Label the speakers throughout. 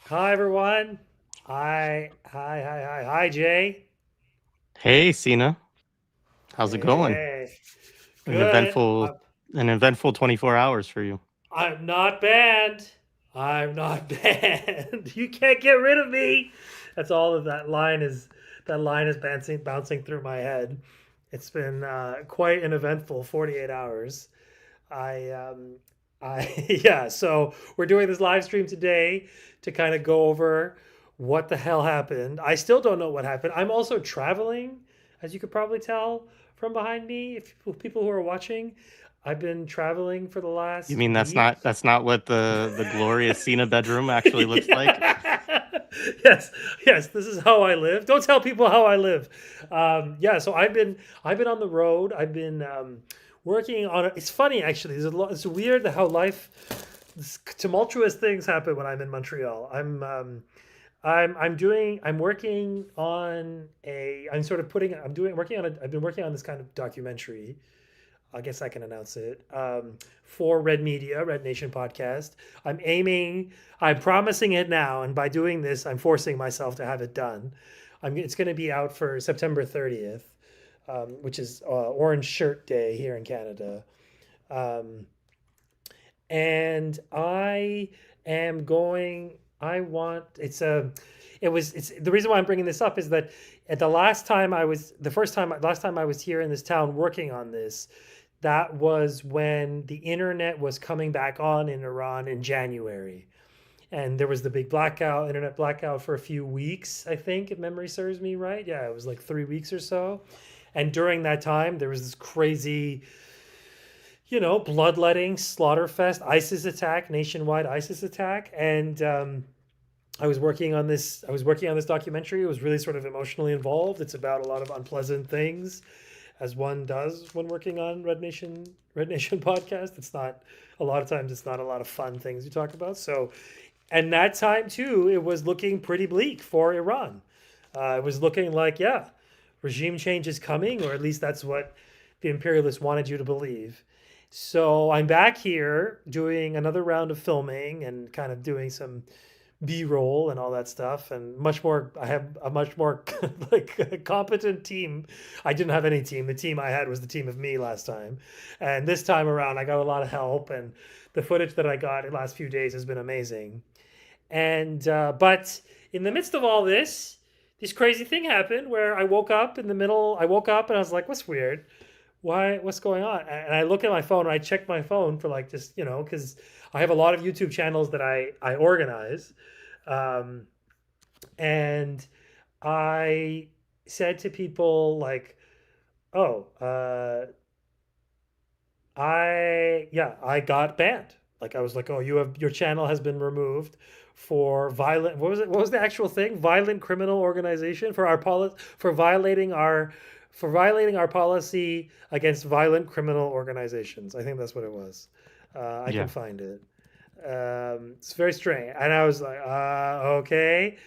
Speaker 1: Hi everyone. Hi Jay.
Speaker 2: Hey, Sina, how's it going?
Speaker 1: Hey.
Speaker 2: An
Speaker 1: Good.
Speaker 2: eventful, an eventful 24 hours for you.
Speaker 1: I'm not banned. I'm not banned. You can't get rid of me. That's all of that line is. That line is bouncing through my head. It's been quite an eventful 48 hours. I yeah. So we're doing this live stream today to kind of go over what the hell happened. I still don't know what happened. I'm also traveling, as you could probably tell from behind me. If people who are watching, I've been traveling for the
Speaker 2: You
Speaker 1: last
Speaker 2: mean that's
Speaker 1: week.
Speaker 2: not that's not what the glorious Sina bedroom actually looks like?
Speaker 1: Yeah. Yes, yes. This is how I live. Don't tell people how I live. Yeah. So I've been on the road. I've been working on it. It's funny actually. There's a lot. It's weird how life, tumultuous things happen when I'm in Montreal. I'm working on a. I'm sort of putting. I'm doing working on a. I've been working on this kind of documentary. I guess I can announce it, for Red Media, Red Nation Podcast. I'm aiming, I'm promising it now, and by doing this, I'm forcing myself to have it done. It's going to be out for September 30th, which is Orange Shirt Day here in Canada. Um, and I am going, I want, it's the reason why I'm bringing this up is that at the last time I was, the first time, last time I was here in this town working on this, that was when the internet was coming back on in Iran in January. And there was the big blackout, internet blackout for a few weeks, I think, if memory serves me right. Yeah, it was like 3 weeks or so. And during that time, there was this crazy, bloodletting, slaughterfest, ISIS attack, nationwide ISIS attack. And I was working on this. I was working on this documentary. It was really sort of emotionally involved. It's about a lot of unpleasant things, as one does when working on Red Nation podcast. It's not a lot of times. It's not a lot of fun things you talk about. So, and that time too, it was looking pretty bleak for Iran. It was looking like, yeah, regime change is coming, or at least that's what the imperialists wanted you to believe. So I'm back here doing another round of filming and kind of doing some B-roll and all that stuff, and much more. I have a much more like competent team. I didn't have any team. The team I had was the team of me last time, and this time around I got a lot of help, and the footage that I got in the last few days has been amazing. And but in the midst of all this crazy thing happened where I woke up in the middle. I woke up and I was like, "What's weird? Why? What's going on?" And I look at my phone and I check my phone for like just because I have a lot of YouTube channels that I organize, um, and I said to people like, "Oh, I got banned." Like I was like, "Oh, your channel has been removed for violent. What was it? What was the actual thing? Violent criminal organization for for violating our policy against violent criminal organizations." I think that's what it was. I can
Speaker 2: Yeah.
Speaker 1: find it. It's very strange, and I was like, okay."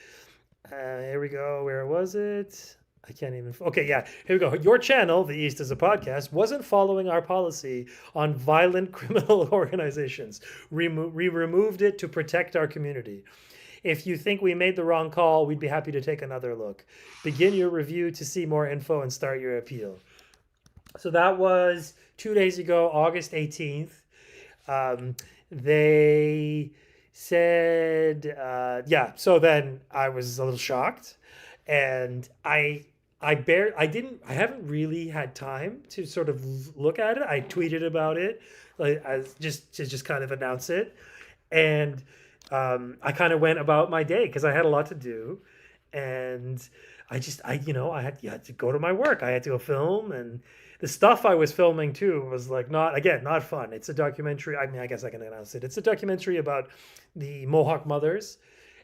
Speaker 1: Here we go. Where was it? I can't even. Okay, yeah. Here we go. Your channel, The East is a Podcast, wasn't following our policy on violent criminal organizations. We removed it to protect our community. If you think we made the wrong call, we'd be happy to take another look. Begin your review to see more info and start your appeal. So that was 2 days ago, August 18th. Um, they said, yeah. So then I was a little shocked, and I haven't really had time to sort of look at it. I tweeted about it, like as just to just kind of announce it, and I kind of went about my day because I had a lot to do, and I had to go to my work. I had to go film, and the stuff I was filming too was like not fun. It's a documentary. I mean, I guess I can announce it. It's a documentary about the Mohawk mothers,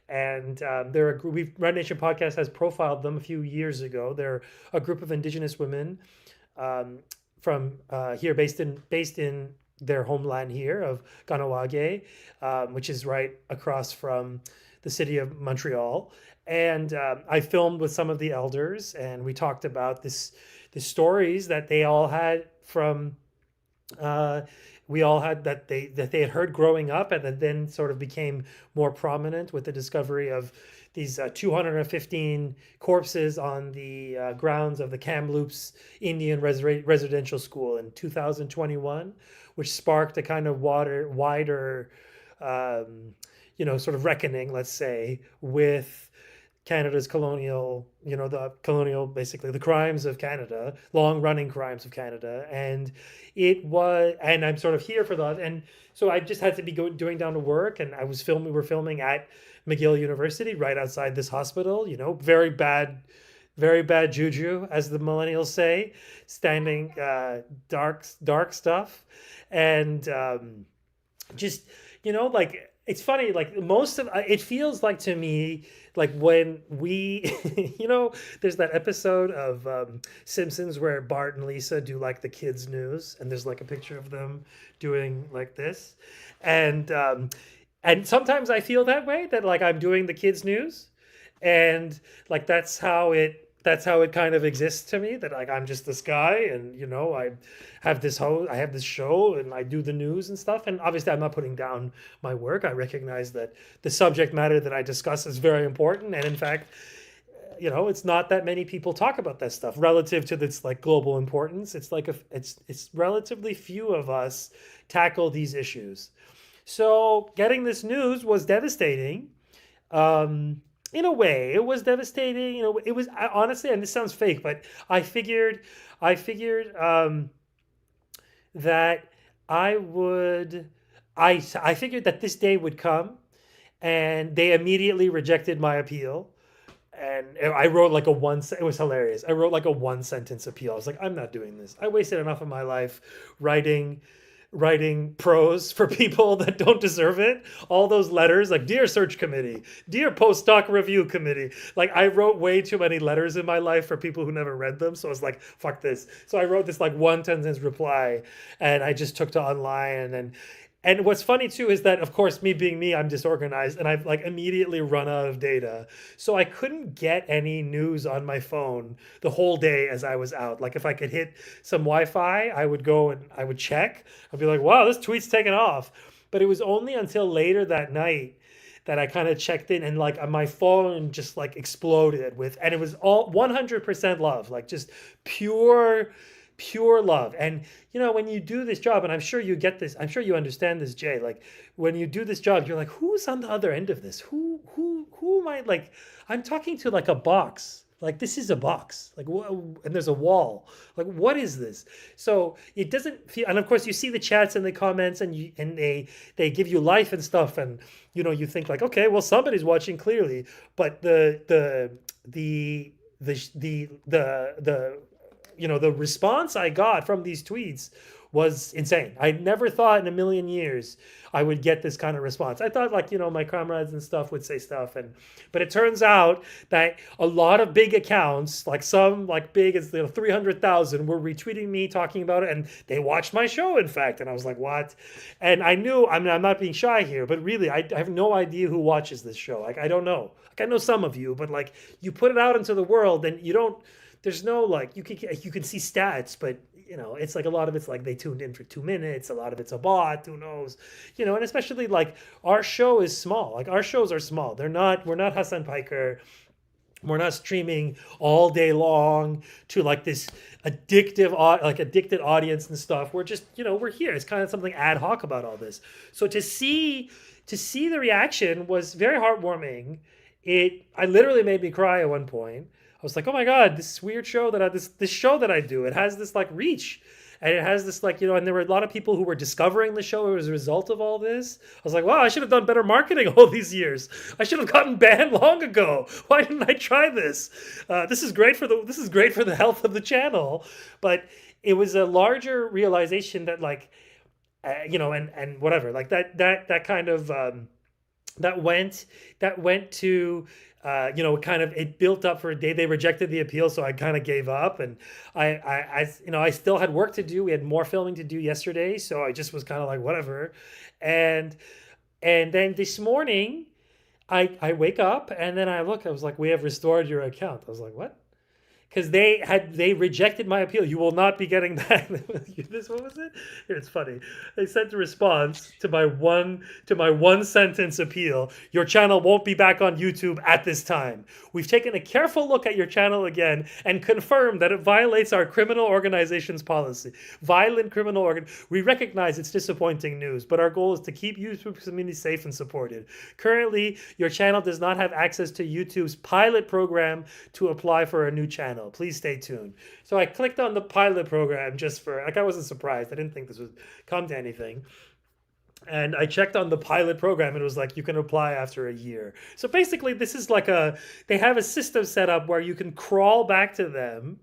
Speaker 1: and they're a group. Red Nation Podcast has profiled them a few years ago. They're a group of Indigenous women, um, from here, based in their homeland here of Ganawage, which is right across from the city of Montreal. And I filmed with some of the elders, and we talked about the stories that they all had from uh, we all had that they had heard growing up, and that then sort of became more prominent with the discovery of these 215 corpses on the grounds of the Kamloops Indian Residential School in 2021, which sparked a kind of wider, um, sort of reckoning, let's say, with Canada's colonial, basically the crimes of Canada, long running crimes of Canada. And I'm sort of here for that. And so I just had to be doing down to work. And we were filming at McGill University right outside this hospital, very bad juju, as the millennials say, standing, dark stuff. And, just like it's funny, like most of it feels like to me, like when we there's that episode of Simpsons where Bart and Lisa do like the kids news, and there's like a picture of them doing like this. And um and sometimes I feel that way, that like I'm doing the kids news, and like that's how it kind of exists to me, that like I'm just this guy, and I have this show, and I do the news and stuff. And obviously I'm not putting down my work. I recognize that the subject matter that I discuss is very important, and in fact, it's not that many people talk about that stuff relative to this like global importance. It's like it's relatively few of us tackle these issues. So getting this news was devastating. In a way, it was devastating. It was honestly, and this sounds fake, but I figured that I would, I figured that this day would come, and they immediately rejected my appeal. And I wrote like it was hilarious. I wrote like a one sentence appeal. I was like, I'm not doing this. I wasted enough of my life writing prose for people that don't deserve it. All those letters, like, dear search committee, dear postdoc review committee. Like, I wrote way too many letters in my life for people who never read them. So I was like, fuck this. So I wrote this like one sentence reply, and I just took to online. And what's funny too is that, of course, me being me, I'm disorganized, and I've like immediately run out of data. So I couldn't get any news on my phone the whole day as I was out. Like if I could hit some Wi-Fi, I would go and I would check. I'd be like, wow, this tweet's taken off. But it was only until later that night that I kind of checked in, and like my phone just like exploded and it was all 100% love, like just pure pure love. And when you do this job, and I'm sure you get this, I'm sure you understand this, Jay, like when you do this job, you're like, who's on the other end of this? Who am I? Like, I'm talking to like a box. Like, this is a box, like, and there's a wall. Like, what is this? So it doesn't feel, and of course you see the chats and the comments, and they give you life and stuff, and you think like, okay, well, somebody's watching clearly. But the response I got from these tweets was insane. I never thought in a million years I would get this kind of response. I thought like, my comrades and stuff would say stuff, but it turns out that a lot of big accounts, like some like big as 300,000, were retweeting me talking about it, and they watched my show, in fact. And I was like, what? And I knew, I mean, I'm not being shy here, but really I have no idea who watches this show. Like, I don't know. Like, I know some of you, but like, you put it out into the world, and you don't, there's no like, you can see stats, but it's like a lot of it's like they tuned in for 2 minutes. A lot of it's a bot. Who knows? And especially like our show is small. Like, our shows are small. We're not Hassan Piker. We're not streaming all day long to like this addicted audience and stuff. We're just, we're here. It's kind of something ad hoc about all this. So to see the reaction was very heartwarming. I literally made me cry at one point. I was like, oh my God, this weird show this show that I do, it has this like reach, and it has this like, and there were a lot of people who were discovering the show as a result of all this. I was like, wow, I should have done better marketing all these years. I should have gotten banned long ago. Why didn't I try this? This is great for the health of the channel. But it was a larger realization that like, and whatever, like that kind of, that went to, kind of, it built up for a day. They rejected the appeal, so I kind of gave up, and I still had work to do. We had more filming to do yesterday, so I just was kind of like, whatever. And then this morning, I wake up, and then I look. I was like, we have restored your account. I was like, what? because they rejected my appeal. You will not be getting back this. What was it? Here, it's funny. They sent a response to my one sentence appeal. Your channel won't be back on YouTube at this time. We've taken a careful look at your channel again and confirmed that it violates our criminal organization's policy. Violent criminal organ. We recognize it's disappointing news, but our goal is to keep YouTube community safe and supported. Currently, your channel does not have access to YouTube's pilot program to apply for a new channel. Please stay tuned. So I clicked on the pilot program just for, like, I wasn't surprised. I didn't think this would come to anything. And I checked on the pilot program and it was like, you can apply after a year. So basically this is like they have a system set up where you can crawl back to them.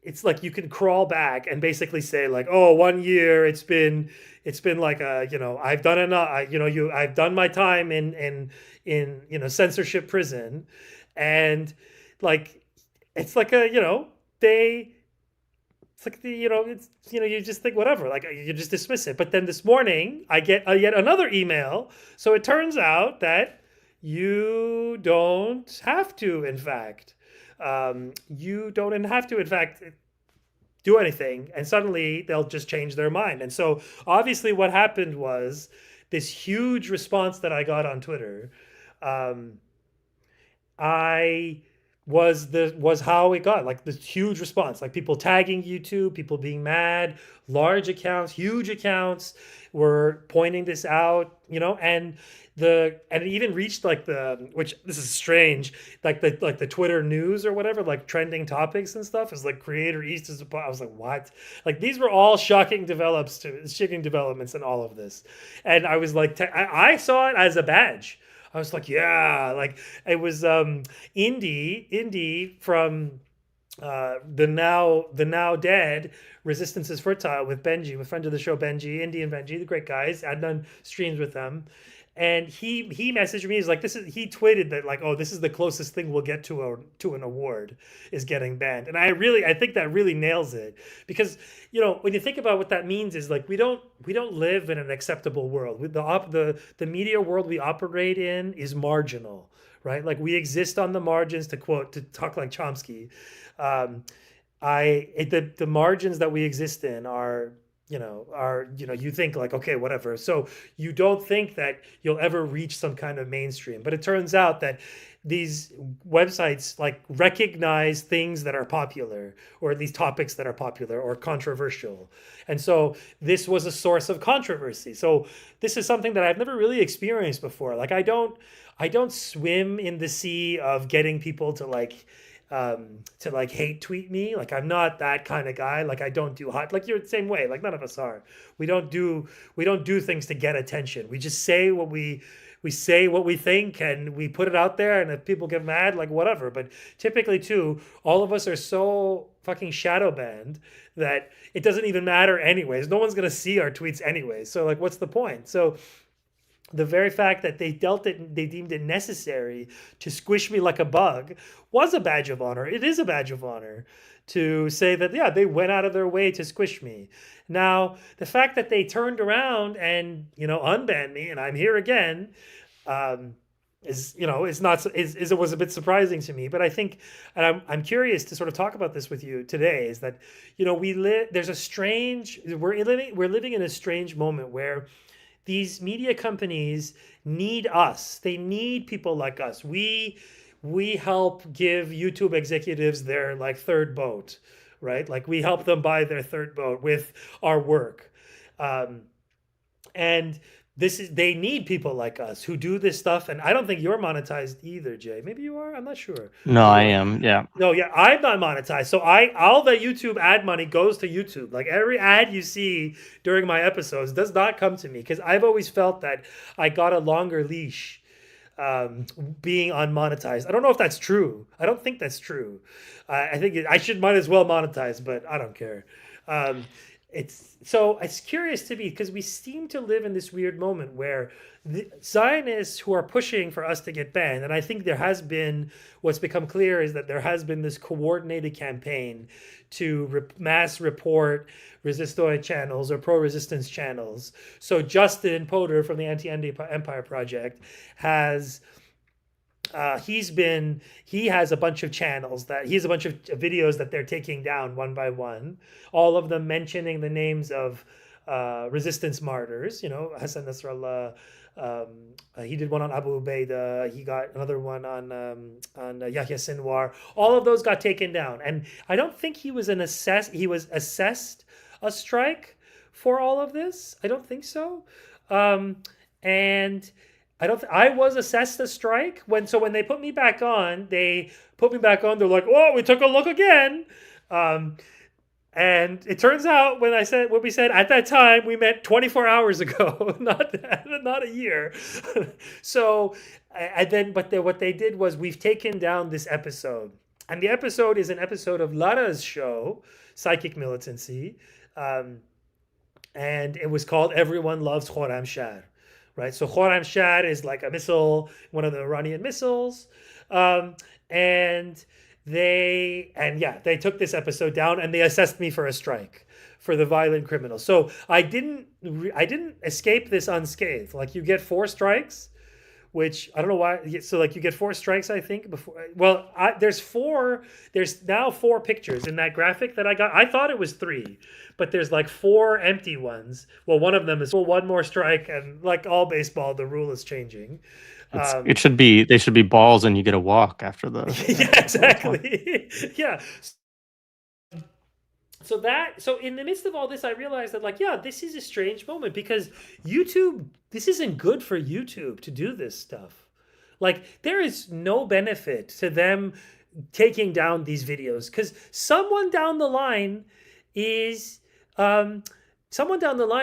Speaker 1: It's like you can crawl back and basically say like, oh, 1 year, it's been like I've done enough. I've done my time in censorship prison, and like it's like they. It's like you just think whatever, like you just dismiss it. But then this morning I get yet another email. So it turns out that you don't have to, in fact, do anything, and suddenly they'll just change their mind. And so obviously what happened was this huge response that I got on Twitter. I was how it got, like, this huge response, like people tagging YouTube, people being mad, large accounts, huge accounts were pointing this out, and it even reached like which this is strange, like the Twitter news or whatever, like trending topics and stuff is like Creator East is. I was like, what? Like these were all shocking developments in all of this, and I was like, I saw it as a badge. I was like, yeah, like it was Indy from the now dead Resistance is Fertile with Benji, with friend of the show Benji, Indy and Benji, the great guys. I'd done streams with them. And he messaged me. He's like, he tweeted that like, oh, this is the closest thing we'll get to an award is getting banned. And I think that really nails it, because when you think about what that means is like we don't live in an acceptable world. The media world we operate in is marginal, right? Like we exist on the margins, to talk like Chomsky. The margins that we exist in are you think like, okay, whatever. So you don't think that you'll ever reach some kind of mainstream. But it turns out that these websites like recognize things that are popular, or at least topics that are popular or controversial. And so this was a source of controversy. So this is something that I've never really experienced before. Like I don't swim in the sea of getting people to hate tweet me. Like I'm not that kind of guy. Like I don't do hot, like you're the same way. Like none of us are. We don't do things to get attention. We just say what we think, and we put it out there, and if people get mad, like whatever. But typically too, all of us are so fucking shadow banned that it doesn't even matter anyways. No one's gonna see our tweets anyways. So like what's the point? So the very fact that they deemed it necessary to squish me like a bug was a badge of honor. It is a badge of honor to say that, yeah, they went out of their way to squish me. Now, the fact that they turned around and, unbanned me and I'm here again, was a bit surprising to me. But I think, and I'm curious to sort of talk about this with you today, is that, we're living in a strange moment where these media companies need us. They need people like us. We help give YouTube executives their like third boat, right? Like we help them buy their third boat with our work. And they need people like us who do this stuff. And I don't think you're monetized either, Jay. Maybe you are. I'm not sure.
Speaker 2: No, I am. Yeah.
Speaker 1: No, yeah, I'm not monetized. So all the YouTube ad money goes to YouTube. Like every ad you see during my episodes does not come to me, because I've always felt that I got a longer leash being unmonetized. I don't know if that's true. I don't think that's true. I think I might as well monetize, but I don't care. It's curious to me, because we seem to live in this weird moment where the Zionists who are pushing for us to get banned, and I think what's become clear is that there has been this coordinated campaign to mass report resistoid channels or pro-resistance channels. So Justin Potter from the Anti-Empire Project has He has a bunch of channels that he has a bunch of videos that they're taking down one by one, all of them mentioning the names of resistance martyrs. Hassan Nasrallah. He did one on Abu Ubaidah. He got another one on Yahya Sinwar. All of those got taken down, and I don't think he was He was assessed a strike for all of this. I don't think so. And I was assessed a strike when they put me back on. They put me back on. They're like, "Oh, we took a look again." And it turns out what we said at that time, we meant 24 hours ago, not a year. So, what they did was we've taken down this episode, and the episode is an episode of Lara's show, Psychic Militancy, and it was called "Everyone Loves Khorramshahr." Right, so Khorramshahr is like a missile, one of the Iranian missiles, and they took this episode down and they assessed me for a strike for the violent criminal. So I didn't escape this unscathed. Like, you get 4 strikes, which I don't know why. So like you get 4 strikes, I think. There's now 4 pictures in that graphic that I got. I thought it was 3, but there's like 4 empty ones. Well, one of them is one more strike, and like all baseball, the rule is changing.
Speaker 2: They should be balls, and you get a walk after the.
Speaker 1: Yeah, exactly. Yeah. So in the midst of all this, I realized that this is a strange moment, because this isn't good for YouTube to do this stuff. Like, there is no benefit to them taking down these videos, because someone down the line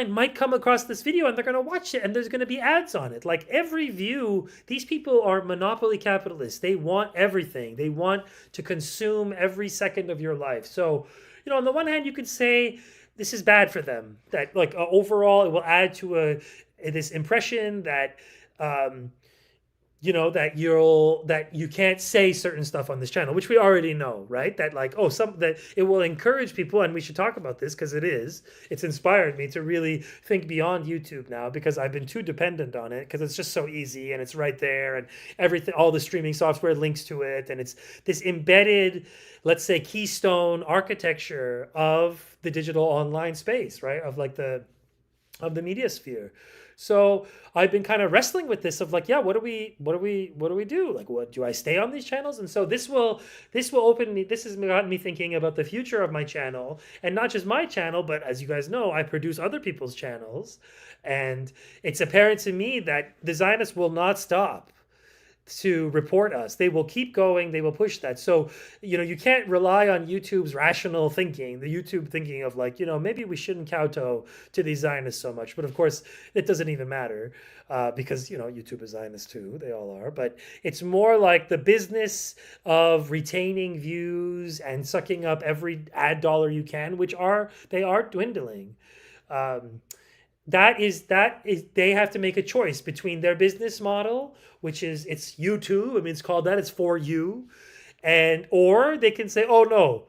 Speaker 1: might come across this video and they're going to watch it, and there's going to be ads on it. Like, every view, these people are monopoly capitalists. They want everything. They want to consume every second of your life. So, on the one hand, you could say this is bad for them, that overall it will add to this impression that that you can't say certain stuff on this channel, which we already know, right? That that it will encourage people, and we should talk about this because it's inspired me to really think beyond YouTube now, because I've been too dependent on it, because it's just so easy and it's right there, and everything, all the streaming software links to it, and it's this embedded, let's say, keystone architecture of the digital online space, right? Of the media sphere. So I've been kind of wrestling with this of what do we do? Like, what do I stay on these channels? And so this has gotten me thinking about the future of my channel, and not just my channel, but as you guys know, I produce other people's channels, and it's apparent to me that the Zionists will not stop to report us. They will keep going. They will push that. So, you can't rely on YouTube's rational thinking, the YouTube thinking of maybe we shouldn't kowtow to these Zionists so much. But of course, it doesn't even matter because, YouTube is Zionist too. They all are. But it's more like the business of retaining views and sucking up every ad dollar you can, they are dwindling. That is they have to make a choice between their business model, which is it's YouTube. I mean, it's called that. It's for you, or they can say, oh no,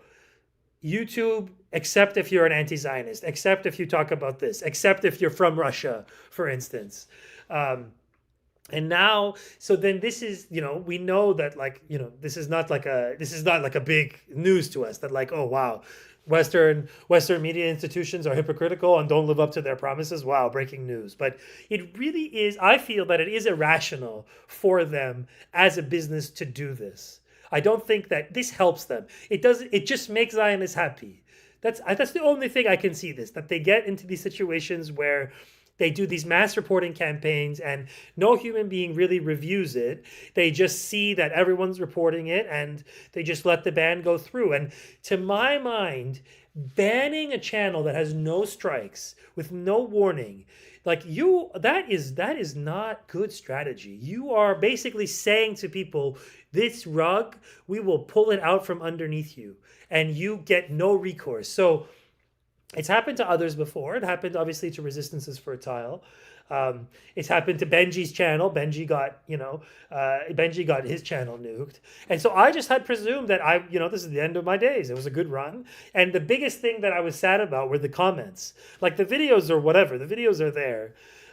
Speaker 1: YouTube, except if you're an anti-Zionist, except if you talk about this, except if you're from Russia, for instance. And now, so then this is, we know that this is not like a big news to us that oh wow, Western media institutions are hypocritical and don't live up to their promises. Wow, breaking news. But it really is, I feel that it is irrational for them as a business to do this. I don't think that this helps them. It just makes Zionists happy. That's the only thing I can see that they get into these situations where they do these mass reporting campaigns and no human being really reviews it. They just see that everyone's reporting it and they just let the ban go through. And to my mind, banning a channel that has no strikes with no warning, that is not good strategy. You are basically saying to people, this rug, we will pull it out from underneath you and you get no recourse. So it's happened to others before. It happened, obviously, to Resistance is Fertile. It's happened to Benji's channel. Benji got his channel nuked. And so I just had presumed that this is the end of my days. It was a good run. And the biggest thing that I was sad about were the comments. Like, the videos or whatever, the videos are there.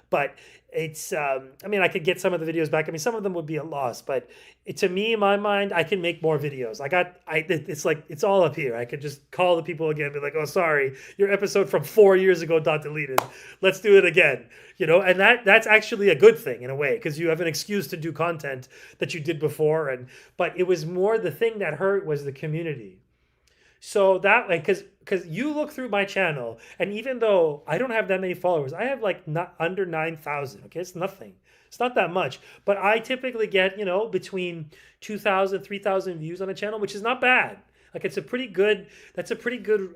Speaker 1: but it's I mean, I could get some of the videos back. I mean, some of them would be a loss, but to me, in my mind, I can make more videos. It's like it's all up here. I could just call the people again, be like, oh, sorry, your episode from 4 years ago got deleted. Let's do it again. And that's actually a good thing in a way, because you have an excuse to do content that you did before. But it was more, the thing that hurt was the community. So that way, because you look through my channel, and even though I don't have that many followers, I have like not under 9,000. Okay, it's nothing. It's not that much, but I typically get between 2,000, 3,000 views on a channel, which is not bad. Like it's a pretty good. That's a pretty good.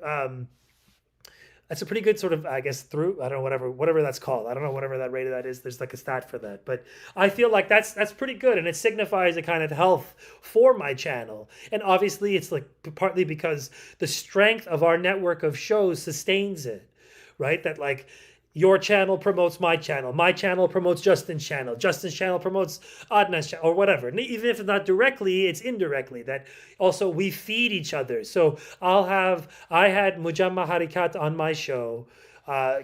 Speaker 1: That's a pretty good sort of, I guess, through, I don't know, whatever that's called. I don't know, whatever that rate of that is. There's like a stat for that, but I feel like that's pretty good, and it signifies a kind of health for my channel. And obviously, it's like partly because the strength of our network of shows sustains it, right? That like your channel promotes my channel promotes Justin's channel promotes Adnan's channel, or whatever. And even if it's not directly, it's indirectly. That also we feed each other. So I had Mujamma Harikat on my show,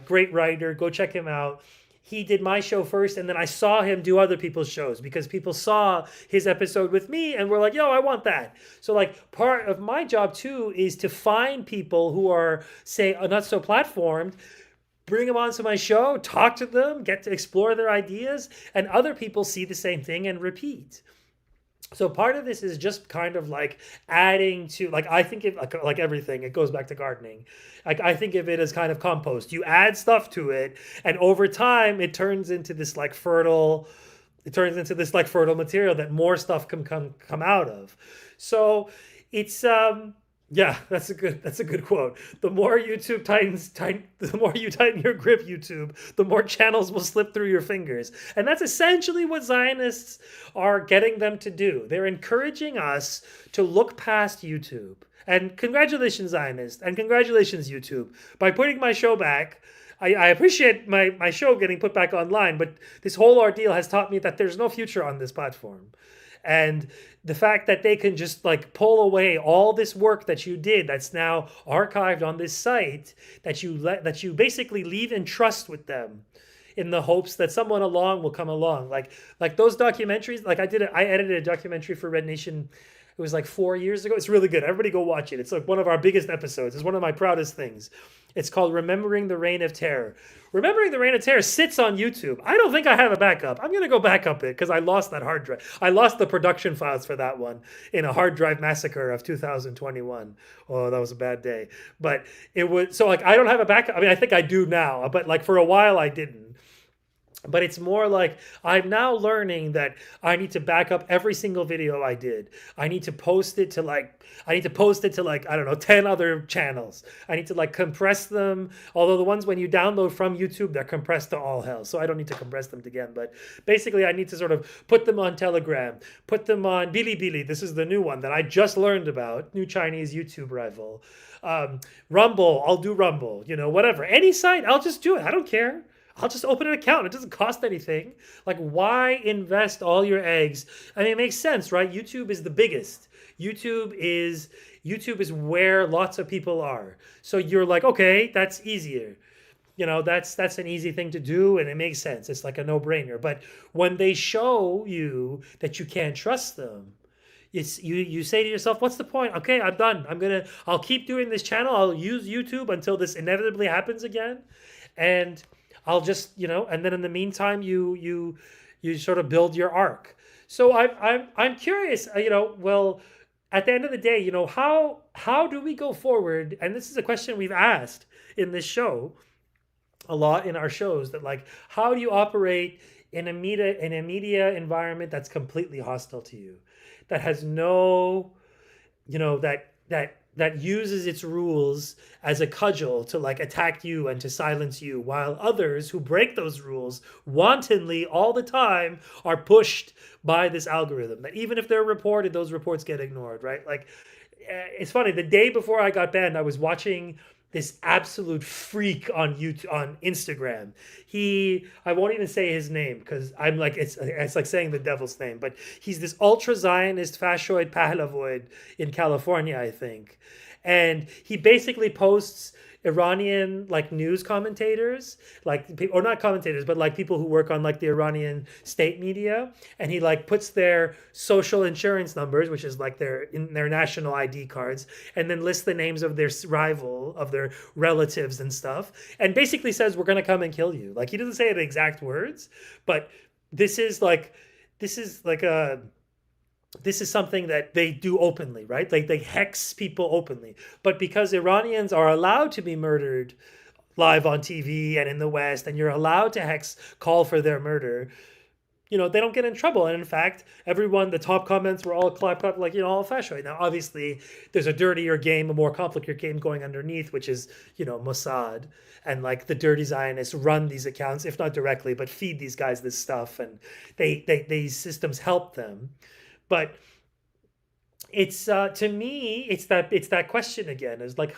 Speaker 1: great writer. Go check him out. He did my show first, and then I saw him do other people's shows because people saw his episode with me and were like, yo, I want that. So like part of my job too is to find people who are, say, not so platformed, bring them onto my show, talk to them, get to explore their ideas, and other people see the same thing and repeat. So part of this is just kind of like adding to, like, I think like everything, it goes back to gardening. Like I think of it as kind of compost. You add stuff to it, and over time it turns into this like fertile material that more stuff can come out of. So it's yeah, that's a good quote. The more the more you tighten your grip, YouTube, the more channels will slip through your fingers. And that's essentially what Zionists are getting them to do. They're encouraging us to look past YouTube. And congratulations, Zionists, and congratulations, YouTube, by putting my show back. I appreciate my show getting put back online, but this whole ordeal has taught me that there's no future on this platform. And the fact that they can just like pull away all this work that you did that's now archived on this site, that you basically leave in trust with them in the hopes that someone along will come along. Like those documentaries, like I edited a documentary for Red Nation. It was like 4 years ago. It's really good. Everybody go watch it. It's like one of our biggest episodes. It's one of my proudest things. It's called Remembering the Reign of Terror. Remembering the Reign of Terror sits on YouTube. I don't think I have a backup. I'm going to go back up it because I lost that hard drive. I lost the production files for that one in a hard drive massacre of 2021. Oh, that was a bad day. But it was, so like, I don't have a backup. I mean, I think I do now, but like for a while I didn't. But it's more like I'm now learning that I need to back up every single video I did. I need to post it to like, I don't know, 10 other channels. I need to like compress them. Although the ones when you download from YouTube, they're compressed to all hell. So I don't need to compress them again. But basically I need to sort of put them on Telegram, put them on Bilibili. This is the new one that I just learned about. New Chinese YouTube rival. Rumble, I'll do Rumble, whatever. Any site, I'll just do it. I don't care. I'll just open an account. It doesn't cost anything. Like, why invest all your eggs? I mean, it makes sense, right? YouTube is the biggest. YouTube is where lots of people are. So you're like, okay, that's easier. That's an easy thing to do, and it makes sense. It's like a no-brainer. But when they show you that you can't trust them, you say to yourself, what's the point? Okay, I'm done. I'll keep doing this channel. I'll use YouTube until this inevitably happens again. And I'll just, and then in the meantime, you sort of build your arc. So I'm curious, well, at the end of the day, how do we go forward? And this is a question we've asked in this show a lot in our shows, that like, how do you operate in a media environment that's completely hostile to you, that has no, that uses its rules as a cudgel to like attack you and to silence you, while others who break those rules wantonly all the time are pushed by this algorithm, that even if they're reported, those reports get ignored, right? Like, it's funny, the day before I got banned, I was watching this absolute freak on YouTube, on Instagram. I won't even say his name because I'm like, it's like saying the devil's name, but he's this ultra Zionist fascist pahlavoid in California, I think. And he basically posts Iranian like news commentators, or not commentators, but like people who work on like the Iranian state media, and he like puts their social insurance numbers, which is like their national ID cards, and then lists the names of their of their relatives and stuff, and basically says we're gonna come and kill you. Like he doesn't say it in exact words, but this is like this is like a this is something that they do openly, right? Like they hex people openly. But because Iranians are allowed to be murdered live on TV and in the West, and you're allowed to call for their murder, they don't get in trouble. And in fact, the top comments were all clap, clap, like, all fresh right now. Obviously, there's a dirtier game, a more complicated game going underneath, which is, Mossad. And like the dirty Zionists run these accounts, if not directly, but feed these guys this stuff. And these systems help them. But it's to me, it's that question again, is like,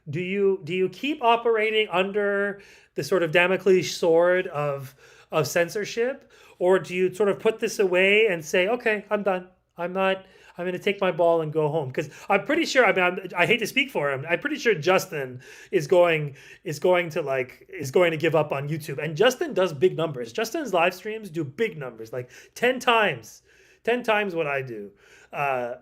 Speaker 1: do you keep operating under the sort of Damocles sword of censorship, or do you sort of put this away and say, okay, I'm done. I'm going to take my ball and go home? Because I'm pretty sure. I mean, I hate to speak for him. I'm pretty sure Justin is going to give up on YouTube. And Justin does big numbers. Justin's live streams do big numbers, like 10 times what I do,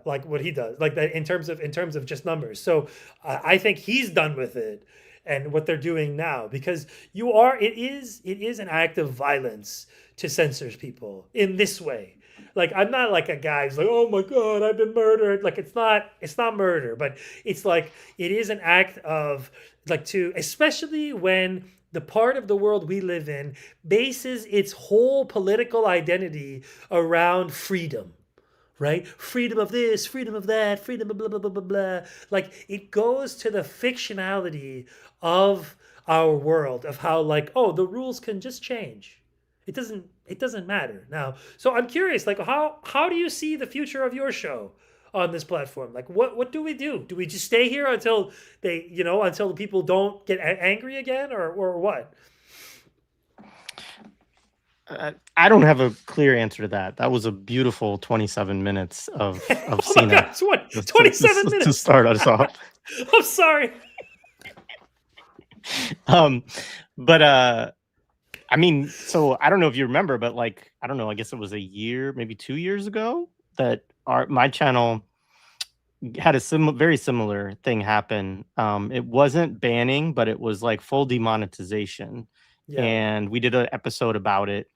Speaker 1: like what he does, like that in terms of just numbers. So I think he's done with it, and what they're doing now, because it is an act of violence to censor people in this way. Like I'm not like a guy who's like, oh my God, I've been murdered. Like it's not murder, but it's like it is an act of especially when the part of the world we live in bases its whole political identity around freedom, right? Freedom of this, freedom of that, freedom of blah, blah, blah, blah, blah. Like it goes to the fictionality of our world, of how like, oh, the rules can just change. It doesn't matter now. So I'm curious, like how do you see the future of your show on this platform? Like what do we do? Do we just stay here until until the people don't get angry again, or what?
Speaker 2: I don't have a clear answer to that. That was a beautiful 27 minutes of
Speaker 1: Oh my
Speaker 2: Cena
Speaker 1: God, what? 27
Speaker 2: to
Speaker 1: minutes.
Speaker 2: start us off.
Speaker 1: I'm sorry.
Speaker 2: But I mean, so I don't know if you remember, but like, I don't know, I guess it was a year, maybe 2 years ago, that my channel had a very similar thing happen. It wasn't banning, but it was like full demonetization.
Speaker 1: Yeah.
Speaker 2: And we did an episode about it.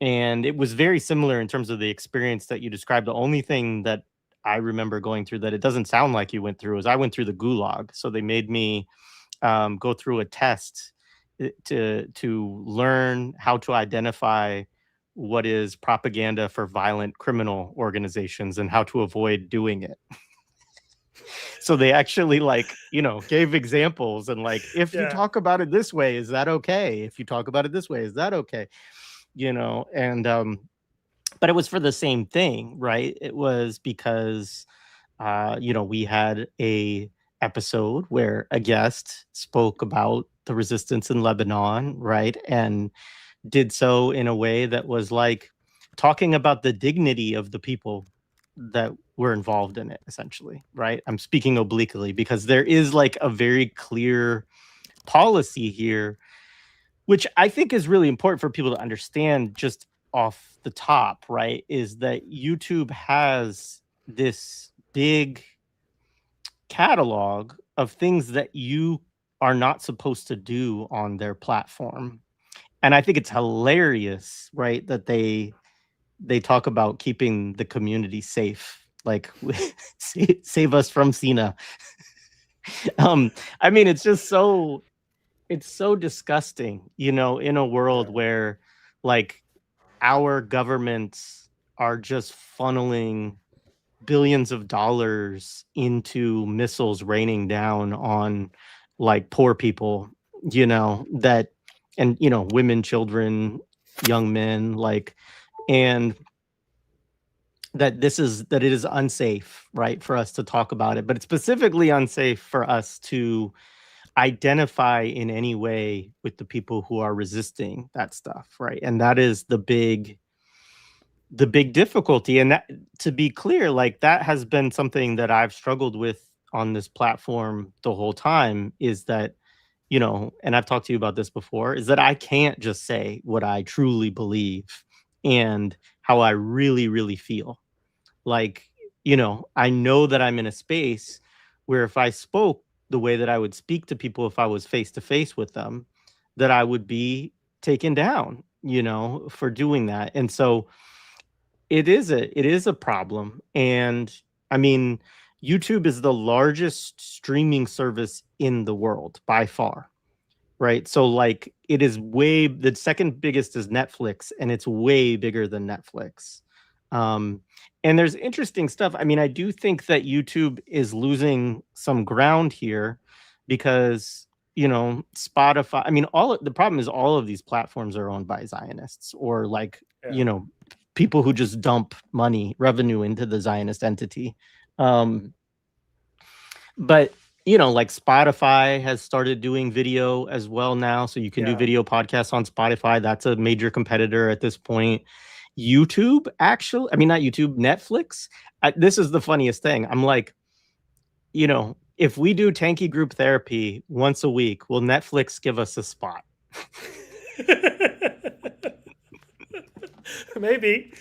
Speaker 2: And it was very similar in terms of the experience that you described. The only thing that I remember going through that it doesn't sound like you went through is I went through the gulag. So they made me go through a test to learn how to identify what is propaganda for violent criminal organizations and how to avoid doing it. So they actually gave examples and like, if you talk about it this way, is that okay? If you talk about it this way, is that okay? And but it was for the same thing, right? It was because we had a episode where a guest spoke about the resistance in Lebanon, right? And did so in a way that was like talking about the dignity of the people that were involved in it, essentially, right? I'm speaking obliquely because there is like a very clear policy here, which I think is really important for people to understand just off the top, right? Is that YouTube has this big catalog of things that you are not supposed to do on their platform. And I think it's hilarious, right, that they talk about keeping the community safe, like save us from Cena. I mean, it's so disgusting, in a world where like our governments are just funneling billions of dollars into missiles raining down on like poor people, and women, children, young men, like, and that it is unsafe, right, for us to talk about it, but it's specifically unsafe for us to identify in any way with the people who are resisting that stuff, right? And that is the big difficulty. And that, to be clear, like that has been something that I've struggled with on this platform the whole time, is that and I've talked to you about this before, is that I can't just say what I truly believe and how I really, really feel. Like, I know that I'm in a space where if I spoke the way that I would speak to people if I was face to face with them, that I would be taken down, for doing that. And so it is a problem. And I mean, YouTube is the largest streaming service in the world by far, right? So like it is the second biggest is Netflix, and it's way bigger than Netflix. Um, and there's interesting stuff. I mean, I do think that YouTube is losing some ground here because, Spotify, I mean, the problem is all of these platforms are owned by Zionists or like,
Speaker 1: Yeah.
Speaker 2: people who just dump revenue into the Zionist entity. Um, but like Spotify has started doing video as well now, so you can do
Speaker 1: Yeah.
Speaker 2: video podcasts on Spotify. That's a major competitor at this point. YouTube, actually, I mean, not YouTube, Netflix. This is the funniest thing. I'm like, if we do Tanky group therapy once a week, will Netflix give us a spot?
Speaker 1: Maybe.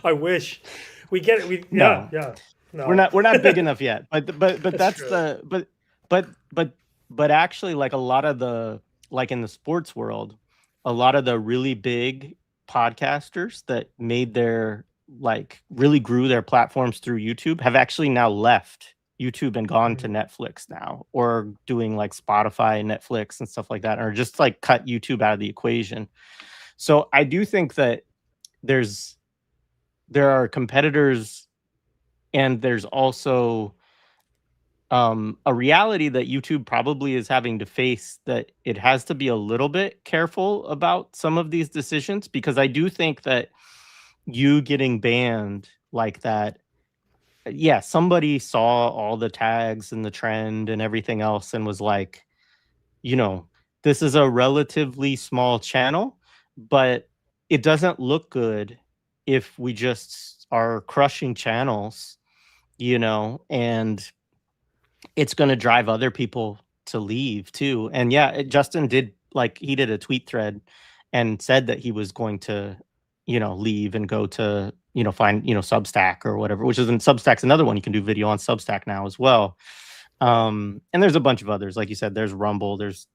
Speaker 1: I wish we get it.
Speaker 2: No,
Speaker 1: Yeah. No,
Speaker 2: we're not big enough yet. But
Speaker 1: that's
Speaker 2: that's
Speaker 1: true.
Speaker 2: but actually, like a lot of like in the sports world, a lot of the really big podcasters that made really grew their platforms through YouTube have actually now left YouTube and gone to Netflix now, or doing like Spotify and Netflix and stuff like that, or just like cut YouTube out of the equation. So I do think that there are competitors, and there's also a reality that YouTube probably is having to face, that it has to be a little bit careful about some of these decisions, because I do think that you getting banned like that, yeah, somebody saw all the tags and the trend and everything else and was like, this is a relatively small channel, but it doesn't look good if we just are crushing channels, and it's going to drive other people to leave too. And yeah, Justin he did a tweet thread and said that he was going to, leave and go to, find, Substack or whatever, which isn't Substack's another one. You can do video on Substack now as well. And there's a bunch of others, like you said, there's Rumble, there's,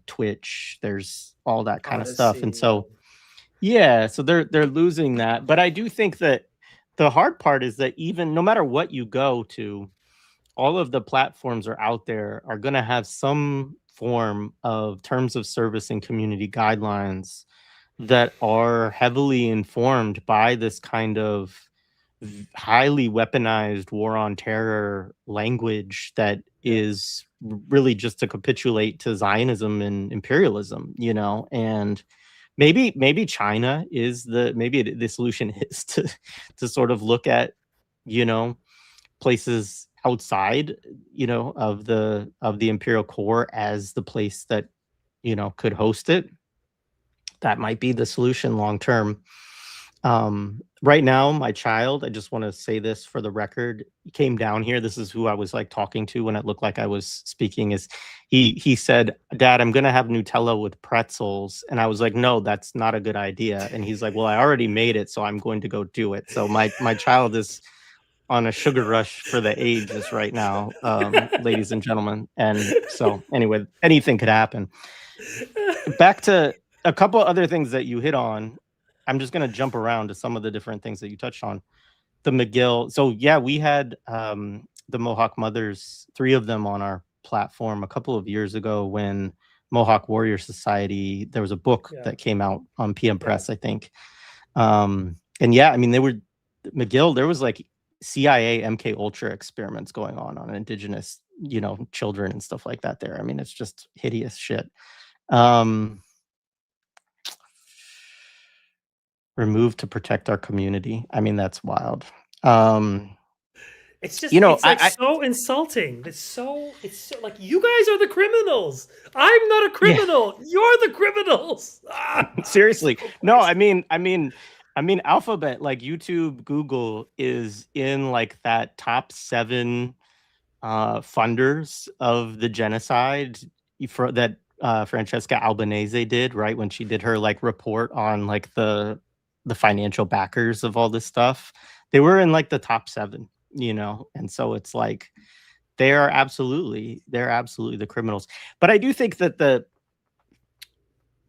Speaker 2: Twitch, there's all that kind of stuff. And
Speaker 1: Odyssey.
Speaker 2: so, yeah, so they're losing that. But I do think that the hard part is that even no matter what you go to, all of the platforms are out there are going to have some form of terms of service and community guidelines that are heavily informed by this kind of highly weaponized war on terror language that is really just to capitulate to Zionism and imperialism, and maybe China is the solution is to sort of look at, places outside, of the imperial core as the place that, could host it. That might be the solution long term. Right now, my child, I just want to say this for the record, he came down here. This is who I was like talking to when it looked like I was speaking. Is he said, "Dad, I'm gonna have Nutella with pretzels," and I was like, "No, that's not a good idea." And he's like, "Well, I already made it, so I'm going to go do it." So my child is on a sugar rush for the ages right now, ladies and gentlemen. And so anyway, anything could happen. Back to a couple other things that you hit on. I'm just going to jump around to some of the different things that you touched on. The McGill. So yeah, we had the Mohawk Mothers, 3 of them on our platform a couple of years ago when Mohawk Warrior Society, there was a book that came out on PM Press, I think. And yeah, I mean, McGill, there was like CIA MK Ultra experiments going on indigenous, children and stuff like that there. I mean, it's just hideous shit. Removed to protect our community. I mean, that's wild.
Speaker 1: It's just, it's like so insulting. It's so like, you guys are the criminals. I'm not a criminal. Yeah. You're the criminals.
Speaker 2: Seriously. No, I mean, Alphabet, like YouTube, Google is in like that top 7 funders of the genocide for that Francesca Albanese did, right, when she did her like report on like the financial backers of all this stuff. They were in like the top 7, you know, and so it's like they're absolutely the criminals. But I do think that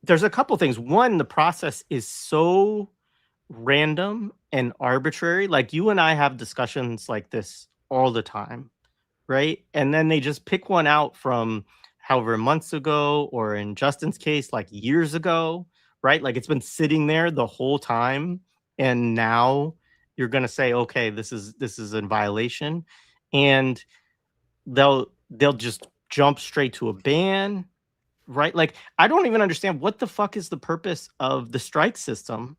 Speaker 2: there's a couple things. One, the process is so random and arbitrary. Like you and I have discussions like this all the time, right? And then they just pick one out from however months ago, or in Justin's case, like years ago, right? Like it's been sitting there the whole time, and now you're gonna say, okay, this is in violation, and they'll just jump straight to a ban, right? Like I don't even understand what the fuck is the purpose of the strike system,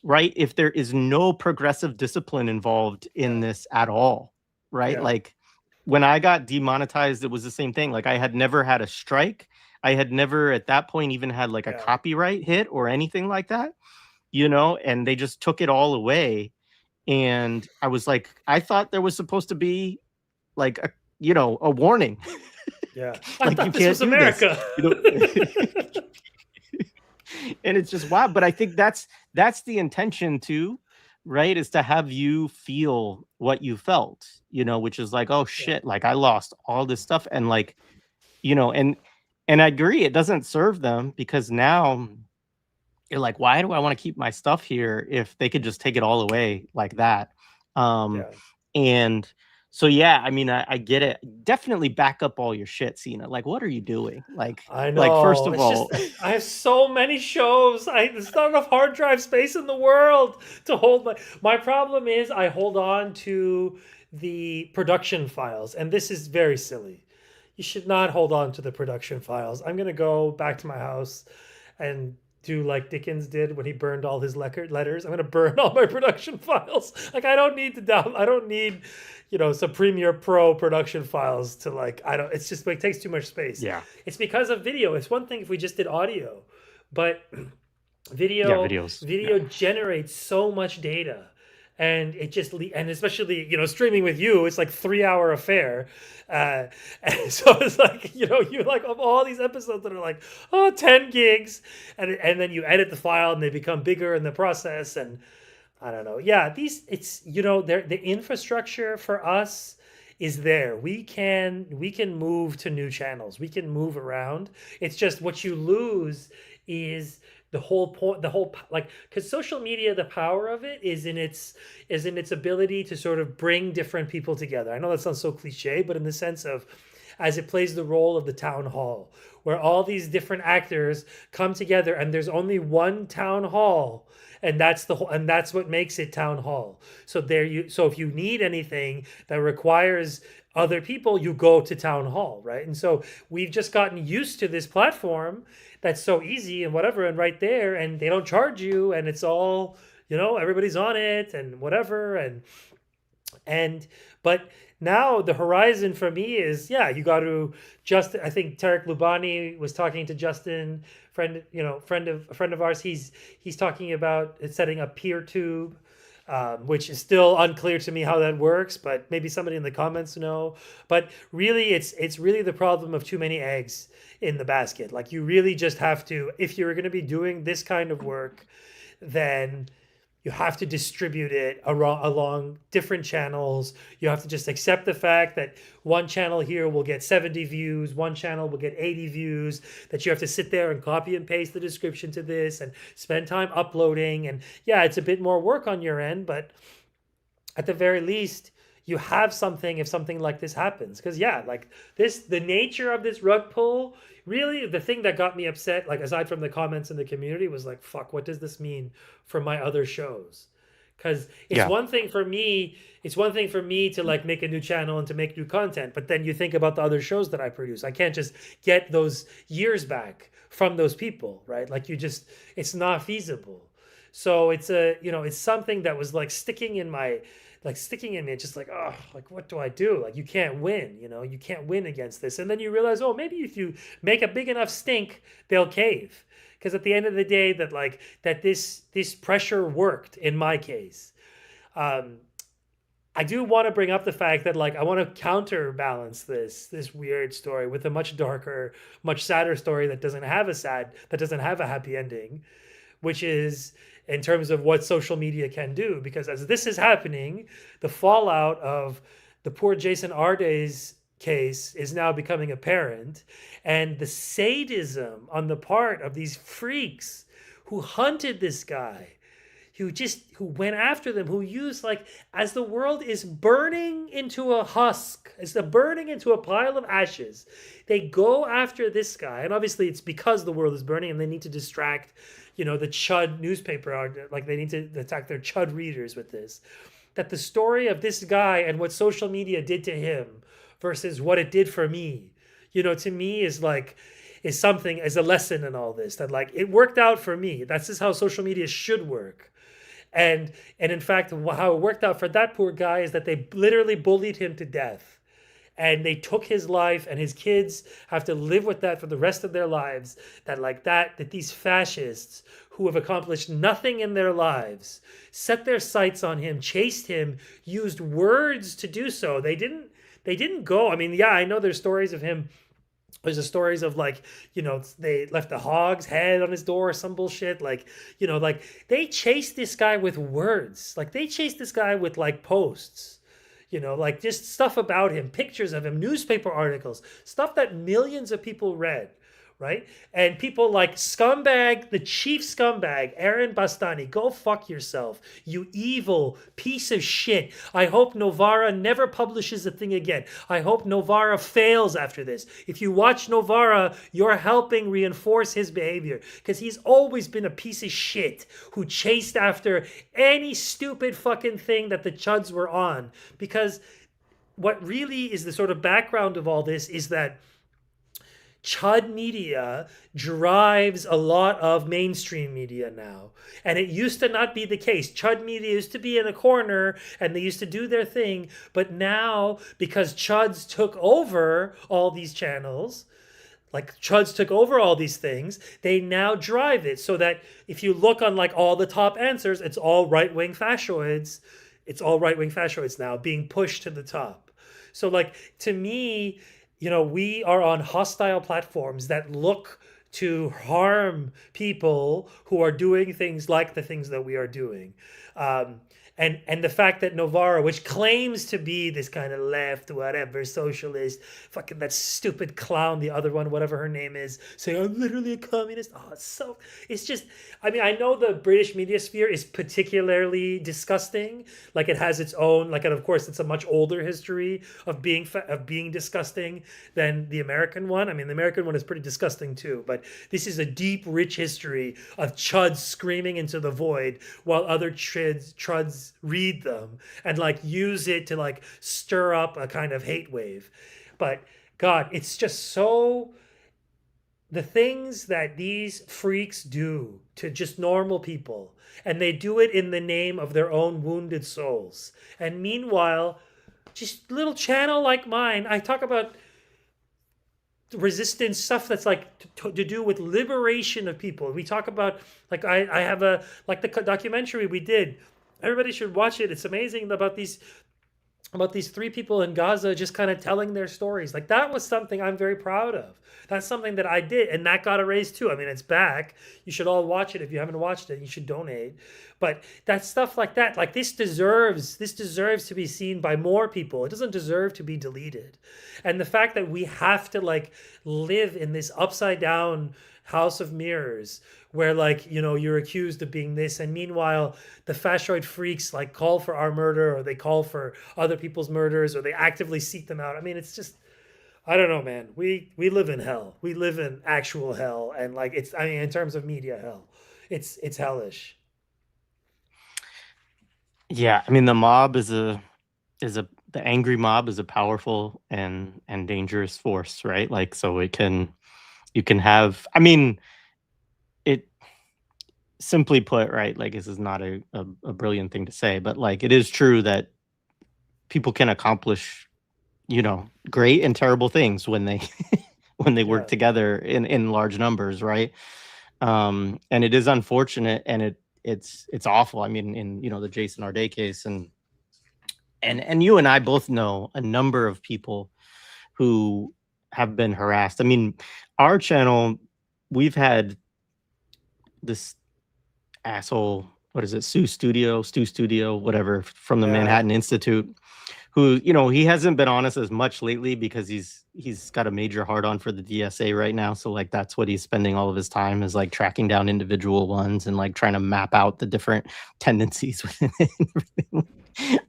Speaker 2: right? If there is no progressive discipline involved in this at all, right?
Speaker 1: Yeah.
Speaker 2: Like when I got demonetized, it was the same thing. Like I had never had a strike. I had never at that point even had like a
Speaker 1: Yeah.
Speaker 2: copyright hit or anything like that, you know, and they just took it all away. And I was like, I thought there was supposed to be like a, you know, a warning.
Speaker 1: Yeah. I
Speaker 2: Like you
Speaker 1: thought this
Speaker 2: can't
Speaker 1: was
Speaker 2: do this,
Speaker 1: America.
Speaker 2: you know. And it's just wow. But I think that's the intention too, right? Is to have you feel what you felt, you know, which is like, oh
Speaker 1: Yeah.
Speaker 2: shit, like I lost all this stuff. And like, you know, and I agree, it doesn't serve them, because now you're like, why do I want to keep my stuff here if they could just take it all away like that? Um,
Speaker 1: Yeah.
Speaker 2: and so yeah, I mean, I get it. Definitely back up all your shit, Cena. Like, what are you doing?
Speaker 1: I
Speaker 2: Like first
Speaker 1: know.
Speaker 2: of
Speaker 1: It's
Speaker 2: all,
Speaker 1: just I have so many shows. There's not enough hard drive space in the world to hold my problem is I hold on to the production files, and this is very silly. You should not hold on to the production files. I'm gonna go back to my house and do like Dickens did when he burned all his letters. I'm gonna burn all my production files. Like I don't need to down. I don't need, some Premiere Pro production files to like. I don't. It's just like takes too much space.
Speaker 2: yeah,
Speaker 1: It's because of video. It's one thing if we just did audio, but
Speaker 2: yeah,
Speaker 1: video
Speaker 2: videos, yeah,
Speaker 1: video generates so much data, and it just and especially streaming with you, it's like 3 hour affair, and so it's like you like of all these episodes that are like 10 gigs, and then you edit the file and they become bigger in the process, and I don't know. Yeah, it's the infrastructure for us is there. We can move to new channels. We can move around. It's just what you lose is the whole point, like, because social media, the power of it is in its ability to sort of bring different people together. I know that sounds so cliche, but in the sense of as it plays the role of the town hall, where all these different actors come together and there's only one town hall, and that's what makes it town hall. So if you need anything that requires other people, you go to town hall, right? And so we've just gotten used to this platform that's so easy and whatever, and right there, and they don't charge you, and it's all, everybody's on it and whatever, and but now the horizon for me is, yeah, you got to just, I think Tarek Lubani was talking to Justin, friend of ours. He's talking about setting up PeerTube, which is still unclear to me how that works, but maybe somebody in the comments know. But really, it's really the problem of too many eggs in the basket. Like you really just have to, if you're going to be doing this kind of work, then you have to distribute it along different channels. You have to just accept the fact that one channel here will get 70 views, one channel will get 80 views, that you have to sit there and copy and paste the description to this and spend time uploading. And yeah, it's a bit more work on your end, but at the very least, you have something if something like this happens. Because yeah, like the nature of this rug pull, really the thing that got me upset, like aside from the comments in the community, was like, fuck, what does this mean for my other shows? Because it's
Speaker 2: yeah,
Speaker 1: one thing for me, to like make a new channel and to make new content, but then you think about the other shows that I produce. I can't just get those years back from those people, right? Like it's not feasible. So it's something that was sticking in me, just like, oh, like what do I do? Like you can't win, you can't win against this. And then you realize, oh, maybe if you make a big enough stink, they'll cave. Because at the end of the day, that this pressure worked in my case. I do want to bring up the fact that like I want to counterbalance this weird story with a much darker, much sadder story that doesn't have a happy ending, which is in terms of what social media can do. Because as this is happening, the fallout of the poor Jason Arday's case is now becoming apparent, and the sadism on the part of these freaks who hunted this guy, who went after them, who used, like, as the world is burning into a husk, as the burning into a pile of ashes, they go after this guy. And obviously it's because the world is burning and they need to distract, the chud newspaper, like they need to attack their chud readers with this. That the story of this guy and what social media did to him versus what it did for me, to me is like, is something, as a lesson in all this, that like it worked out for me. That's just how social media should work. And in fact, how it worked out for that poor guy is that they literally bullied him to death, and they took his life, and his kids have to live with that for the rest of their lives. That these fascists who have accomplished nothing in their lives set their sights on him, chased him, used words to do so. They didn't go. I mean, yeah, I know there's stories of him. There's the stories of like, they left a hog's head on his door or some bullshit. Like, like they chased this guy with words. Like they chased this guy with like posts, like just stuff about him, pictures of him, newspaper articles, stuff that millions of people read. Right? And people like the chief scumbag, Aaron Bastani, go fuck yourself, you evil piece of shit. I hope Novara never publishes a thing again. I hope Novara fails after this. If you watch Novara, you're helping reinforce his behavior, because he's always been a piece of shit who chased after any stupid fucking thing that the chuds were on. Because what really is the sort of background of all this is that chud media drives a lot of mainstream media now. And it used to not be the case. Chud media used to be in a corner and they used to do their thing. But now, because chuds took over all these channels, like chuds took over all these things, they now drive it. So that if you look on like all the top answers, it's all right-wing fascists. It's all right-wing fascists now being pushed to the top. So like, to me, we are on hostile platforms that look to harm people who are doing things like the things that we are doing. And the fact that Novara, which claims to be this kind of left, whatever, socialist, fucking that stupid clown, the other one, whatever her name is, saying, I'm literally a communist. Oh, it's just, I mean, I know the British media sphere is particularly disgusting. Like it has its own, like, and of course it's a much older history of being disgusting than the American one. I mean, the American one is pretty disgusting too, but this is a deep, rich history of chuds screaming into the void while other truds read them and like use it to like stir up a kind of hate wave. But God, it's just so, the things that these freaks do to just normal people, and they do it in the name of their own wounded souls. And meanwhile, just little channel like mine, I talk about resistance stuff that's like to do with liberation of people. We talk about, like, I have a, like the documentary we did. Everybody should watch it. It's amazing about these three people in Gaza just kind of telling their stories. Like that was something I'm very proud of. That's something that I did, and that got a raise too. I mean, it's back. You should all watch it. If you haven't watched it, you should donate. But that stuff like that, like this deserves to be seen by more people. It doesn't deserve to be deleted. And the fact that we have to like live in this upside down house of mirrors where like, you're accused of being this, and meanwhile the fascioid freaks like call for our murder, or they call for other people's murders, or they actively seek them out. I mean, it's just, I don't know, man. We live in hell. We live in actual hell. And like, it's, I mean, in terms of media hell, it's hellish.
Speaker 2: Yeah, I mean, the mob the angry mob is a powerful and dangerous force, right? Like, so you can have, I mean, it, simply put, right, like this is not a brilliant thing to say, but like it is true that people can accomplish, great and terrible things when they when they work together in large numbers, right? And it is unfortunate, and it's awful. I mean, in the Jason Arday case, and And you and I both know a number of people who have been harassed. I mean, our channel, we've had this asshole, what is it, Stu Studio, whatever, from the
Speaker 1: Yeah.
Speaker 2: Manhattan Institute, who, you know, he hasn't been on us as much lately because he's got a major hard on for the DSA right now. So like that's what he's spending all of his time, is like tracking down individual ones and like trying to map out the different tendencies within it.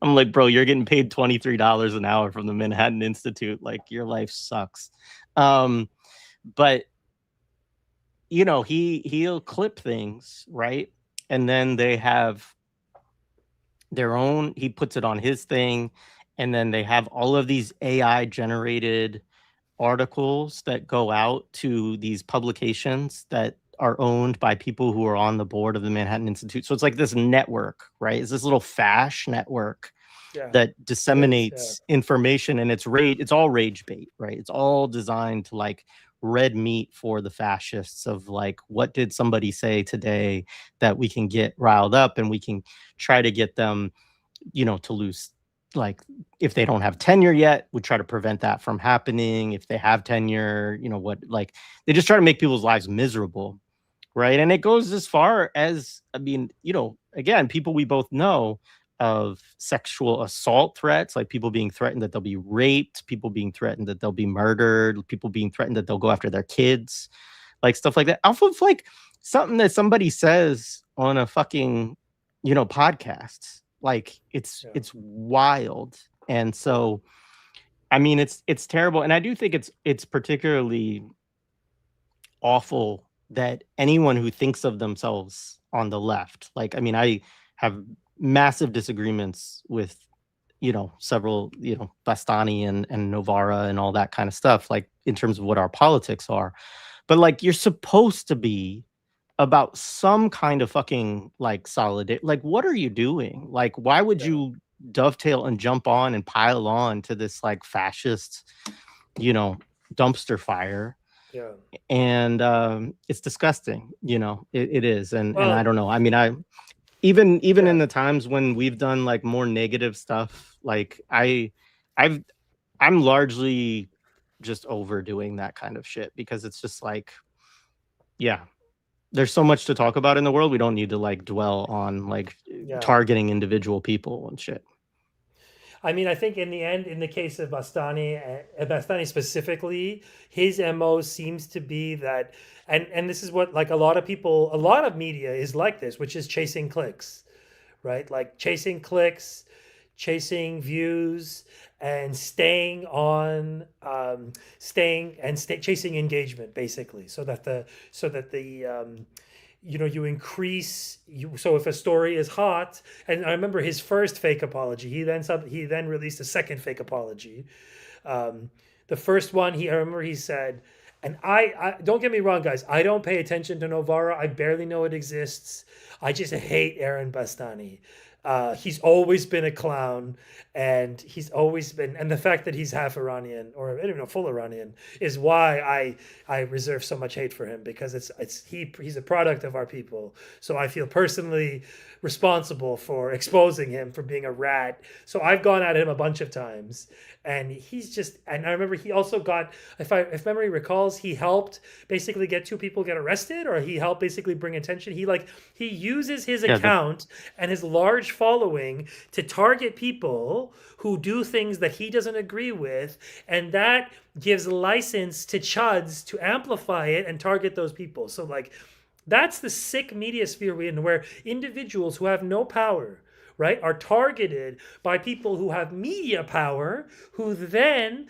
Speaker 2: I'm like, bro, you're getting paid $23 an hour from the Manhattan Institute. Like, your life sucks. But you know, he'll clip things, right? And then they have their own, he puts it on his thing, and then they have all of these AI generated articles that go out to these publications that are owned by people who are on the board of the Manhattan Institute. So it's like this network, right? It's this little fash network
Speaker 1: Yeah.
Speaker 2: that
Speaker 1: It is,
Speaker 2: disseminates information, and it's all rage bait, right? It's all designed to like red meat for the fascists of like, what did somebody say today that we can get riled up, and we can try to get them, you know, to lose, like, if they don't have tenure yet, we try to prevent that from happening. If they have tenure, you know what, like, they just try to make people's lives miserable, right? And it goes as far as, I mean, you know, again, people we both know, of sexual assault threats, like people being threatened that they'll be raped, people being threatened that they'll be murdered, people being threatened that they'll go after their kids, like stuff like that, off of like something that somebody says on a fucking, you know, podcast. Like, it's wild. And so, I mean, it's terrible. And I do think it's particularly awful that anyone who thinks of themselves on the left, like, I mean, I have massive disagreements with, you know, several, you know, Bastani and Novara and all that kind of stuff, like in terms of what our politics are. But like, you're supposed to be about some kind of fucking like solid, like, what are you doing? Like, why would you dovetail and jump on and pile on to this like fascist, you know, dumpster fire?
Speaker 1: Yeah.
Speaker 2: And it's disgusting, you know, it is. And
Speaker 1: Well,
Speaker 2: I don't know, I mean, even
Speaker 1: yeah.
Speaker 2: in the times when we've done like more negative stuff, like I'm largely just overdoing that kind of shit, because it's just like, yeah, there's so much to talk about in the world. We don't need to like dwell on like targeting individual people and shit.
Speaker 1: I mean, I think in the end, in the case of Bastani specifically, his MO seems to be that, and this is what, like, a lot of people, a lot of media is like this, which is chasing clicks, right? Like chasing clicks, chasing views, and chasing engagement, basically, so that the you know, you increase you. So if a story is hot, and I remember his first fake apology, he then released a second fake apology. um, the first one, I remember he said, and I don't get me wrong, guys, I don't pay attention to Novara, I barely know it exists, I just hate Aaron Bastani. He's always been a clown, and the fact that he's half Iranian, or I don't know, full Iranian, is why I reserve so much hate for him, because he's a product of our people. So I feel personally responsible for exposing him for being a rat. So I've gone at him a bunch of times, and I remember he also got, if memory recalls, he helped basically get two people get arrested, or he helped basically bring attention. He uses his account and his large following to target people who do things that he doesn't agree with, and that gives license to chuds to amplify it and target those people. So like, that's the sick media sphere we're in, where individuals who have no power, right, are targeted by people who have media power, who then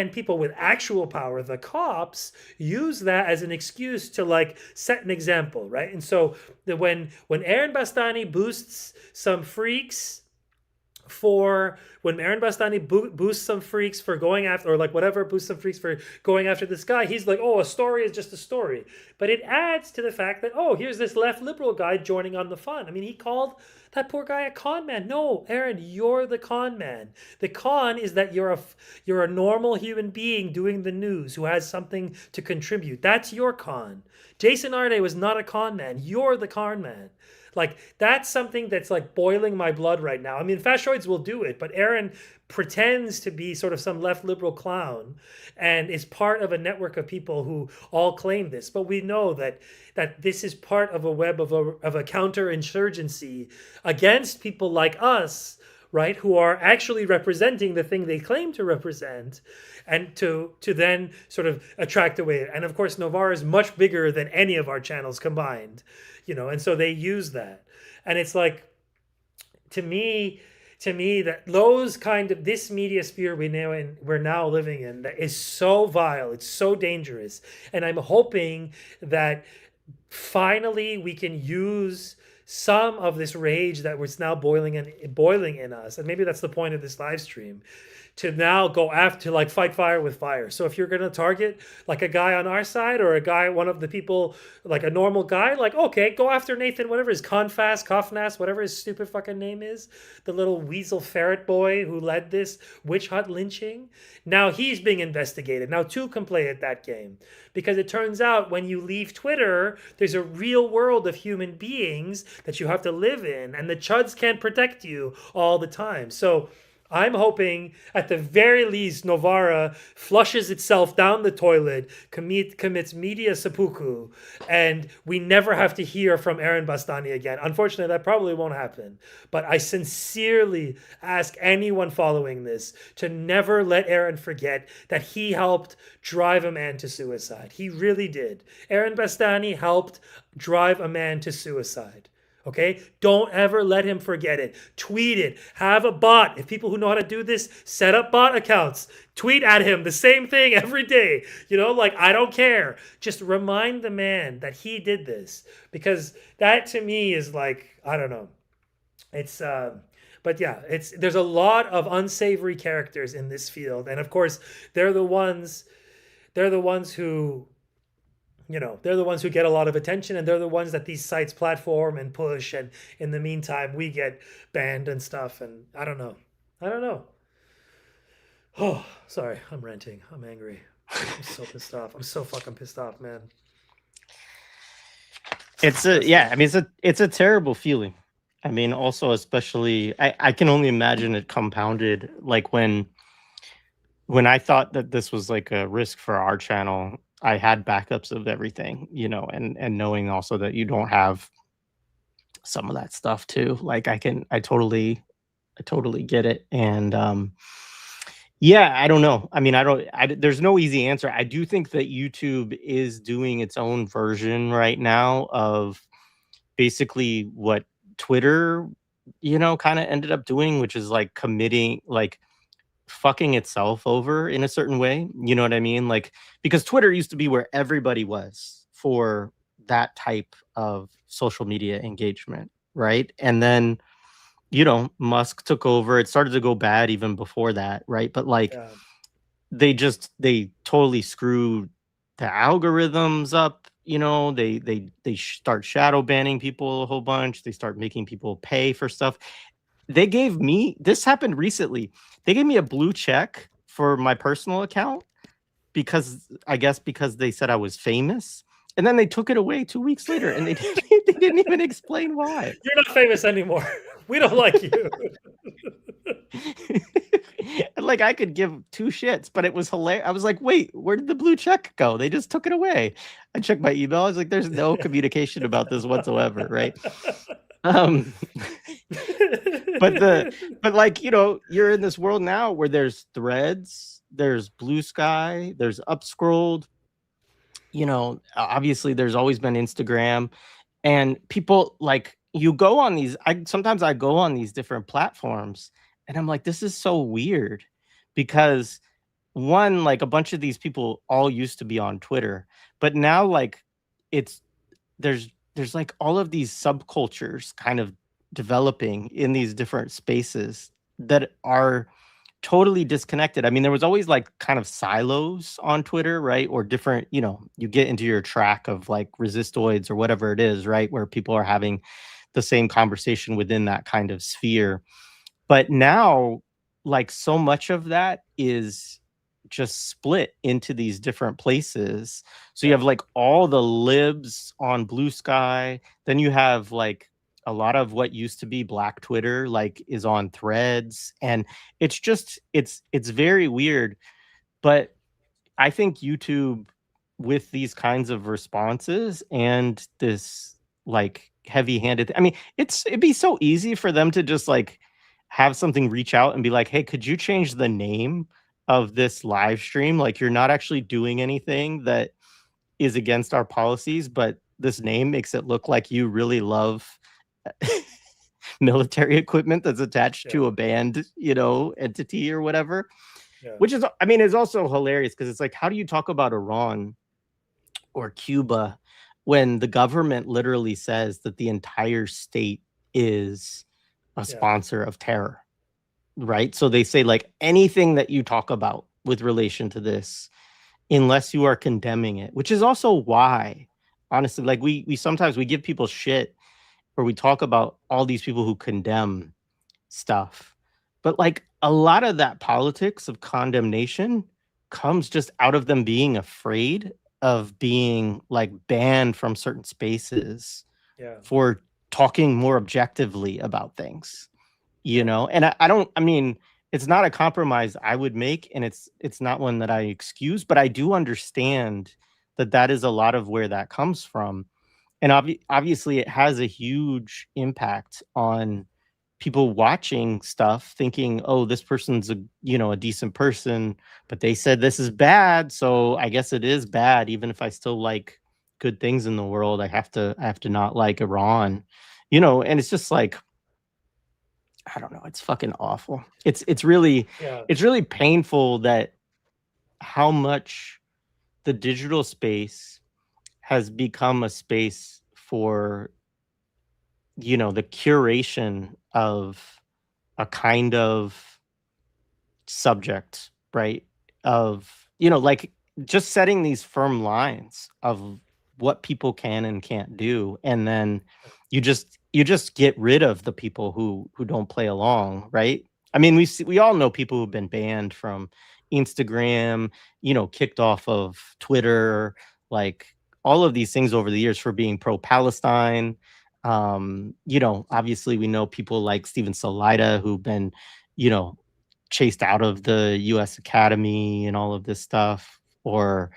Speaker 1: people with actual power, the cops, use that as an excuse to like set an example, right? And so when Aaron Bastani boosts some freaks for when Aaron Bastani boosts some freaks for going after, or like whatever, boosts some freaks for going after this guy, he's like, oh, a story is just a story. But it adds to the fact that, oh, here's this left liberal guy joining on the fun. I mean, he called that poor guy a con man. No, Aaron, you're the con man. The con is that you're a normal human being doing the news who has something to contribute. That's your con. Jason Arde was not a con man. You're the con man. Like, that's something that's like boiling my blood right now. I mean, fascioids will do it, but Aaron pretends to be sort of some left liberal clown and is part of a network of people who all claim this. But we know that this is part of a web of a counterinsurgency against people like us, right, who are actually representing the thing they claim to represent, and to then sort of attract away. And of course, Novara is much bigger than any of our channels combined, and so they use that. And it's like, to me, that those kind of, this media sphere we're now living in, that is so vile, it's so dangerous. And I'm hoping that finally we can use some of this rage that was now boiling in us, and maybe that's the point of this live stream, to now go after, like, fight fire with fire. So if you're going to target like a guy on our side, or a guy, one of the people, like a normal guy, like, okay, go after Nathan, whatever his Kofnas, whatever his stupid fucking name is, the little weasel ferret boy who led this witch hunt lynching. Now he's being investigated. Now two can play at that game, because it turns out when you leave Twitter, there's a real world of human beings that you have to live in, and the chuds can't protect you all the time. So I'm hoping, at the very least, Novara flushes itself down the toilet, commits media seppuku, and we never have to hear from Aaron Bastani again. Unfortunately, that probably won't happen. But I sincerely ask anyone following this to never let Aaron forget that he helped drive a man to suicide. He really did. Aaron Bastani helped drive a man to suicide. Okay? Don't ever let him forget it. Tweet it. Have a bot. If people who know how to do this, set up bot accounts. Tweet at him the same thing every day. Like, I don't care. Just remind the man that he did this. Because that, to me, is like, I don't know. It's but yeah, there's a lot of unsavory characters in this field. And of course, they're the ones who, they're the ones who get a lot of attention, and they're the ones that these sites platform and push. And in the meantime, we get banned and stuff. And I don't know. Oh, sorry. I'm ranting. I'm angry. I'm so pissed off. I'm so fucking pissed off, man.
Speaker 2: It's a terrible feeling. I mean, also, especially, I can only imagine it compounded, like when I thought that this was like a risk for our channel, I had backups of everything, and knowing also that you don't have some of that stuff too. Like, I totally get it. And yeah, I don't know. I mean, there's no easy answer. I do think that YouTube is doing its own version right now of basically what Twitter, kind of ended up doing, which is like committing, like, fucking itself over in a certain way. You know what I mean? Like, because Twitter used to be where everybody was for that type of social media engagement, right? And then, Musk took over. It started to go bad even before that, right? But like,
Speaker 1: Yeah.
Speaker 2: they totally screwed the algorithms up. They start shadow banning people a whole bunch. They start making people pay for stuff. This happened recently. They gave me a blue check for my personal account because they said I was famous. And then they took it away 2 weeks later, and they didn't even explain why.
Speaker 1: You're not famous anymore. We don't like you.
Speaker 2: Like, I could give two shits, but it was hilarious. I was like, wait, where did the blue check go? They just took it away. I checked my email. I was like, there's no communication about this whatsoever, right? But like, you're in this world now where there's Threads, there's Blue Sky, there's Upscrolled, obviously there's always been Instagram, and people, like, you go on these, sometimes I go on these different platforms and I'm like, this is so weird, because one, like, a bunch of these people all used to be on Twitter, but now, like, there's like all of these subcultures kind of developing in these different spaces, that are totally disconnected. I mean, there was always like kind of silos on Twitter, right? Or different, you get into your track of like resistoids or whatever it is, right? Where people are having the same conversation within that kind of sphere. But now, like so much of that is just split into these different places. So you
Speaker 1: Yeah.
Speaker 2: have like all the libs on Blue Sky, then you have like a lot of what used to be Black Twitter like is on Threads, and it's very weird. But I think YouTube, with these kinds of responses and this like heavy-handed, I mean, it'd be so easy for them to just like have something reach out and be like, "Hey, could you change the name of this live stream? Like, you're not actually doing anything that is against our policies, but this name makes it look like you really love military equipment that's attached
Speaker 1: Yeah.
Speaker 2: to a banned, entity or whatever."
Speaker 1: Yeah.
Speaker 2: Which is, I mean, is also hilarious because it's like, how do you talk about Iran or Cuba when the government literally says that the entire state is a
Speaker 1: Yeah.
Speaker 2: sponsor of terror, right? So they say like anything that you talk about with relation to this, unless you are condemning it, which is also why, honestly, like we sometimes we give people shit or we talk about all these people who condemn stuff. But like a lot of that politics of condemnation comes just out of them being afraid of being like banned from certain spaces
Speaker 1: Yeah.
Speaker 2: for talking more objectively about things,
Speaker 1: Yeah.
Speaker 2: And I don't, I mean, it's not a compromise I would make, and it's not one that I excuse, but I do understand that that is a lot of where that comes from. And obviously it has a huge impact on people watching stuff thinking, oh, this person's a decent person, but they said this is bad, so I guess it is bad. Even if I still like good things in the world, I have to not like Iran, and it's just like, I don't know, it's fucking awful. It's really
Speaker 1: Yeah.
Speaker 2: it's really painful that how much the digital space has become a space for the curation of a kind of subject, right? Of, like just setting these firm lines of what people can and can't do. And then you just get rid of the people who don't play along, right? I mean, we all know people who've been banned from Instagram, kicked off of Twitter, like all of these things over the years for being pro-Palestine. Obviously we know people like Steven Salida who've been, you know, chased out of the US Academy and all of this stuff, or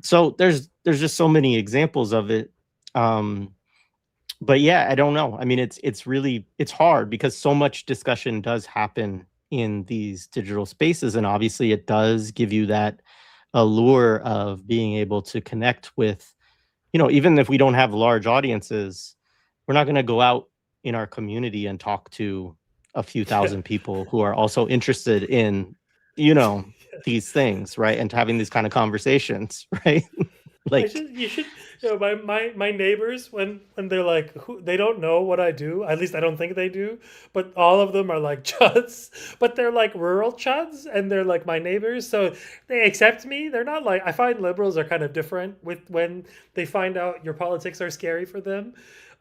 Speaker 2: so there's just so many examples of it. But yeah, I don't know. I mean, it's really, it's hard because so much discussion does happen in these digital spaces, and obviously it does give you that allure of being able to connect with, even if we don't have large audiences, we're not going to go out in our community and talk to a few
Speaker 1: Yeah.
Speaker 2: thousand people who are also interested in, you know, these things, right? And having these kind of conversations, right?
Speaker 1: I
Speaker 2: Like,
Speaker 1: should, you should, my neighbors, when they're like, they don't know what I do. At least I don't think they do. But all of them are like chuds, but they're like rural chuds, and they're like my neighbors, so they accept me. They're not like, I find liberals are kind of different with when they find out your politics are scary for them.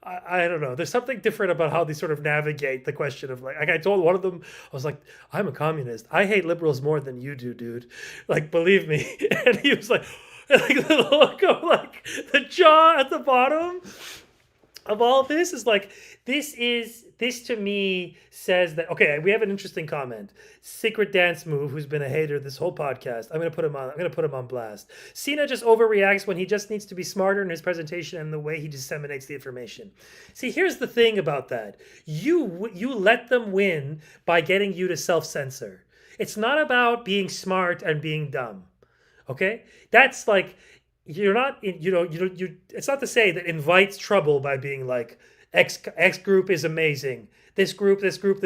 Speaker 1: I don't know. There's something different about how they sort of navigate the question of like I told one of them, I was like, I'm a communist. I hate liberals more than you do, dude. Like, believe me. And he was like, like the look of like the jaw at the bottom of all this is like, this to me says that, okay, we have an interesting comment. Secret dance move, who's been a hater this whole podcast. I'm gonna put him on blast. Cena just overreacts when he just needs to be smarter in his presentation and the way he disseminates the information. See, here's the thing about that. You let them win by getting you to self-censor. It's not about being smart and being dumb. Okay, that's like, you're not in, you it's not to say that invites trouble by being like, X group is amazing, this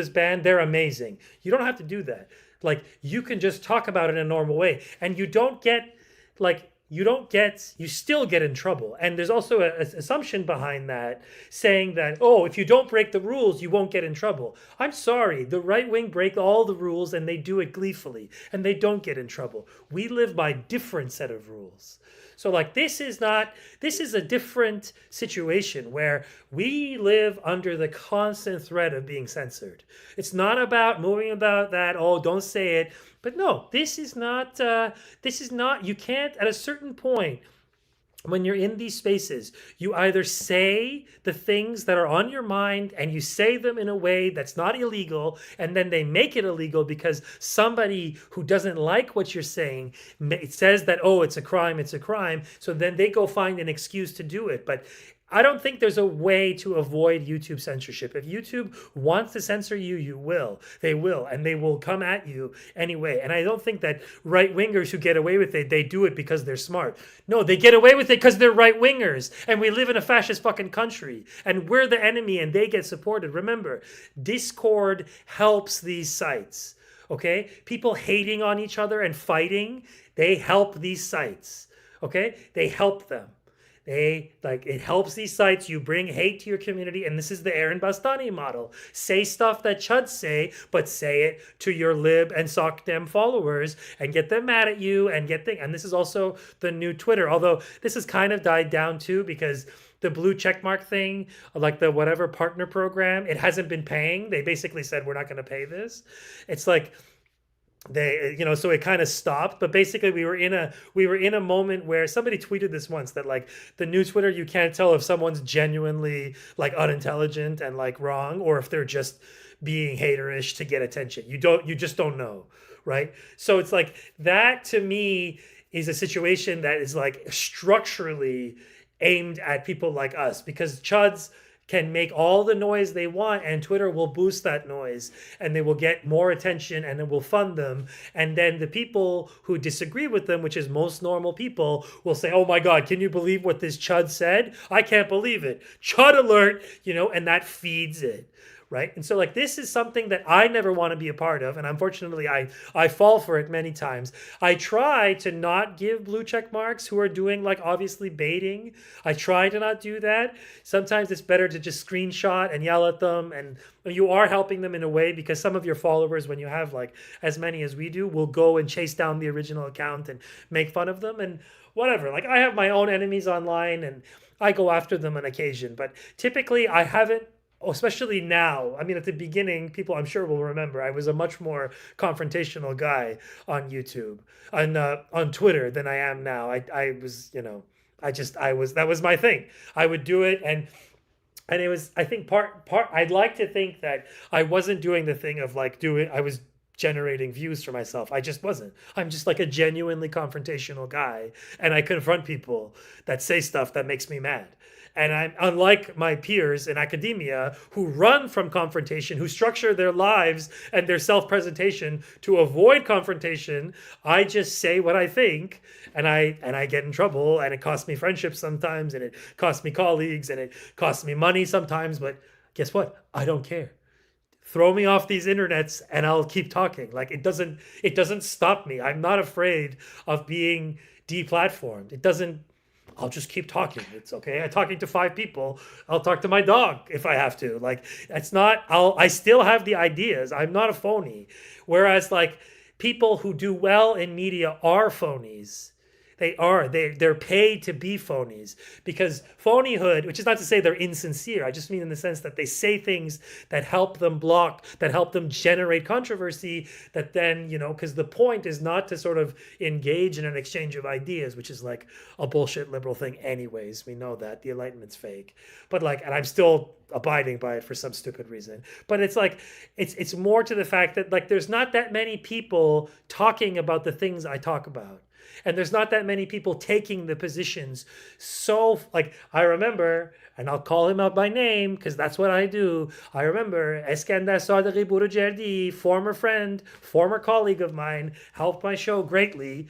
Speaker 1: band, they're amazing. You don't have to do that. Like, you can just talk about it in a normal way, and you don't get like, you still get in trouble. And there's also an assumption behind that saying that, oh, if you don't break the rules, you won't get in trouble. I'm sorry, the right wing break all the rules and they do it gleefully and they don't get in trouble. We live by different set of rules. So like this is a different situation where we live under the constant threat of being censored. It's not about moving about that, oh, don't say it. But no, this is not you can't at a certain point when you're in these spaces, you either say the things that are on your mind and you say them in a way that's not illegal, and then they make it illegal because somebody who doesn't like what you're saying says that, oh, it's a crime, it's a crime. So then they go find an excuse to do it. But I don't think there's a way to avoid YouTube censorship. If YouTube wants to censor you, you will. They will, and they will come at you anyway. And I don't think that right-wingers who get away with it, they do it because they're smart. No, they get away with it because they're right-wingers, and we live in a fascist fucking country, and we're the enemy, and they get supported. Remember, Discord helps these sites, okay? People hating on each other and fighting, they help these sites, okay? They help them. It helps these sites. You bring hate to your community, and this is the Aaron Bastani model. Say stuff that chuds say, but say it to your lib and sock them followers and get them mad at you and and this is also the new Twitter. Although this has kind of died down too because the blue checkmark thing, like the whatever partner program, it hasn't been paying. They basically said we're not going to pay this. It's like so it kind of stopped, but basically we were in a moment where somebody tweeted this once that like the new Twitter, you can't tell if someone's genuinely like unintelligent and like wrong or if they're just being haterish to get attention. You just don't know, right? So it's like that to me is a situation that is like structurally aimed at people like us because chuds can make all the noise they want and Twitter will boost that noise and they will get more attention and it will fund them. And then the people who disagree with them, which is most normal people, will say, oh my God, can you believe what this chud said? I can't believe it. Chud alert, and that feeds it. Right. And so like this is something that I never want to be a part of. And unfortunately, I fall for it many times. I try to not give blue check marks who are doing like obviously baiting. I try to not do that. Sometimes it's better to just screenshot and yell at them. And you are helping them in a way because some of your followers, when you have like as many as we do, will go and chase down the original account and make fun of them and whatever. Like I have my own enemies online and I go after them on occasion. But typically I haven't. Especially now. I mean, at the beginning, people I'm sure will remember I was a much more confrontational guy on YouTube, on Twitter than I am now. I was, that was my thing. I would do it and it was, I think part I'd like to think that I wasn't doing the thing of like I was generating views for myself. I just wasn't. I'm just like a genuinely confrontational guy and I confront people that say stuff that makes me mad. And I'm unlike my peers in academia who run from confrontation, who structure their lives and their self-presentation to avoid confrontation. I just say what I think and I get in trouble and it costs me friendships sometimes and it costs me colleagues and it costs me money sometimes. But guess what? I don't care. Throw me off these internets and I'll keep talking. Like it doesn't stop me. I'm not afraid of being deplatformed. I'll just keep talking. It's okay. I'm talking to 5 people. I'll talk to my dog if I have to. Like I still have the ideas. I'm not a phony. Whereas like people who do well in media are phonies. They're paid to be phonies because phonyhood, which is not to say they're insincere. I just mean in the sense that they say things that help them block, that help them generate controversy that then, because the point is not to sort of engage in an exchange of ideas, which is like a bullshit liberal thing anyways. We know that the Enlightenment's fake, but like, and I'm still abiding by it for some stupid reason. But it's like, it's more to the fact that like, there's not that many people talking about the things I talk about. And there's not that many people taking the positions. So, like, I remember, and I'll call him out by name because that's what I do. I remember Eskender Sadeghi Burujerdi, former friend, former colleague of mine, helped my show greatly.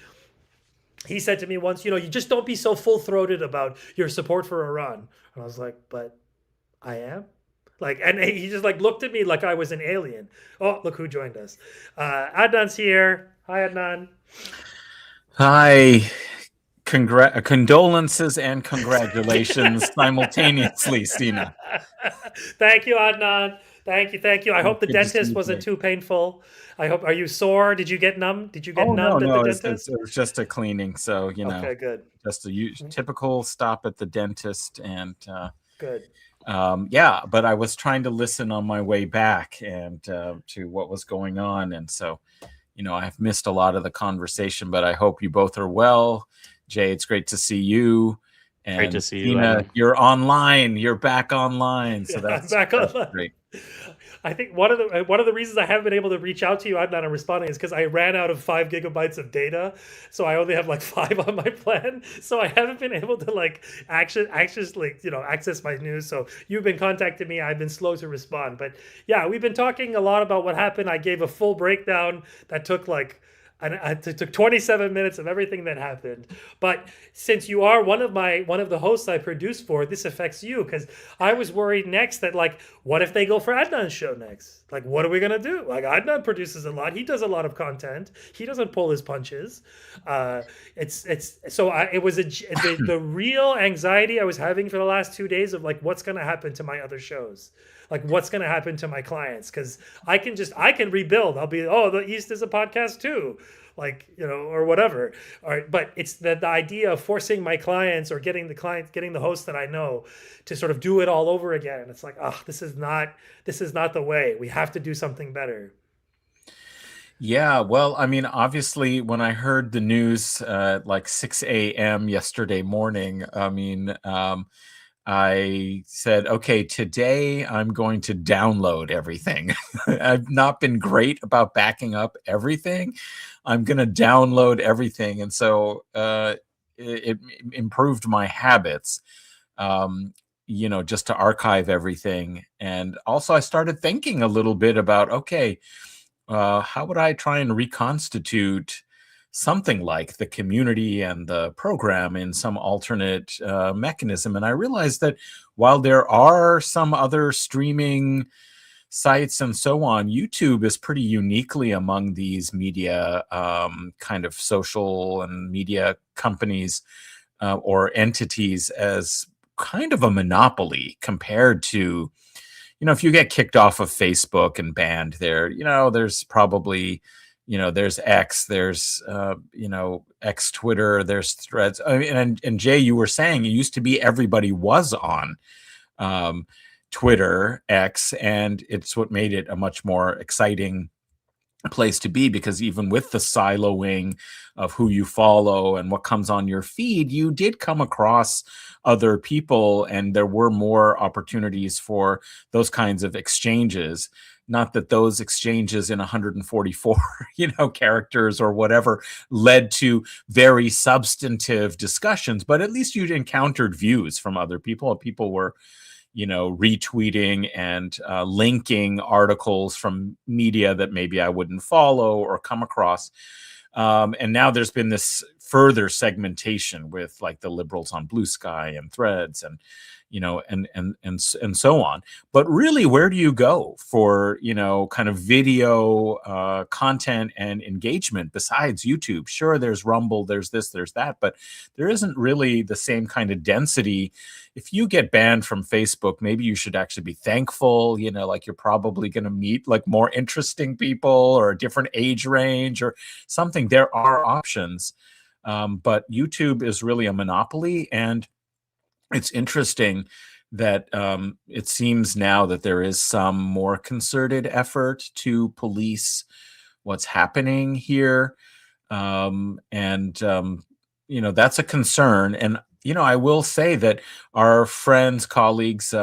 Speaker 1: He said to me once, you just don't be so full-throated about your support for Iran. And I was like, but I am? Like, and he just like looked at me like I was an alien. Oh, look who joined us. Adnan's here. Hi, Adnan.
Speaker 3: Hi, condolences and congratulations simultaneously, Stina.
Speaker 1: Thank you, Adnan. Thank you. I hope the
Speaker 3: Good to see
Speaker 1: dentist
Speaker 3: you
Speaker 1: wasn't
Speaker 3: today.
Speaker 1: too painful. I hope. Are you sore? Did you get numb? Did you get
Speaker 3: Oh no,
Speaker 1: numbed at the
Speaker 3: no, it
Speaker 1: dentist?
Speaker 3: was just a cleaning. So
Speaker 1: Okay, good.
Speaker 3: just a typical stop at the dentist, and
Speaker 1: Good.
Speaker 3: yeah. But I was trying to listen on my way back and to what was going on, and so I've missed a lot of the conversation. But I hope you both are well. Jay, it's great to see you.
Speaker 2: Great to
Speaker 3: And
Speaker 2: see you,
Speaker 3: Tina,
Speaker 2: Adnan.
Speaker 3: you're online. You're back online, so
Speaker 1: I'm
Speaker 3: that's
Speaker 1: back on.
Speaker 3: great.
Speaker 1: I think one of the reasons I haven't been able to reach out to you, I'm not responding, is because I ran out of 5 GB of data, so I only have like 5 on my plan. So I haven't been able to like access my news. So you've been contacting me. I've been slow to respond, but yeah, we've been talking a lot about what happened. I gave a full breakdown that took like. And it took 27 minutes of everything that happened. But since you are one of the hosts I produced for, this affects you because I was worried next that like, what if they go for Adnan's show next? Like, what are we gonna do? Like, Adnan produces a lot. He does a lot of content. He doesn't pull his punches. It's so it was the real anxiety I was having for the last 2 days of like, what's gonna happen to my other shows? Like what's going to happen to my clients, because I can rebuild. I'll be, the East is a podcast too, like, or whatever. All right, but it's the idea of forcing my clients or getting the hosts that I know to sort of do it all over again. And it's like, this is not the way. We have to do something better.
Speaker 3: Yeah, well, I mean, obviously, when I heard the news at like 6 a.m. yesterday morning, I mean, I said, okay, today I'm going to download everything. I've not been great about backing up everything. I'm going to download everything. And so it improved my habits, just to archive everything. And also, I started thinking a little bit about, okay, how would I try and reconstitute something like the community and the program in some alternate mechanism? And I realized that while there are some other streaming sites and so on, YouTube is pretty uniquely among these media kind of social and media companies or entities as kind of a monopoly compared to, if you get kicked off of Facebook and banned there, there's probably, there's X, there's, X Twitter, there's Threads. I mean, and Jay, you were saying it used to be everybody was on Twitter, X, and it's what made it a much more exciting place to be, because even with the siloing of who you follow and what comes on your feed, you did come across other people and there were more opportunities for those kinds of exchanges. Not that those exchanges in 144 characters or whatever led to very substantive discussions, but at least you'd encountered views from other people. People were retweeting and linking articles from media that maybe I wouldn't follow or come across. And now there's been this further segmentation with like the liberals on Blue Sky and Threads and, and so on. But really, where do you go for, kind of video content and engagement besides YouTube? Sure, there's Rumble, there's this, there's that, but there isn't really the same kind of density. If you get banned from Facebook, maybe you should actually be thankful, like you're probably going to meet like more interesting people or a different age range or something. There are options. But YouTube is really a monopoly. And it's interesting that it seems now that there is some more concerted effort to police what's happening here. And that's a concern. And, I will say that our friends, colleagues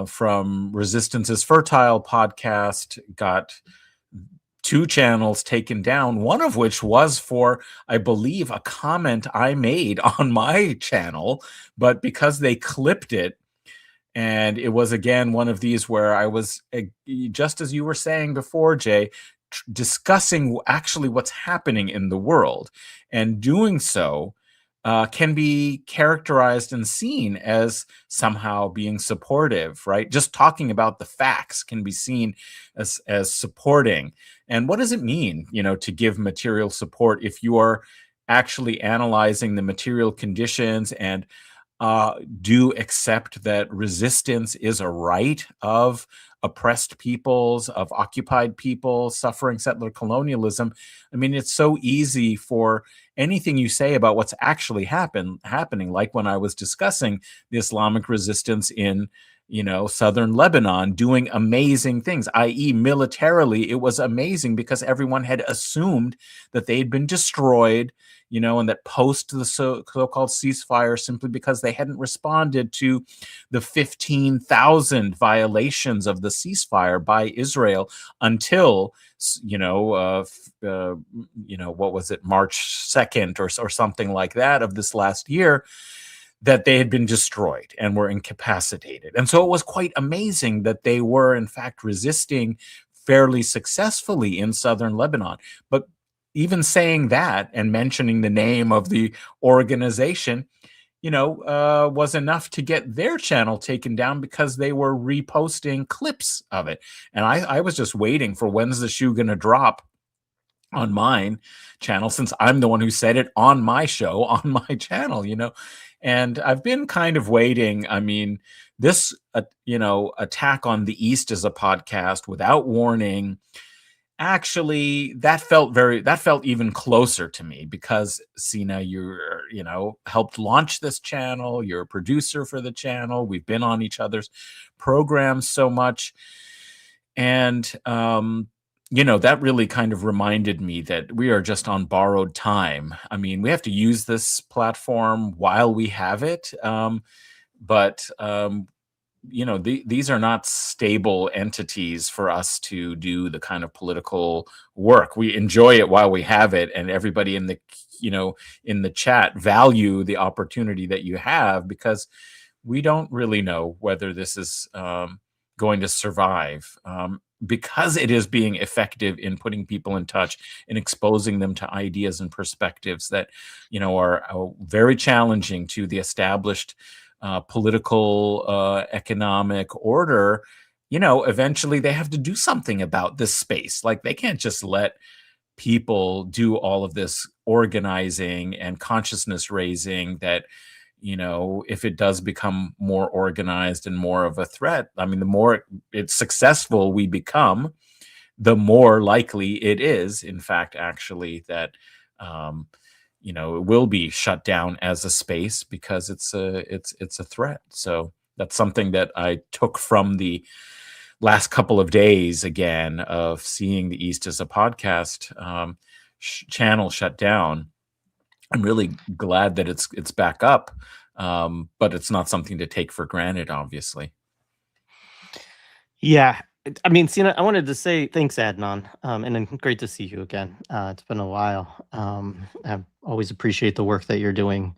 Speaker 3: from Resistance is Fertile podcast got 2 channels taken down, one of which was for, I believe, a comment I made on my channel, but because they clipped it, and it was, again, one of these where I was, just as you were saying before, Jay, discussing actually what's happening in the world, and doing so can be characterized and seen as somehow being supportive, right? Just talking about the facts can be seen as supporting. And what does it mean, to give material support if you are actually analyzing the material conditions and do accept that resistance is a right of oppressed peoples, of occupied people suffering settler colonialism. I mean, it's so easy for anything you say about what's actually happening, like when I was discussing the Islamic resistance in southern Lebanon doing amazing things, i.e. militarily, it was amazing because everyone had assumed that they'd been destroyed, and that post the so-called ceasefire, simply because they hadn't responded to the 15,000 violations of the ceasefire by Israel until, what was it, March 2nd or something like that of this last year, that they had been destroyed and were incapacitated. And so it was quite amazing that they were, in fact, resisting fairly successfully in southern Lebanon. But even saying that and mentioning the name of the organization, was enough to get their channel taken down because they were reposting clips of it. And I was just waiting for when's the shoe going to drop on mine channel, since I'm the one who said it on my show, on my channel, and I've been kind of waiting. I mean, this, attack on the East as a podcast without warning, actually, that felt even closer to me because, Sina, you're, helped launch this channel. You're a producer for the channel. We've been on each other's programs so much. And, that really kind of reminded me that we are just on borrowed time. I mean, we have to use this platform while we have it. But these are not stable entities for us to do the kind of political work. We enjoy it while we have it, and everybody in the chat value the opportunity that you have, because we don't really know whether this is going to survive, because it is being effective in putting people in touch and exposing them to ideas and perspectives that are very challenging to the established political, economic order. Eventually they have to do something about this space. Like, they can't just let people do all of this organizing and consciousness raising that, if it does become more organized and more of a threat, I mean, the more it's successful we become, the more likely it is, in fact, actually, that it will be shut down as a space because it's a threat. So that's something that I took from the last couple of days, again, of seeing the East as a podcast channel shut down. I'm really glad that it's back up, but it's not something to take for granted, obviously.
Speaker 2: Yeah. I mean, Sina, I wanted to say thanks, Adnan, and then great to see you again. It's been a while. I always appreciate the work that you're doing.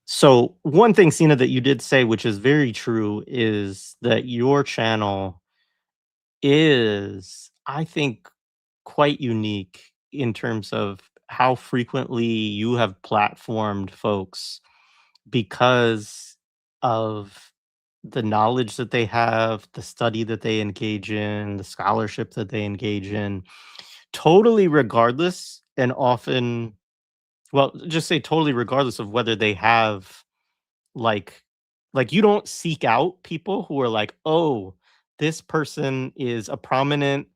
Speaker 2: So one thing, Sina, that you did say, which is very true, is that your channel is, I think, quite unique in terms of how frequently you have platformed folks because of the knowledge that they have, the study that they engage in, the scholarship that they engage in, totally regardless, and often, well, just say totally regardless of whether they have like you don't seek out people who are like, oh, this person is a prominent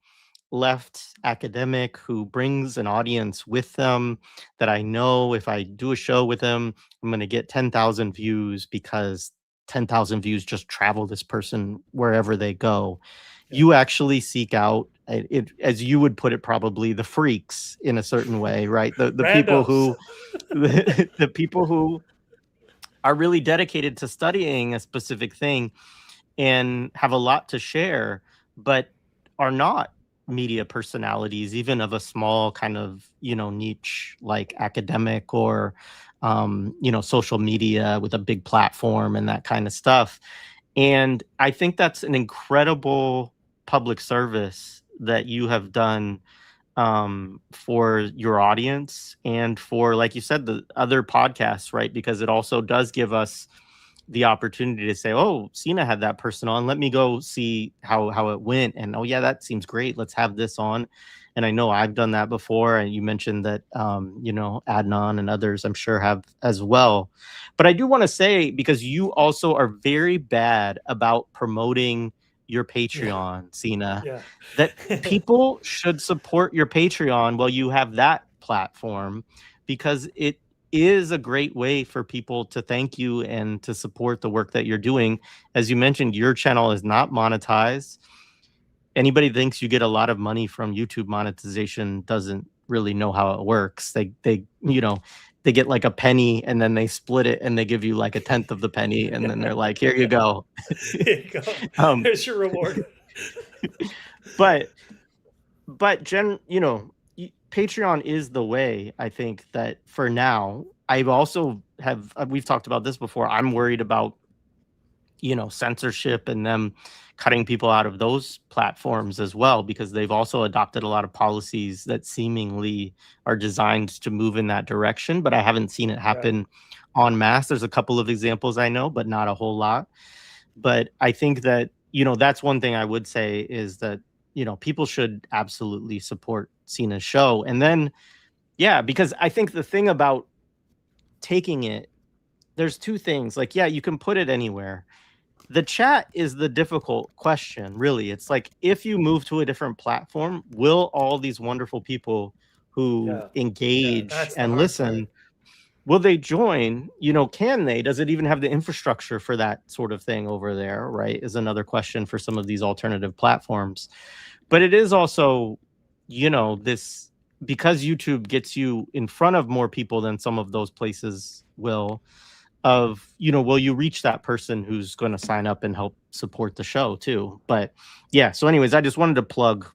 Speaker 2: left academic who brings an audience with them that I know if I do a show with them, I'm going to get 10,000 views because 10,000 views just travel this person wherever they go.
Speaker 1: Yeah.
Speaker 2: You actually seek out it, as you would put it, probably the freaks in a certain way, right? The people who the people who are really dedicated to studying a specific thing and have a lot to share, but are not media personalities, even of a small kind of, niche like academic or, social media with a big platform and that kind of stuff. And I think that's an incredible public service that you have done for your audience and for, like you said, the other podcasts, right? Because it also does give us the opportunity to say, oh, Sina had that person on. Let me go see how it went. And oh yeah, that seems great. Let's have this on. And I know I've done that before. And you mentioned that, Adnan and others, I'm sure, have as well. But I do want to say, because you also are very bad about promoting your
Speaker 1: Yeah.
Speaker 2: Patreon, Sina,
Speaker 1: Yeah.
Speaker 2: that people should support your Patreon while you have that platform, because it is a great way for people to thank you and to support the work that you're doing. As you mentioned, your channel is not monetized. Anybody thinks you get a lot of money from YouTube monetization doesn't really know how it works. They get like a penny and then they split it and they give you like a tenth of the penny and then they're like, here you go.
Speaker 1: Here you go.
Speaker 2: Um,
Speaker 1: There's your reward.
Speaker 2: but Patreon is the way. I think that for now, I've also we've talked about this before. I'm worried about censorship and them cutting people out of those platforms as well, because they've also adopted a lot of policies that seemingly are designed to move in that direction, but I haven't seen it happen en masse. There's a couple of examples I know, but not a whole lot. But I think that that's one thing I would say, is that people should absolutely support Sina's show. And then because I think the thing about taking it, there's two things. Like, you can put it anywhere. The chat is the difficult question, really. It's like, if you move to a different platform, will all these wonderful people who engage and listen, will they join? Can they? Does it even have the infrastructure for that sort of thing over there, right? Is another question for some of these alternative platforms. But it is also, this, because YouTube gets you in front of more people than some of those places will, will you reach that person who's going to sign up and help support the show too? But so anyways, I just wanted to plug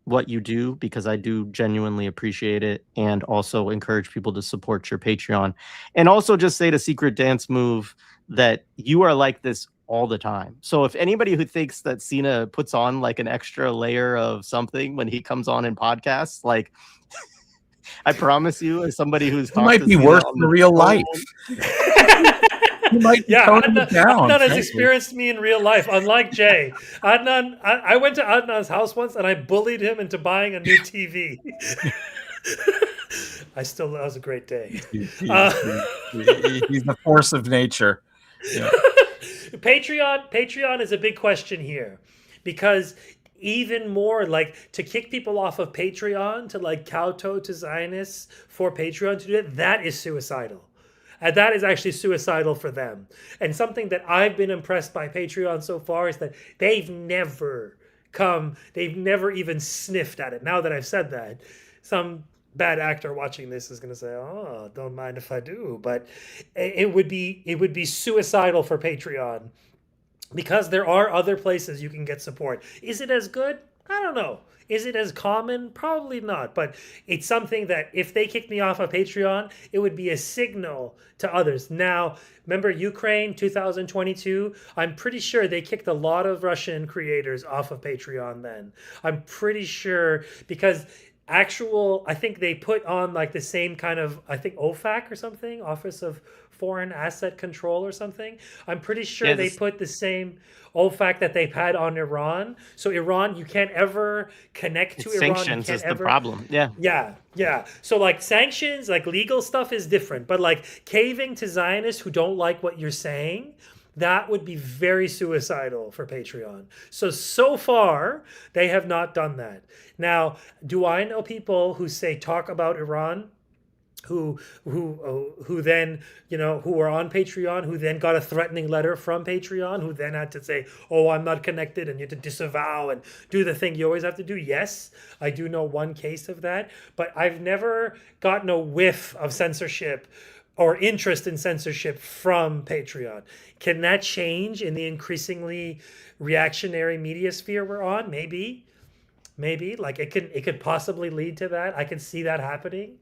Speaker 2: what you do, because I do genuinely appreciate it, and also encourage people to support your Patreon. And also just say to Secret Dance Move that you are like this all the time. So if anybody who thinks that Sina puts on like an extra layer of something when he comes on in podcasts, like I promise you, as somebody who's
Speaker 3: It might be worse in real life. You might be toning it down.
Speaker 1: Adnan has experienced me in real life, unlike Jay. Adnan, I went to Adnan's house once and I bullied him into buying a new TV. That was a great day.
Speaker 3: He's the force of nature. Yeah.
Speaker 1: Patreon is a big question here, because even more, like, to kick people off of Patreon, to like kowtow to Zionists for Patreon to do it, that is suicidal. And that is actually suicidal for them. And something that I've been impressed by Patreon so far is that they've never even sniffed at it. Now that I've said that, some bad actor watching this is going to say, "Oh, don't mind if I do." But it would be suicidal for Patreon, because there are other places you can get support. Is it as good? I don't know. Is it as common? Probably not. But it's something that if they kicked me off of Patreon, it would be a signal to others. Now, remember Ukraine 2022? I'm pretty sure they kicked a lot of Russian creators off of Patreon then. I'm pretty sure, because I think they put on like the same kind of, I think OFAC or something, Office of Foreign Asset Control or something. I'm pretty sure they put the same OFAC that they've had on Iran. So Iran, you can't ever connect to Iran.
Speaker 2: Sanctions is the problem.
Speaker 1: Yeah. So like sanctions, like legal stuff is different. But like caving to Zionists who don't like what you're saying, that would be very suicidal for Patreon. So far, they have not done that. Now, do I know people who say talk about Iran, who then, who were on Patreon, who then got a threatening letter from Patreon, who then had to say, "Oh, I'm not connected," and you have to disavow and do the thing you always have to do? Yes, I do know one case of that, but I've never gotten a whiff of censorship or interest in censorship from Patreon. Can that change in the increasingly reactionary media sphere we're on? Maybe like it could possibly lead to that. I can see that happening,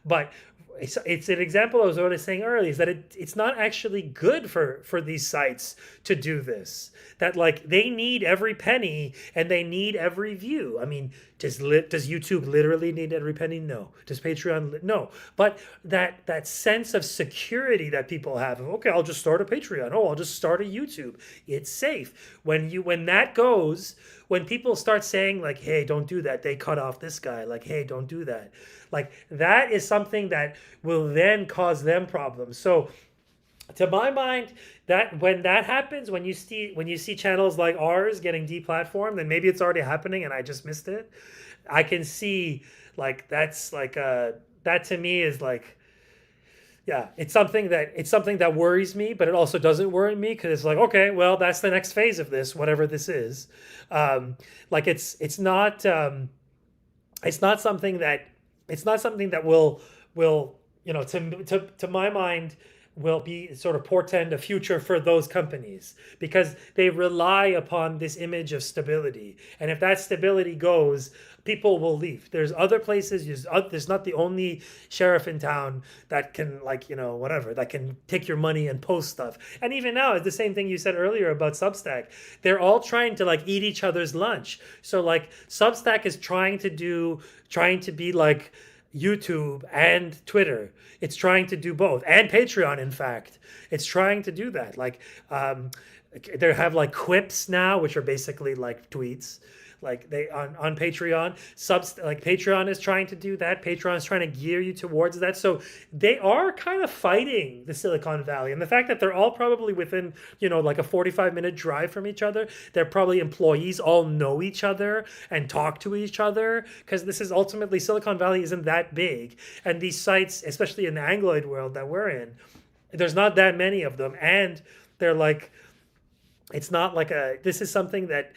Speaker 1: but it's an example I was already saying earlier, is that it's not actually good for these sites to do this. That like they need every penny and they need every view. I mean, does YouTube literally need every penny? No. Does Patreon? No. But that sense of security that people have, okay, I'll just start a Patreon. Oh, I'll just start a YouTube. It's safe. When that goes, when people start saying like, hey, don't do that, they cut off this guy, like, hey, don't do that, like that is something that will then cause them problems. So to my mind, that when that happens, when you see channels like ours getting deplatformed, then maybe it's already happening and I just missed it. I can see like that's like that to me is like, yeah, it's something that worries me, but it also doesn't worry me because it's like, okay, well, that's the next phase of this, whatever this is. Like it's not something that will to my mind will be sort of portend a future for those companies because they rely upon this image of stability, and if that stability goes, people will leave. There's other places. There's not the only sheriff in town that can whatever, that can take your money and post stuff. And even now, it's the same thing you said earlier about Substack. They're all trying to like eat each other's lunch. So like Substack is trying to be like YouTube and Twitter. It's trying to do both, and Patreon. In fact, it's trying to do that. Like, they have like quips now, which are basically like tweets. Like they on Patreon, like Patreon is trying to do that. Patreon is trying to gear you towards that. So they are kind of fighting the Silicon Valley, and the fact that they're all probably within like a 45-minute drive from each other. They're probably employees, all know each other and talk to each other because this is ultimately Silicon Valley isn't that big, and these sites, especially in the Angloid world that we're in, there's not that many of them, and they're like, it's not like this is something that.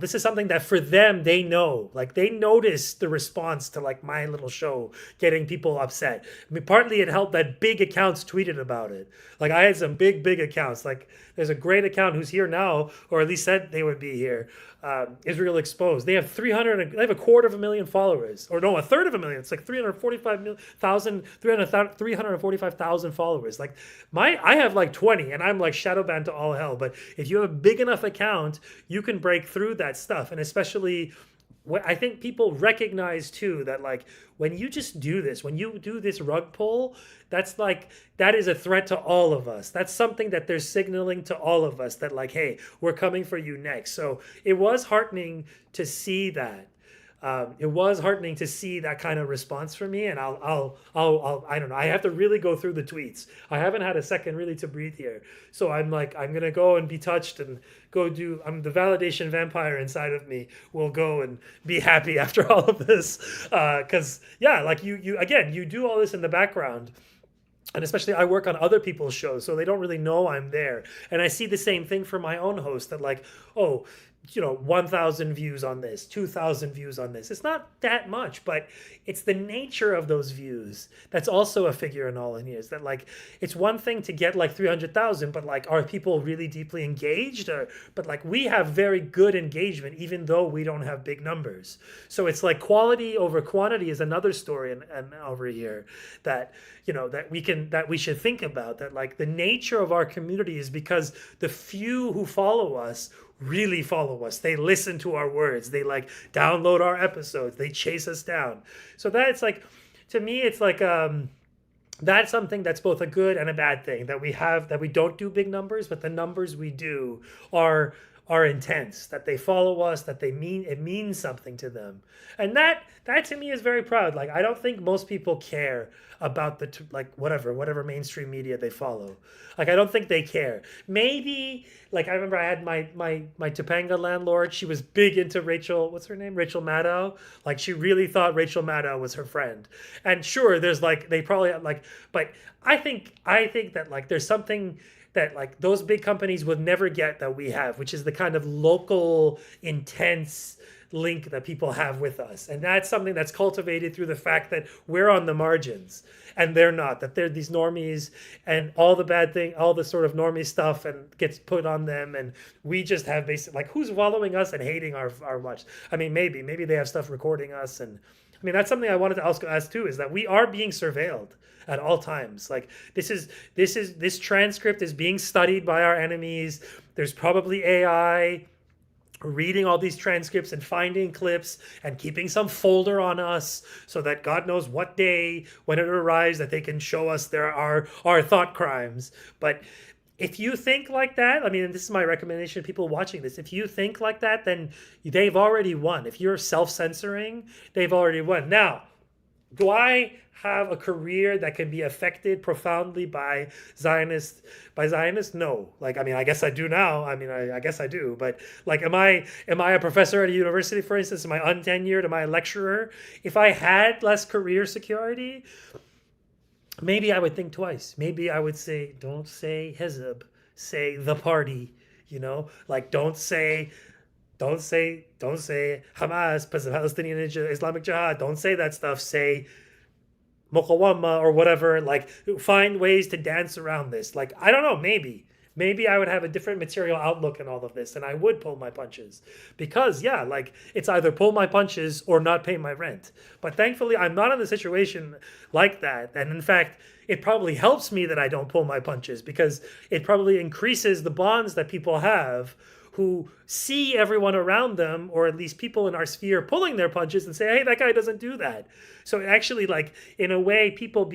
Speaker 1: This is something that for them, they know, like they noticed the response to like my little show getting people upset. I mean, partly it helped that big accounts tweeted about it. Like I had some big accounts. Like there's a great account who's here now, or at least said they would be here. Israel Exposed. They have 250,000 followers, or no, a third of a million. It's like 345,000 followers. Like I have like 20, and I'm like shadow banned to all hell. But if you have a big enough account, you can break through that stuff. And especially, I think people recognize too that like when you just do this, when you do this rug pull, that is a threat to all of us. That's something that they're signaling to all of us that like, hey, we're coming for you next. So it was heartening to see that. It was heartening to see that kind of response from me, and I'll I don't know. I have to really go through the tweets. I haven't had a second really to breathe here, so I'm gonna go and be touched and go do. I'm the validation vampire inside of me will go and be happy after all of this, because like you do all this in the background. And especially I work on other people's shows, so they don't really know I'm there. And I see the same thing for my own host that like, 1,000 views on this, 2,000 views on this. It's not that much, but it's the nature of those views. That's also a figure in all in here. Is that like, it's one thing to get like 300,000, but like, are people really deeply engaged? But like, we have very good engagement, even though we don't have big numbers. So it's like quality over quantity is another story and over here that, that we should think about, that like the nature of our community is because the few who follow us really follow us. They listen to our words. They like download our episodes. They chase us down. So that's like, to me, it's like, that's something that's both a good and a bad thing that we don't do big numbers, but the numbers we do are intense, that they follow us, that it means something to them. And that to me is very proud. Like, I don't think most people care about whatever mainstream media they follow. Like, I don't think they care. Maybe, like, I remember I had my Topanga landlord. She was big into Rachel, what's her name? Rachel Maddow. Like, she really thought Rachel Maddow was her friend. And sure, there's like, they probably like, but I think that like, there's something that like those big companies would never get that we have, which is the kind of local, intense link that people have with us. And that's something that's cultivated through the fact that we're on the margins and they're not, that they're these normies, and all the bad thing, all the sort of normie stuff and gets put on them. And we just have basic, like, who's following us and hating our watch? I mean, maybe they have stuff recording us. And I mean, that's something I wanted to also ask too, is that we are being surveilled at all times. Like, this transcript is being studied by our enemies. There's probably AI reading all these transcripts and finding clips and keeping some folder on us so that God knows what day, when it arrives, that they can show us our thought crimes. But if you think like that, I mean, this is my recommendation to people watching this. If you think like that, then they've already won. If you're self-censoring, they've already won. Now, do I have a career that can be affected profoundly by Zionists? No. Like, I mean, I guess I do now. I mean, I guess I do. But like, am I a professor at a university, for instance? Am I untenured? Am I a lecturer? If I had less career security, maybe I would think twice. Maybe I would say, don't say Hizb, say the party. Like don't say Hamas, Palestinian Islamic Jihad. Don't say that stuff. Say Mukawama or whatever. Like, find ways to dance around this. Like, I don't know. Maybe I would have a different material outlook in all of this, and I would pull my punches because, yeah, like, it's either pull my punches or not pay my rent. But thankfully, I'm not in a situation like that, and in fact, it probably helps me that I don't pull my punches because it probably increases the bonds that people have who see everyone around them, or at least people in our sphere, pulling their punches and say, hey, that guy doesn't do that. So actually, like, in a way, people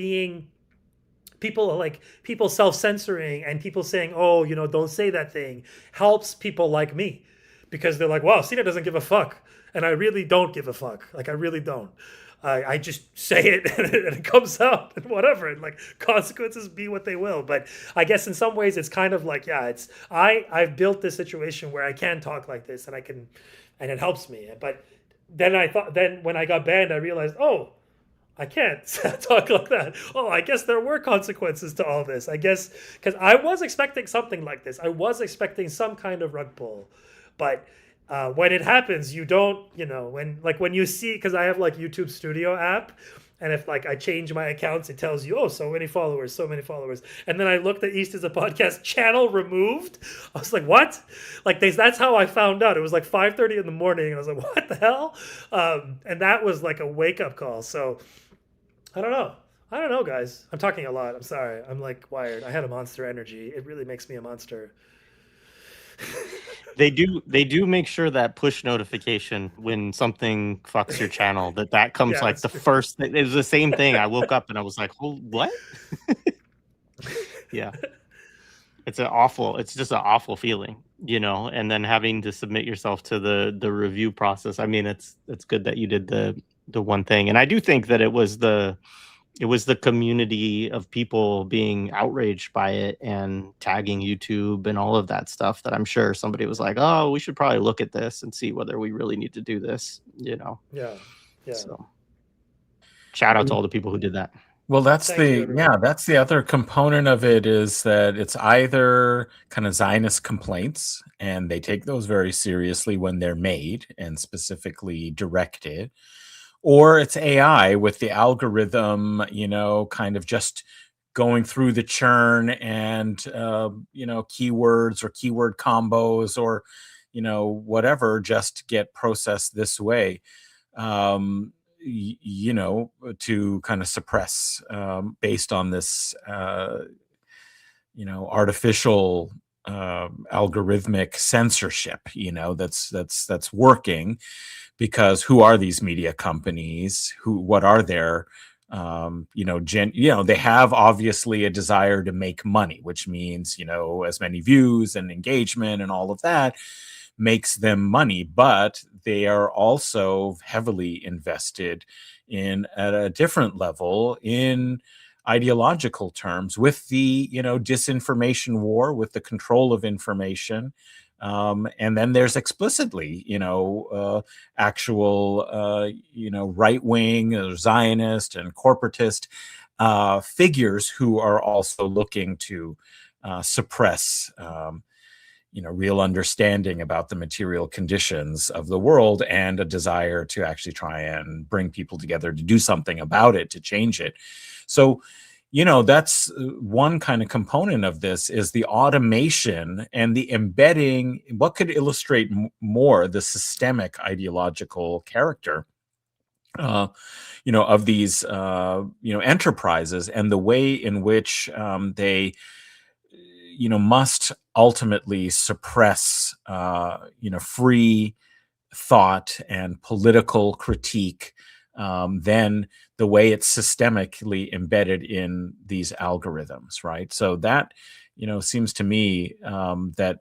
Speaker 1: self-censoring and people saying, oh, don't say that thing, helps people like me, because they're like, wow, Cena doesn't give a fuck, and I really don't give a fuck. Like, I really don't. I just say it and it comes out, and whatever, and like, consequences be what they will. But I guess in some ways it's kind of like, yeah, I've built this situation where I can talk like this, and and it helps me. But then when I got banned, I realized, oh, I can't talk like that. Oh, I guess there were consequences to all this. I guess because I was expecting something like this. I was expecting some kind of rug pull, but when it happens, you don't. When you see, because I have like YouTube Studio app, and if like I change my accounts, it tells you, oh, so many followers, and then I looked at East is a Podcast channel removed. I was like, what? Like, that's how I found out. It was like 5:30 in the morning, and I was like, what the hell? And that was like a wake up call. So. I don't know, guys. I'm talking a lot. I'm sorry. I'm like wired. I had a monster energy. It really makes me a monster.
Speaker 2: They do make sure that push notification when something fucks your channel, that comes
Speaker 1: Yeah,
Speaker 2: like the
Speaker 1: true.
Speaker 2: first. It was the same thing. I woke up and I was like, oh, what? Yeah. It's just an awful feeling, and then having to submit yourself to the review process. I mean, it's good that you did the one thing. And I do think that it was the community of people being outraged by it and tagging YouTube and all of that stuff that I'm sure somebody was like, oh, we should probably look at this and see whether we really need to do this,
Speaker 1: Yeah.
Speaker 2: So shout out to all the people who did that.
Speaker 3: Well, that's
Speaker 1: Thank you, everyone.
Speaker 3: that's the other component of it, is that it's either kind of Zionist complaints, and they take those very seriously when they're made and specifically directed, or it's AI with the algorithm, kind of just going through the churn and, keywords or keyword combos or, whatever, just get processed this way. To kind of suppress, based on this, artificial, algorithmic censorship, that's working, because who are these media companies? What are their, they have obviously a desire to make money, which means, as many views and engagement and all of that makes them money, but they are also heavily invested at a different level in ideological terms with the disinformation war, with the control of information, and then there's explicitly actual right-wing Zionist and corporatist figures who are also looking to suppress real understanding about the material conditions of the world, and a desire to actually try and bring people together to do something about it, to change it. So, that's one kind of component of this, is the automation and the embedding. What could illustrate more the systemic ideological character of these enterprises, and the way in which they must ultimately suppress, free thought and political critique, then the way it's systemically embedded in these algorithms, right? So that, seems to me that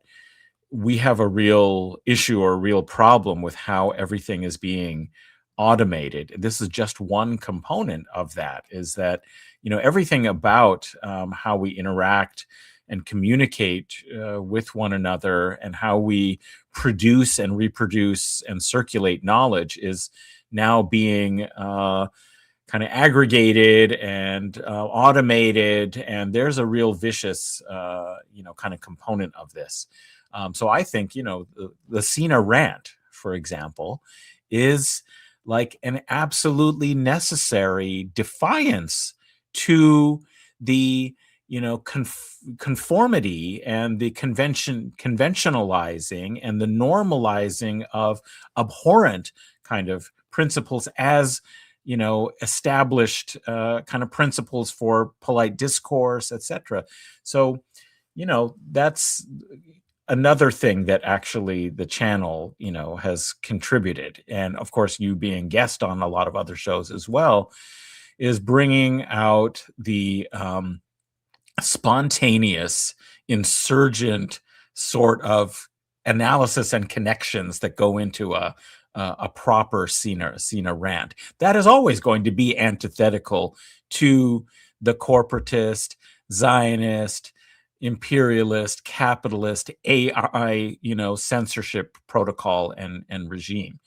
Speaker 3: we have a real issue or a real problem with how everything is being automated. This is just one component of that, is that, everything about how we interact and communicate with one another and how we produce and reproduce and circulate knowledge is now being kind of aggregated and automated. And there's a real vicious, kind of component of this. So I think, the Cena rant, for example, is like an absolutely necessary defiance to the, conformity and the conventionalizing and the normalizing of abhorrent kind of principles as, established kind of principles for polite discourse, etc. So, that's another thing that actually the channel, has contributed. And of course, you being guest on a lot of other shows as well, is bringing out the spontaneous, insurgent sort of analysis and connections that go into a proper Cena rant. That is always going to be antithetical to the corporatist, Zionist, imperialist, capitalist, AI, censorship protocol and regime.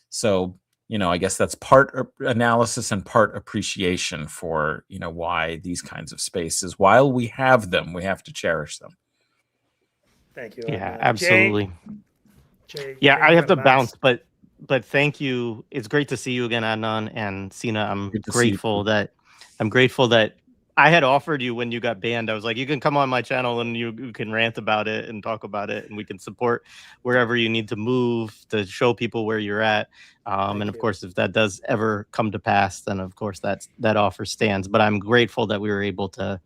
Speaker 3: So, I guess that's part analysis and part appreciation for, why these kinds of spaces, while we have them, we have to cherish them.
Speaker 1: Thank you.
Speaker 2: Yeah, absolutely.
Speaker 1: Jay,
Speaker 2: yeah, I have to
Speaker 1: bounce,
Speaker 2: but thank you. It's great to see you again, Adnan and Cena. I'm grateful that I had offered you when you got banned. I was like, you can come on my channel and you can rant about it and talk about it, and we can support wherever you need to move to show people where you're at. And of course, if that does ever come to pass, then of course that offer stands. But I'm grateful that we were able to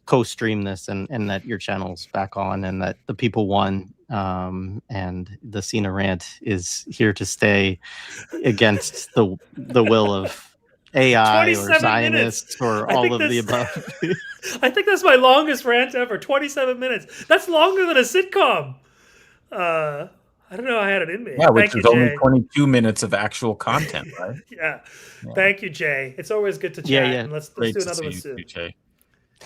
Speaker 2: co-stream this and that your channel's back on and that the people won. And the Cena rant is here to stay against the will of AI or Zionists or all of the above.
Speaker 1: I think that's my longest rant ever. 27 minutes. That's longer than a sitcom. I don't know. I had it in me.
Speaker 3: Yeah, which is only 22 minutes of actual content, right?
Speaker 1: yeah. Thank you, Jay. It's always good to chat. And let's do another one soon.
Speaker 3: Jay.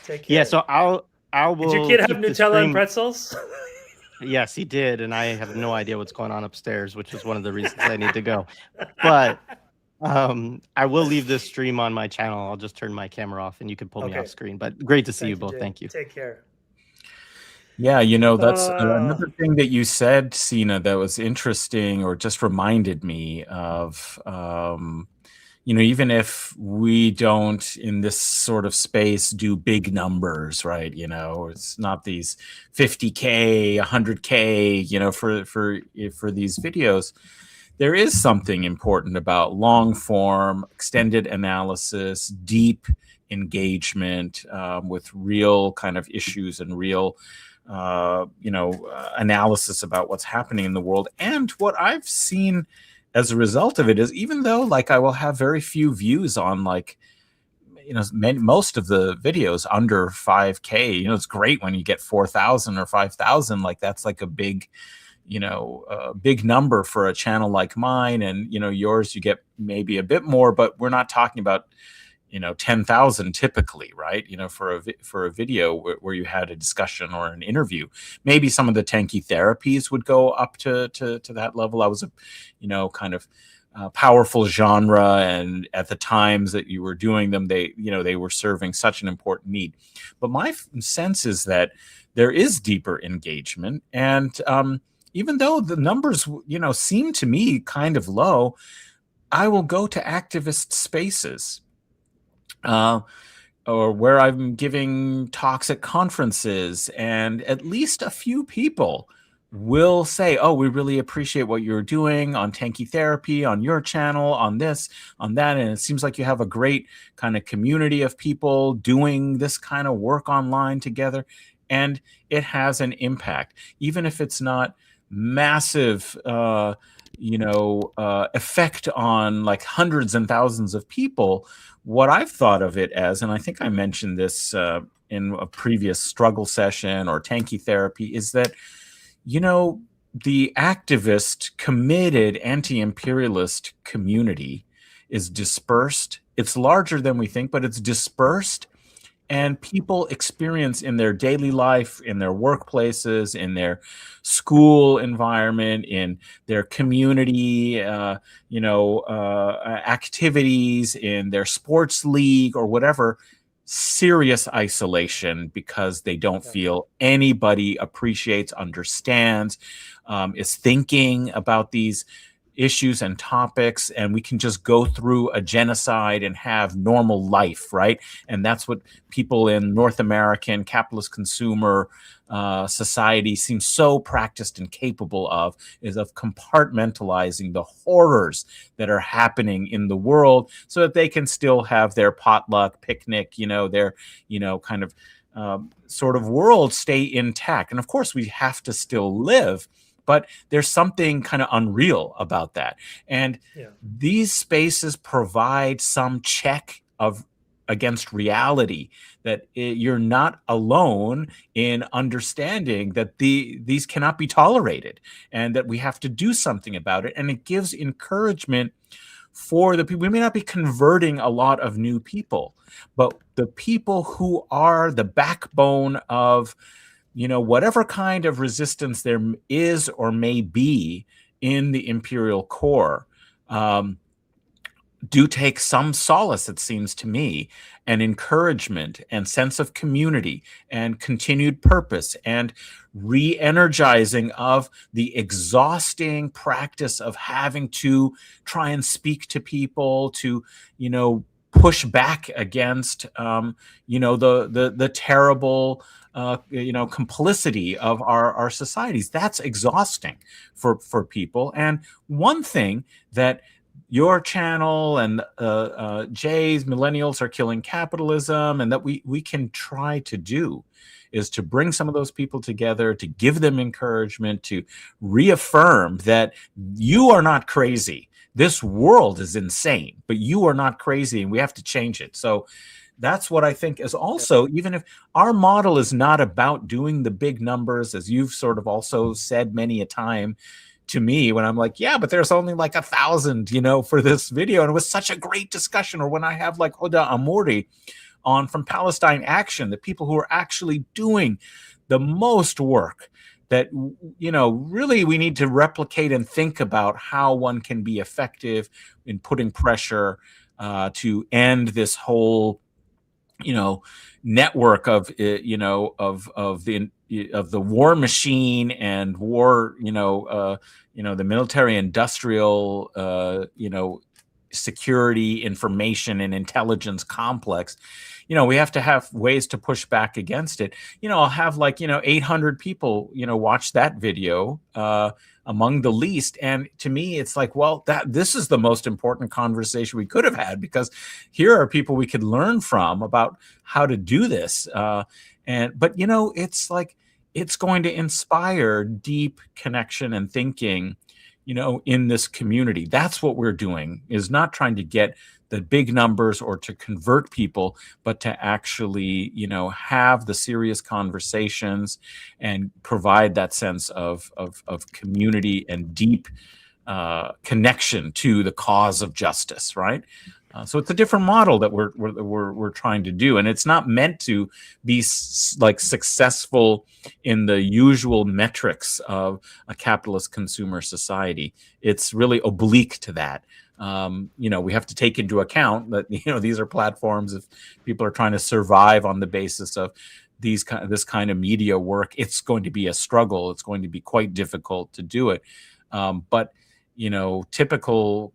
Speaker 1: Take care.
Speaker 2: Yeah, so I will.
Speaker 1: Did your kid have Nutella and pretzels?
Speaker 2: Yes, he did, and I have no idea what's going on upstairs, which is one of the reasons I need to go. But I will leave this stream on my channel. I'll just turn my camera off, and you can pull me off screen. But great to see you both.
Speaker 1: Jay.
Speaker 2: Thank you.
Speaker 1: Take care.
Speaker 3: Yeah, that's another thing that you said, Cena, that was interesting, or just reminded me of. Even if we don't in this sort of space do big numbers, right? It's not these 50K, 100K, for these videos. There is something important about long form, extended analysis, deep engagement with real kind of issues and real, analysis about what's happening in the world. And what I've seen as a result of it is, even though I will have very few views on most of the videos under 5K, it's great when you get 4,000 or 5,000, that's a big, big number for a channel like mine. And, yours, you get maybe a bit more, but we're not talking about, 10,000 typically, right? For a video where you had a discussion or an interview. Maybe some of the tanky therapies would go up to that level. That was a, kind of powerful genre, and at the times that you were doing them, they were serving such an important need. But my sense is that there is deeper engagement, and even though the numbers, seem to me kind of low, I will go to activist spaces. Or where I'm giving talks at conferences, and at least a few people will say, oh, we really appreciate what you're doing on tanky therapy, on your channel, on this, on that. And it seems like you have a great kind of community of people doing this kind of work online together. And it has an impact, even if it's not massive, effect on like hundreds and thousands of people, what I've thought of it as, and I think I mentioned this in a previous struggle session or tanky therapy, is that, the activist, committed anti-imperialist community is dispersed. It's larger than we think, but it's dispersed. And people experience in their daily life, in their workplaces, in their school environment, in their community, activities, in their sports league or whatever, serious isolation because they don't feel anybody appreciates, understands, is thinking about these issues and topics, and we can just go through a genocide and have normal life, right? And that's what people in North American capitalist consumer society seem so practiced and capable of, is of compartmentalizing the horrors that are happening in the world so that they can still have their potluck picnic, their kind of sort of world stay intact. And of course we have to still live, but there's something kind of unreal about that. And these spaces provide some check against reality, that you're not alone in understanding that these cannot be tolerated and that we have to do something about it. And it gives encouragement for the people. We may not be converting a lot of new people, but the people who are the backbone of whatever kind of resistance there is or may be in the imperial core, do take some solace, it seems to me, and encouragement and sense of community and continued purpose and re-energizing of the exhausting practice of having to try and speak to people, to push back against the terrible complicity of our societies. That's exhausting for people. And one thing that your channel and Jay's Millennials Are Killing Capitalism, and that we can try to do, is to bring some of those people together, to give them encouragement, to reaffirm that you are not crazy. This world is insane, but you are not crazy, and we have to change it. So that's what I think is also, even if our model is not about doing the big numbers, as you've sort of also said many a time to me, when I'm like, yeah, but there's only like 1,000, for this video, and it was such a great discussion. Or when I have like Hoda Amori on from Palestine Action, the people who are actually doing the most work, that really we need to replicate and think about how one can be effective in putting pressure to end this whole network of the war machine and war, the military industrial security, information, and intelligence complex. We have to have ways to push back against it. I'll have 800 people watch that video, among the least, and to me it's like, well, this is the most important conversation we could have had, because here are people we could learn from about how to do this, but it's like, it's going to inspire deep connection and thinking in this community. That's what we're doing, is not trying to get the big numbers or to convert people, but to actually, have the serious conversations and provide that sense of community and deep connection to the cause of justice, right? So it's a different model that we're trying to do, and it's not meant to be successful in the usual metrics of a capitalist consumer society. It's really oblique to that. We have to take into account that these are platforms. If people are trying to survive on the basis of this kind of media work, it's going to be a struggle. It's going to be quite difficult to do it. But typical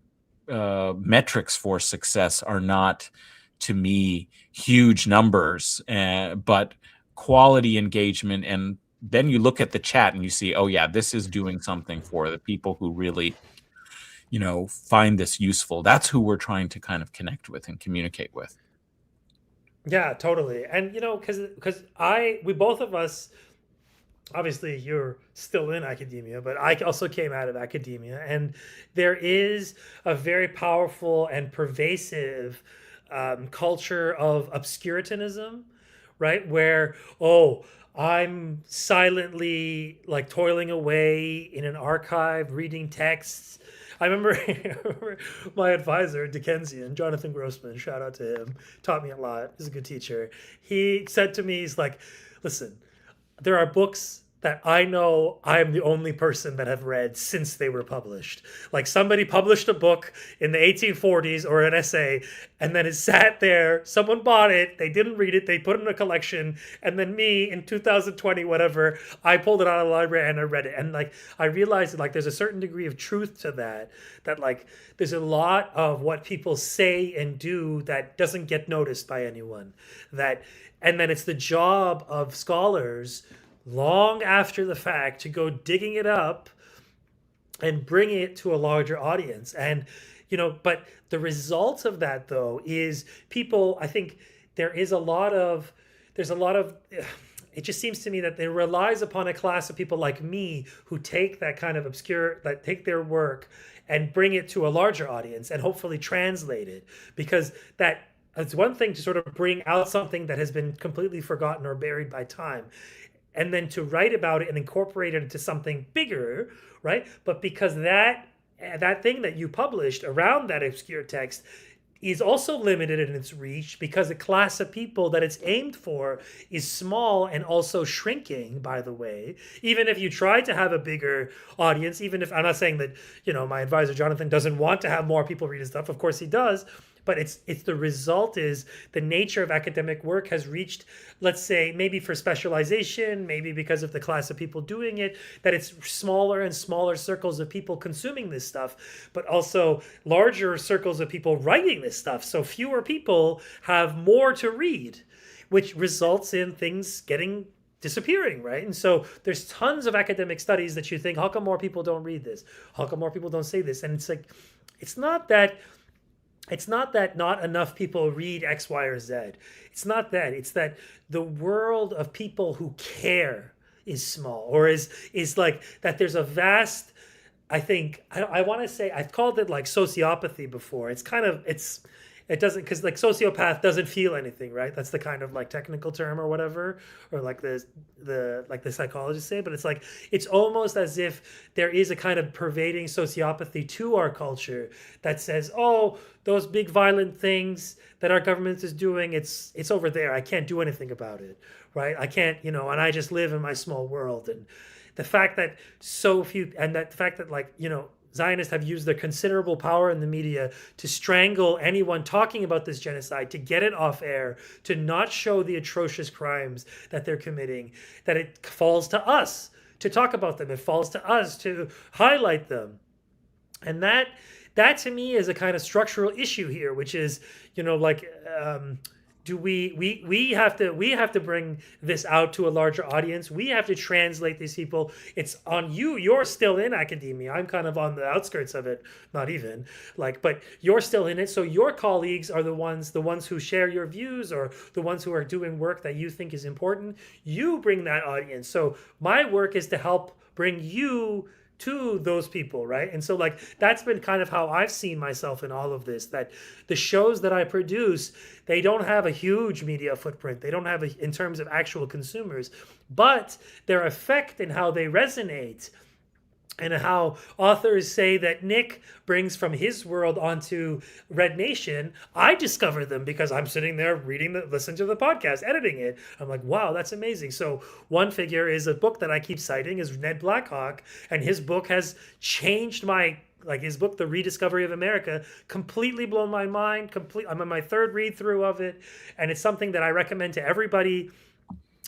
Speaker 3: metrics for success are not, to me, huge numbers, but quality engagement. And then you look at the chat and you see, oh yeah, this is doing something for the people who really find this useful. That's who we're trying to kind of connect with and communicate with.
Speaker 1: Yeah, totally. And because we both of us obviously you're still in academia, but I also came out of academia, and there is a very powerful and pervasive culture of obscurantism, right? Where, oh, I'm silently like toiling away in an archive reading texts. I remember, I remember my advisor, Dickensian, Jonathan Grossman, shout out to him, taught me a lot. He's a good teacher. He said to me, he's like, listen, there are books that I know I am the only person that have read since they were published. Like somebody published a book in the 1840s or an essay, and then it sat there, someone bought it, they didn't read it, they put it in a collection, and then me in 2020, whatever, I pulled it out of the library and I read it. And like I realized that like there's a certain degree of truth to that, that like there's a lot of what people say and do that doesn't get noticed by anyone. That and then it's the job of scholars long after the fact to go digging it up and bring it to a larger audience. And but the result of that though is people, I think there's a lot of it just seems to me that it relies upon a class of people like me who take that kind of obscure, that take their work and bring it to a larger audience and hopefully translate it, because that it's one thing to sort of bring out something that has been completely forgotten or buried by time, and then to write about it and incorporate it into something bigger, right? But because that thing that you published around that obscure text is also limited in its reach, because the class of people that it's aimed for is small and also shrinking, by the way. Even if you try to have a bigger audience, even if I'm not saying that, my advisor Jonathan doesn't want to have more people read his stuff, of course he does, but it's the result is the nature of academic work has reached, let's say, maybe for specialization, maybe because of the class of people doing it, that it's smaller and smaller circles of people consuming this stuff, but also larger circles of people writing this stuff. So fewer people have more to read, which results in things disappearing, right? And so there's tons of academic studies that you think, how come more people don't read this? How come more people don't say this? And it's like, it's not that not enough people read X, Y, or Z. It's not that. It's that the world of people who care is small, or is like that. There's a vast. I think I want to say I've called it like sociopathy before. It doesn't, because like sociopath doesn't feel anything, right? That's the kind of like technical term or whatever, or like the psychologists say. But it's like it's almost as if there is a kind of pervading sociopathy to our culture that says, oh, those big violent things that our government is doing, it's over there. I can't do anything about it, right? I can't, and I just live in my small world. And the fact that so few, and that the fact that like Zionists have used their considerable power in the media to strangle anyone talking about this genocide, to get it off air, to not show the atrocious crimes that they're committing, that it falls to us to talk about them. It falls to us to highlight them. And that to me is a kind of structural issue here, which is, do we have to bring this out to a larger audience. We have to translate these people. It's on you. You're still in academia. I'm kind of on the outskirts of it, not even but you're still in it. So your colleagues are the ones who share your views, or the ones who are doing work that you think is important. You bring that audience. So my work is to help bring you to those people, right? And so like that's been kind of how I've seen myself in all of this, that the shows that I produce, they don't have a huge media footprint. They don't have in terms of actual consumers, but their effect and how they resonate, and how authors say that Nick brings from his world onto Red Nation. I discover them because I'm sitting there listening to the podcast, editing it. I'm like, wow, that's amazing. So one figure is a book that I keep citing is Ned Blackhawk, and his book has changed his book, The Rediscovery of America, completely blown my mind. I'm on my third read through of it, and it's something that I recommend to everybody.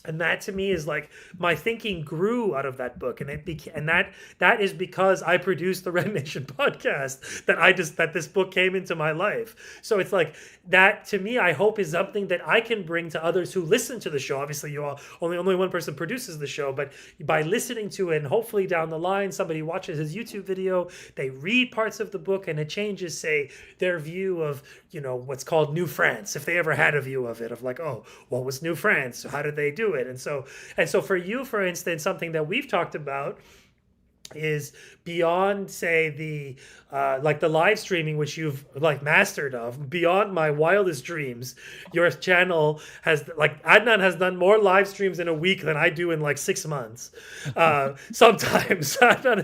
Speaker 1: And that to me is like my thinking grew out of that book, and that is because I produced the Red Nation podcast that this book came into my life. So it's like that to me, I hope, is something that I can bring to others who listen to the show. Obviously, only one person produces the show, but by listening to it, and hopefully down the line somebody watches his YouTube video, they read parts of the book, and it changes, say, their view of what's called New France, if they ever had a view of it, of like, oh, what was New France? How did they do do it. And so for you, for instance, something that we've talked about is beyond, say, the like the live streaming, which you've like mastered of, beyond my wildest dreams. Your channel has, like, Adnan has done more live streams in a week than I do in like 6 months. Sometimes Adnan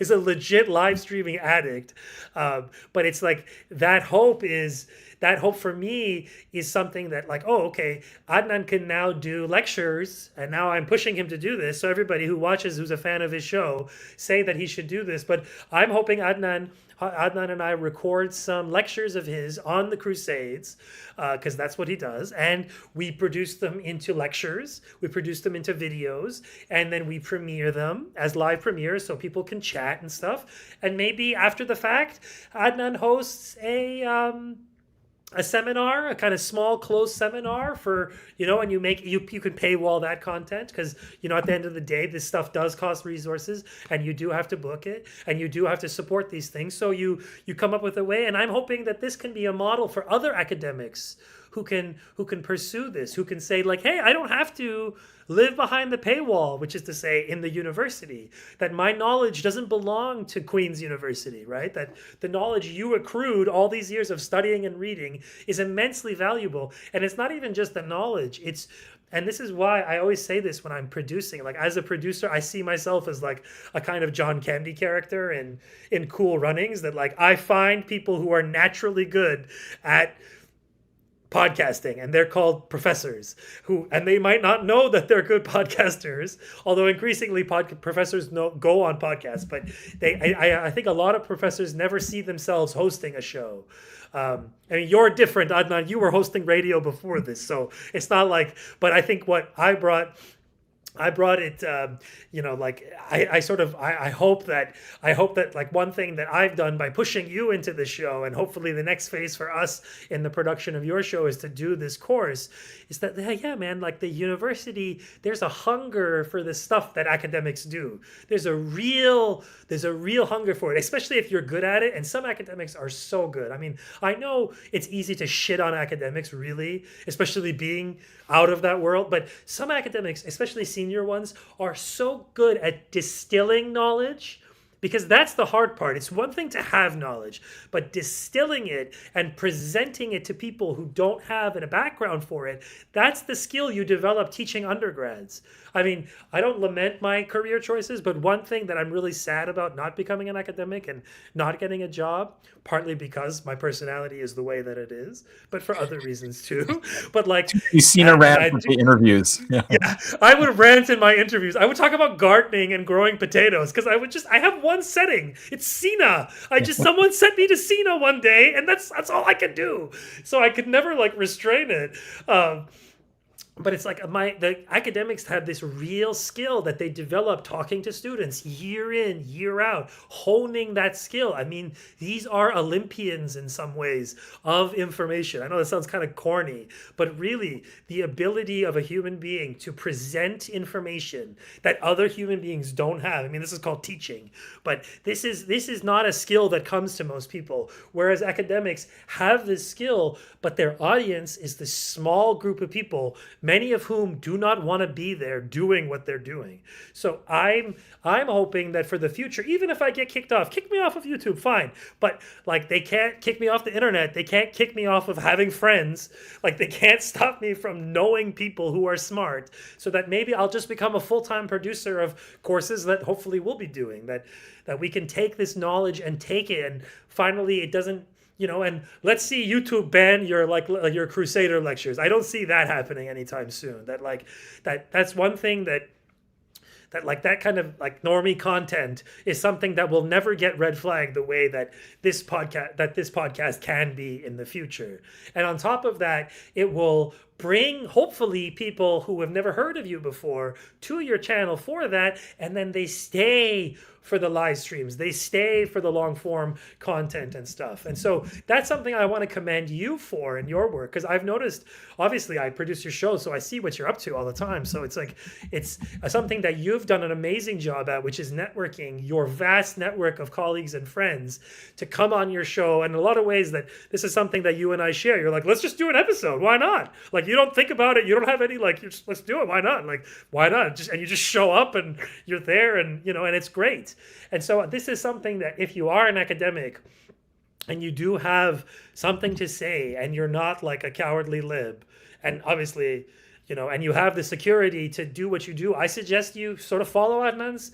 Speaker 1: is a legit live streaming addict. But it's like that hope for me is something that, like, oh, okay, Adnan can now do lectures, and now I'm pushing him to do this. So everybody who watches, who's a fan of his show, say that he should do this. But I'm hoping Adnan and I record some lectures of his on the Crusades, because that's what he does. And we produce them into lectures, we produce them into videos, and then we premiere them as live premieres so people can chat and stuff. And maybe after the fact, Adnan hosts a seminar, a kind of small, closed seminar for, and you can paywall that content, because, at the end of the day, this stuff does cost resources, and you do have to book it, and you do have to support these things. So you come up with a way, and I'm hoping that this can be a model for other academics who can pursue this, who can say, like, hey, I don't have to live behind the paywall, which is to say in the university, that my knowledge doesn't belong to Queen's University, right? That the knowledge you accrued all these years of studying and reading is immensely valuable. And it's not even just the knowledge, and this is why I always say this when I'm producing. Like, as a producer, I see myself as like a kind of John Candy character in Cool Runnings, that, like, I find people who are naturally good at podcasting, and they're called professors, and they might not know that they're good podcasters, although increasingly professors go on podcasts, but I think a lot of professors never see themselves hosting a show. I mean, you're different, Adnan. You were hosting radio before this, so it's not like, but I think what I brought it, like, I hope that like, one thing that I've done by pushing you into the show, and hopefully the next phase for us in the production of your show is to do this course, is that, yeah, man, like, the university, there's a hunger for the stuff that academics do. There's a real hunger for it, especially if you're good at it. And some academics are so good. I mean, I know it's easy to shit on academics, really, especially being out of that world. But some academics, especially senior ones, are so good at distilling knowledge, because that's the hard part. It's one thing to have knowledge, but distilling it and presenting it to people who don't have a background for it, that's the skill you develop teaching undergrads. I mean, I don't lament my career choices, but one thing that I'm really sad about not becoming an academic and not getting a job, partly because my personality is the way that it is, but for other reasons too. But, like,
Speaker 3: you've seen a rant with the interviews. Yeah,
Speaker 1: I would rant in my interviews. I would talk about gardening and growing potatoes, because I have one setting. It's Sina. Someone sent me to Sina one day, and that's all I could do. So I could never, like, restrain it. But it's like the academics have this real skill that they develop talking to students year in, year out, honing that skill. I mean, these are Olympians in some ways of information. I know that sounds kind of corny, but really, the ability of a human being to present information that other human beings don't have. I mean, this is called teaching, but this is not a skill that comes to most people. Whereas academics have this skill, but their audience is this small group of people, many of whom do not want to be there doing what they're doing. So I'm hoping that for the future, even if I get kick me off of YouTube, fine. But, like, they can't kick me off the internet. They can't kick me off of having friends. Like, they can't stop me from knowing people who are smart. So that maybe I'll just become a full-time producer of courses that hopefully we'll be doing, that we can take this knowledge and take it, and finally it doesn't, and let's see YouTube ban your Crusader lectures. I don't see that happening anytime soon. That's one thing that kind of, like, normie content is something that will never get red flagged the way that this podcast can be in the future. And on top of that, it will bring, hopefully, people who have never heard of you before to your channel for that, and then they stay for the live streams. They stay for the long form content and stuff. And so that's something I want to commend you for in your work, because I've noticed, obviously I produce your show, so I see what you're up to all the time. So it's like, it's something that you've done an amazing job at, which is networking your vast network of colleagues and friends to come on your show. And in a lot of ways that this is something that you and I share. You're like, let's just do an episode. Why not? Like, you don't think about it, you don't have any like, you're just, let's do it. Why not? Like, why not? Just, and you just show up and you're there, and and it's great. And so this is something that if you are an academic and you do have something to say and you're not like a cowardly lib, and obviously, and you have the security to do what you do, I suggest you sort of follow Adnan's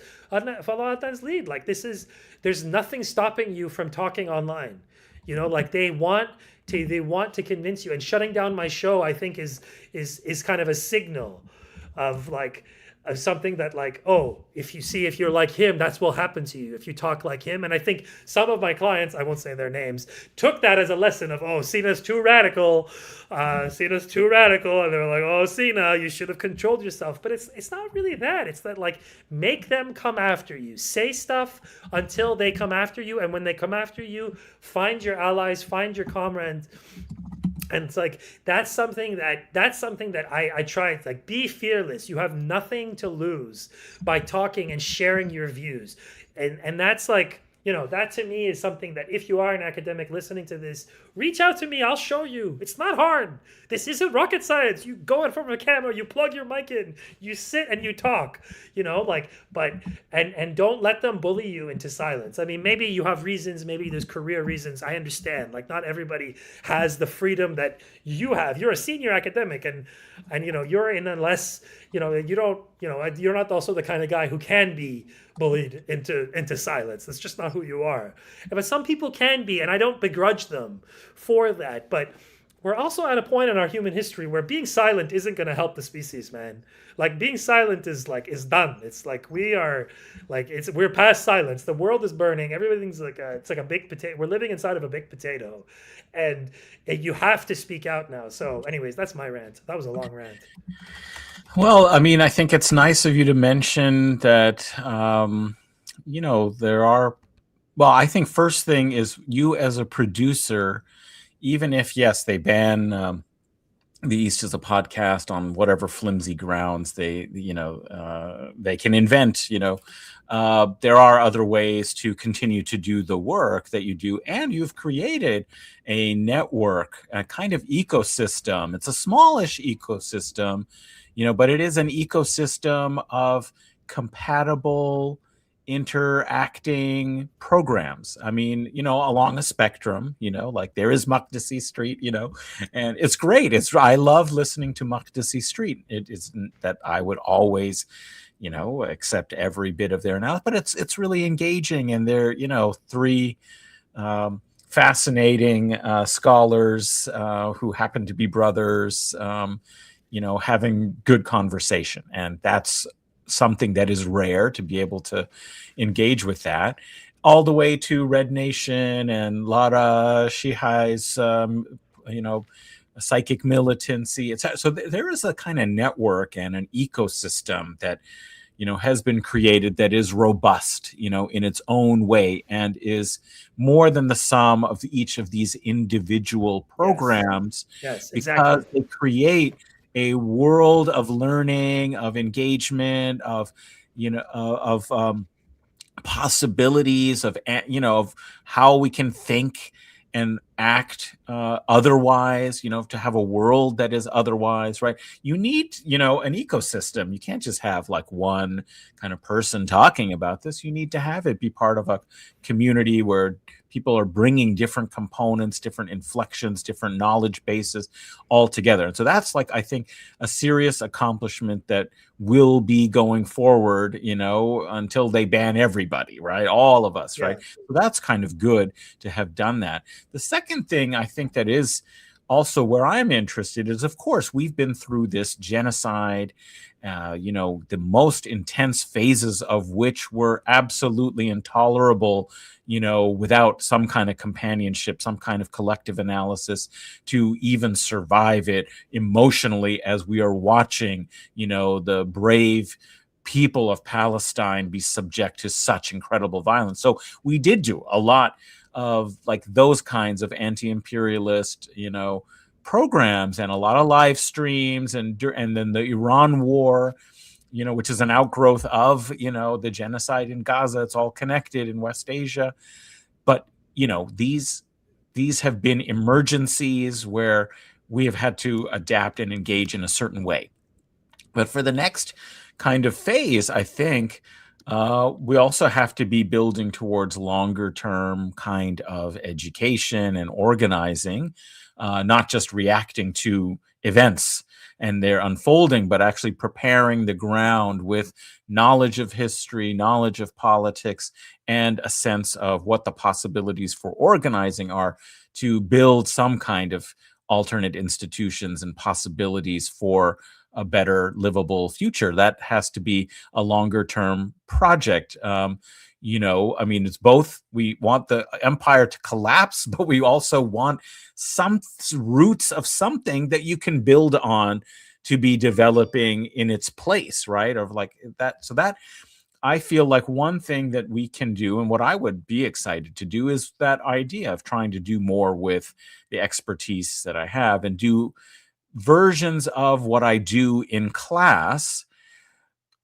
Speaker 1: lead. Like, there's nothing stopping you from talking online. Like they want to convince you, and shutting down my show, I think is kind of a signal of like, of something that like, oh, if you're like him, that's what will happen to you if you talk like him. And I think some of my clients, I won't say their names, took that as a lesson of, oh, Sina's too radical, and they're like, oh, Sina, you should have controlled yourself. But it's not really that. It's that, like, make them come after you, say stuff until they come after you, and when they come after you, find your allies, find your comrades. And it's like, that's something that I try. It's like, be fearless. You have nothing to lose by talking and sharing your views. And that's like, that to me is something that if you are an academic listening to this, reach out to me. I'll show you. It's not hard. This isn't rocket science. You go in front of a camera, you plug your mic in, you sit and you talk, and don't let them bully you into silence. I mean, maybe you have reasons, maybe there's career reasons. I understand. Like, not everybody has the freedom that you have. You're a senior academic, and you're in a less, you're not also the kind of guy who can be bullied into silence. That's just not who you are. But some people can be, and I don't begrudge them for that. But we're also at a point in our human history where being silent isn't going to help the species, man. Like, being silent is done. It's like we're past silence. The world is burning. Everything's it's like a big potato. We're living inside of a big potato, and you have to speak out now. So, anyways, that's my rant. That was a long rant.
Speaker 3: Well, I mean, I think it's nice of you to mention that, there are, well, I think first thing is, you as a producer, even if, yes, they ban the East is a podcast on whatever flimsy grounds they can invent, there are other ways to continue to do the work that you do. And you've created a network, a kind of ecosystem. It's a smallish ecosystem, but it is an ecosystem of compatible interacting programs. I mean, along a spectrum, like there is Makdisi Street, and it's great. I love listening to Makdisi Street. It isn't that I would always, accept every bit of their analysis, but it's really engaging. And they're, three fascinating scholars who happen to be brothers, having good conversation. And that's something that is rare, to be able to engage with that, all the way to Red Nation and Lara Shihai's, psychic militancy. So there is a kind of network and an ecosystem that, has been created that is robust, in its own way, and is more than the sum of each of these individual programs.
Speaker 1: Yes, exactly.
Speaker 3: Because they create a world of learning, of engagement, of possibilities, of how we can think and act otherwise, to have a world that is otherwise, right? You need, an ecosystem. You can't just have like one kind of person talking about this. You need to have it be part of a community where people are bringing different components, different inflections, different knowledge bases all together. And so that's, like, I think, a serious accomplishment that will be going forward, until they ban everybody, right? All of us, right? So that's kind of good to have done that. The second thing I think that is also where I'm interested is, of course, we've been through this genocide, the most intense phases of which were absolutely intolerable, without some kind of companionship, some kind of collective analysis to even survive it emotionally, as we are watching, the brave people of Palestine be subject to such incredible violence. So we did do a lot of like those kinds of anti-imperialist, programs, and a lot of live streams, and then the Iran war, which is an outgrowth of, the genocide in Gaza. It's all connected in West Asia. But, these have been emergencies where we have had to adapt and engage in a certain way. But for the next kind of phase, I think we also have to be building towards longer term kind of education and organizing, not just reacting to events and their unfolding, but actually preparing the ground with knowledge of history, knowledge of politics, and a sense of what the possibilities for organizing are to build some kind of alternate institutions and possibilities for a better livable future. That has to be a longer term project. I mean, it's both. We want the empire to collapse, but we also want some roots of something that you can build on to be developing in its place, right? Of like that. So that, I feel like one thing that we can do, and what I would be excited to do, is that idea of trying to do more with the expertise that I have and do versions of what I do in class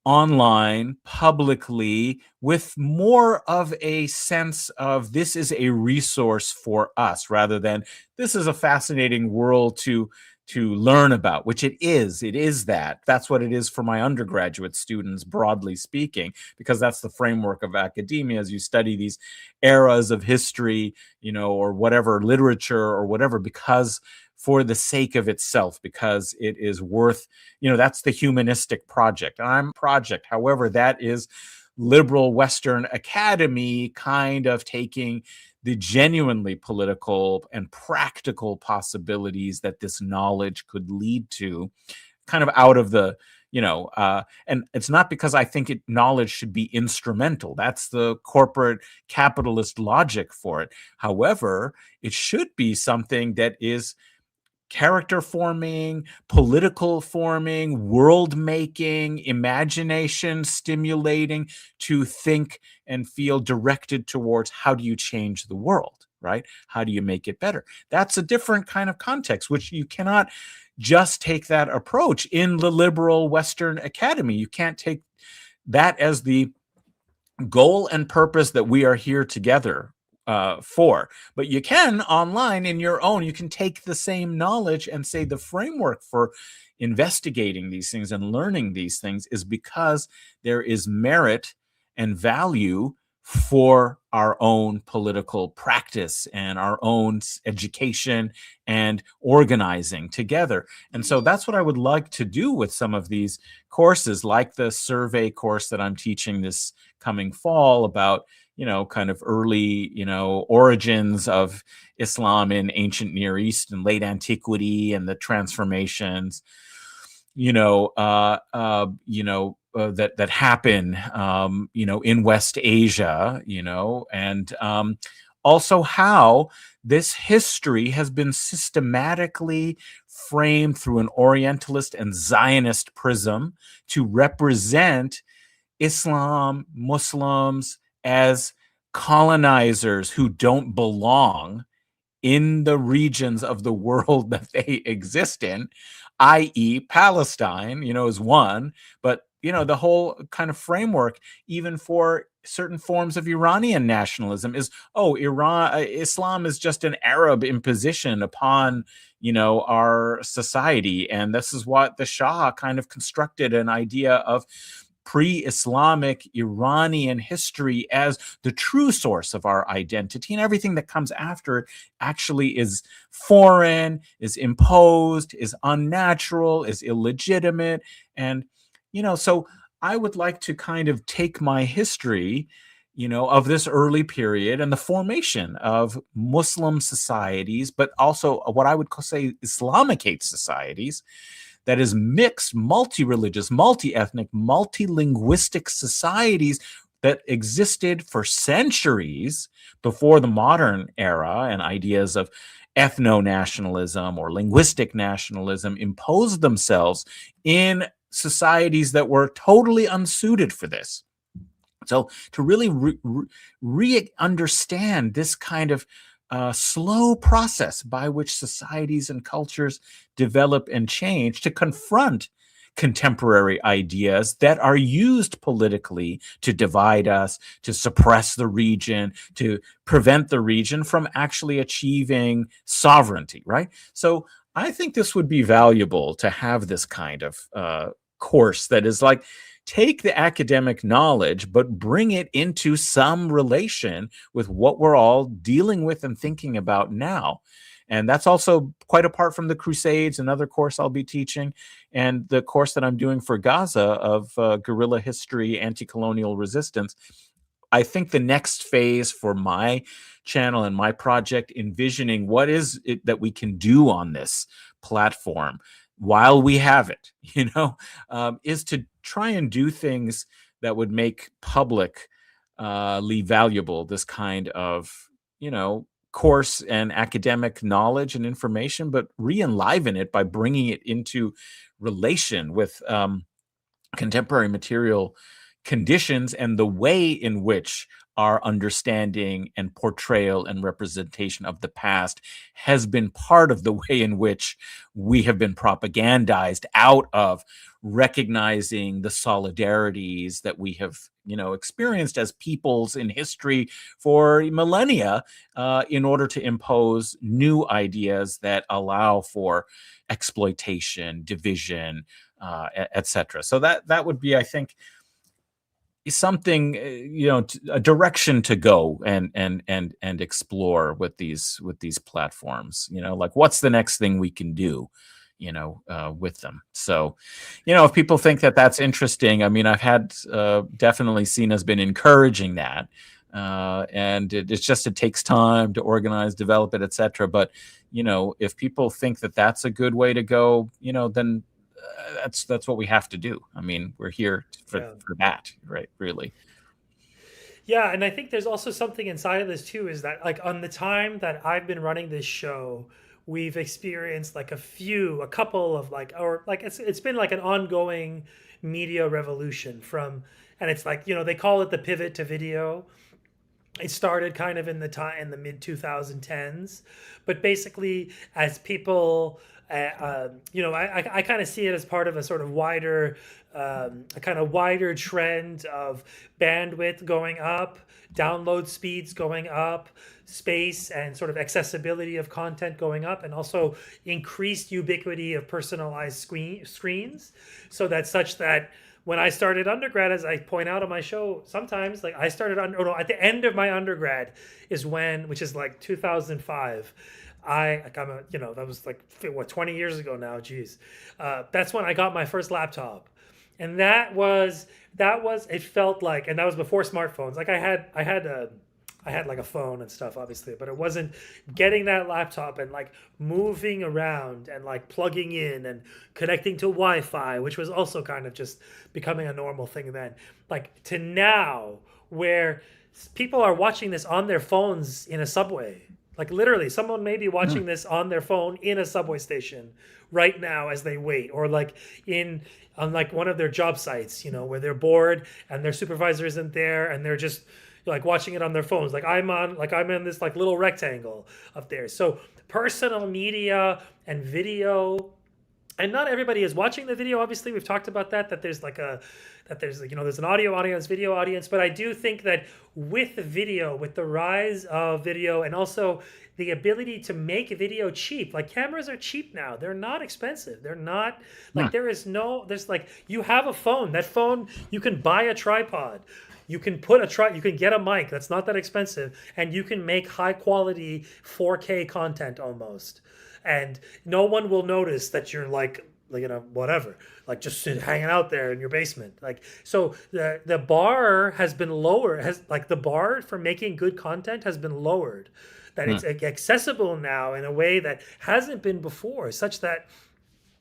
Speaker 3: online, publicly, with more of a sense of this is a resource for us, rather than this is a fascinating world to learn about, which it is. It is that. That's what it is for my undergraduate students, broadly speaking, because that's the framework of academia. As you study these eras of history, or whatever, literature or whatever, because for the sake of itself, because it is worth, that's the humanistic project. And I'm project. However, that is liberal Western academy kind of taking the genuinely political and practical possibilities that this knowledge could lead to, kind of out of the, and it's not because I think knowledge should be instrumental. That's the corporate capitalist logic for it. However, it should be something that is character forming, political forming, world making, imagination stimulating, to think and feel directed towards how do you change the world, right? How do you make it better? That's a different kind of context, which you cannot just take that approach in the liberal Western academy. You can't take that as the goal and purpose that we are here together for. But you can online in your own, you can take the same knowledge and say the framework for investigating these things and learning these things is because there is merit and value for our own political practice and our own education and organizing together. And so that's what I would like to do with some of these courses, like the survey course that I'm teaching this coming fall about, kind of early, origins of Islam in ancient Near East and late antiquity and the transformations, that happen, in West Asia, and also how this history has been systematically framed through an Orientalist and Zionist prism to represent Islam, Muslims as colonizers who don't belong in the regions of the world that they exist in, i.e. Palestine, is one, but, the whole kind of framework, even for certain forms of Iranian nationalism, is, Islam is just an Arab imposition upon, our society. And this is what the Shah kind of constructed, an idea of pre-Islamic Iranian history as the true source of our identity, and everything that comes after it actually is foreign, is imposed, is unnatural, is illegitimate. And, so I would like to kind of take my history, of this early period and the formation of Muslim societies, but also what I would say Islamicate societies, that is mixed, multi-religious, multi-ethnic, multi-linguistic societies that existed for centuries before the modern era, and ideas of ethno-nationalism or linguistic nationalism imposed themselves in societies that were totally unsuited for this. So to really re-understand this kind of slow process by which societies and cultures develop and change, to confront contemporary ideas that are used politically to divide us, to suppress the region, to prevent the region from actually achieving sovereignty, right? So I think this would be valuable to have this kind of course that is like, take the academic knowledge, but bring it into some relation with what we're all dealing with and thinking about now. And that's also quite apart from the Crusades, another course I'll be teaching, and the course that I'm doing for Gaza of guerrilla history, anti-colonial resistance. I think the next phase for my channel and my project, envisioning what is it that we can do on this platform while we have it, is to try and do things that would make publicly valuable this kind of, course and academic knowledge and information, but re-enliven it by bringing it into relation with contemporary material conditions and the way in which our understanding and portrayal and representation of the past has been part of the way in which we have been propagandized out of recognizing the solidarities that we have, experienced as peoples in history for millennia, in order to impose new ideas that allow for exploitation, division, etc. So that would be, I think, something, a direction to go and explore with these platforms. Like, what's the next thing we can do, with them. So, if people think that that's interesting, I mean, I've had definitely seen has been encouraging that. And it takes time to organize, develop it, etc. But, if people think that that's a good way to go, then that's what we have to do. I mean, we're here for that, right? Really.
Speaker 1: Yeah, and I think there's also something inside of this too, is that like on the time that I've been running this show, we've experienced like a couple of it's been like an ongoing media revolution and it's like, they call it the pivot to video. It started kind of in the mid 2010s, but basically as people, I kind of see it as part of a sort of wider, a kind of wider trend of bandwidth going up, download speeds going up, space and sort of accessibility of content going up, and also increased ubiquity of personalized screens, so that such that when I started undergrad, as I point out on my show, sometimes like I started at the end of my undergrad is which is like 2005. That was like 20 years ago now. Geez, that's when I got my first laptop, and that was it felt like, and that was before smartphones. Like I had like a phone and stuff, obviously, but it wasn't getting that laptop and like moving around and like plugging in and connecting to Wi-Fi, which was also kind of just becoming a normal thing then. Like to now, where people are watching this on their phones in a subway. Like literally, someone may be watching this on their phone in a subway station right now as they wait, or like on like one of their job sites, where they're bored and their supervisor isn't there and they're just like watching it on their phones. I'm in this like little rectangle up there. So personal media and video, and not everybody is watching the video. Obviously, we've talked about that there's there's an audio audience, video audience. But I do think that with the rise of video, and also the ability to make video cheap, like cameras are cheap now. They're not expensive. They're not like there's like, you have a phone. That phone, you can buy a tripod. You can you can get a mic that's not that expensive, and you can make high quality 4K content almost. And no one will notice that you're like whatever, like just hanging out there in your basement. Like, so the bar has been lower, the bar for making good content has been lowered, that it's accessible now in a way that hasn't been before, such that.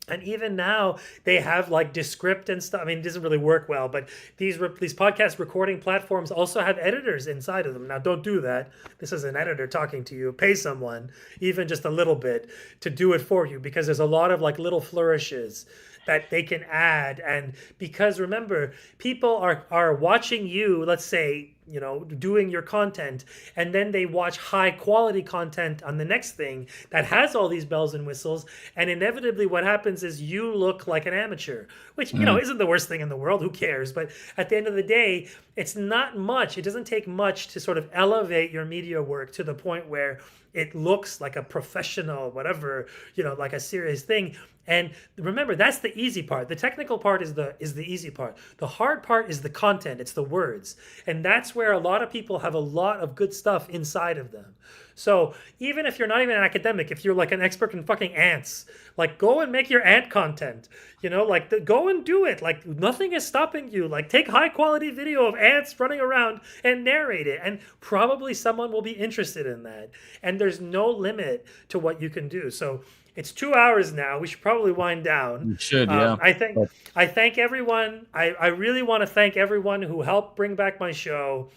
Speaker 1: And even now they have like Descript and stuff. I mean, it doesn't really work well, but these podcast recording platforms also have editors inside of them. Now, don't do that. This is an editor talking to you. Pay someone, even just a little bit, to do it for you, because there's a lot of like little flourishes that they can add. And because remember, people are watching you, let's say, you know, doing your content, and then they watch high quality content on the next thing that has all these bells and whistles, and inevitably what happens is you look like an amateur, which, you know, isn't the worst thing in the world. Who cares? But at the end of the day, it's not much. It doesn't take much to sort of elevate your media work to the point where it looks like a professional, whatever, you know, like a serious thing. And remember, that's the easy part. The technical part is the easy part. The hard part is the content. It's the words. And that's where a lot of people have a lot of good stuff inside of them. So even if you're not even an academic, if you're like an expert in fucking ants, like go and make your ant content, you know, like go and do it. Like nothing is stopping you. Like take high quality video of ants running around and narrate it. And probably someone will be interested in that. And there's no limit to what you can do. So it's 2 hours now. We should probably wind down.
Speaker 3: You should, yeah.
Speaker 1: I thank everyone. I really want to thank everyone who helped bring back my show.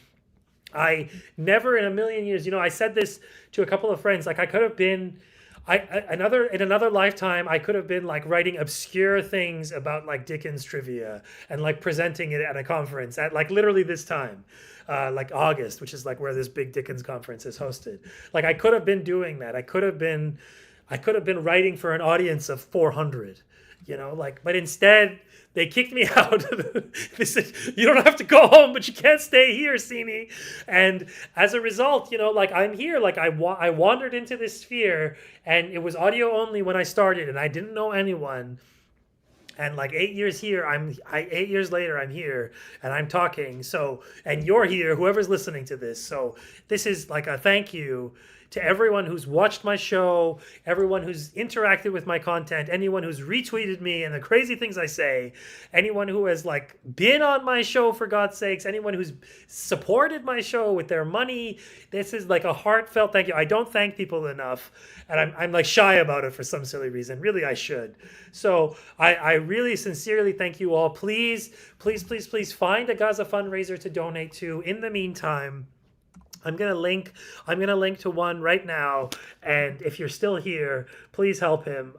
Speaker 1: I never in a million years, you know, I said this to a couple of friends, like I could have been, in another lifetime, I could have been like writing obscure things about like Dickens trivia and like presenting it at a conference at like literally this time, like August, which is like where this big Dickens conference is hosted. Like I could have been doing that. I could have been writing for an audience of 400, you know, like, but instead they kicked me out. They said, you don't have to go home, but you can't stay here, see me. And as a result, you know, like I'm here, like I wandered into this sphere and it was audio only when I started and I didn't know anyone. And like 8 years here, 8 years later, I'm here and I'm talking. So, and you're here, whoever's listening to this. So this is like a thank you to everyone who's watched my show, everyone who's interacted with my content, anyone who's retweeted me and the crazy things I say, anyone who has like been on my show for God's sakes, anyone who's supported my show with their money. This is like a heartfelt thank you. I don't thank people enough, and I'm like shy about it for some silly reason. Really, I should. So I really sincerely thank you all. Please, please, please, please find a Gaza fundraiser to donate to. In the meantime, I'm gonna link to one right now, and if you're still here, please help him,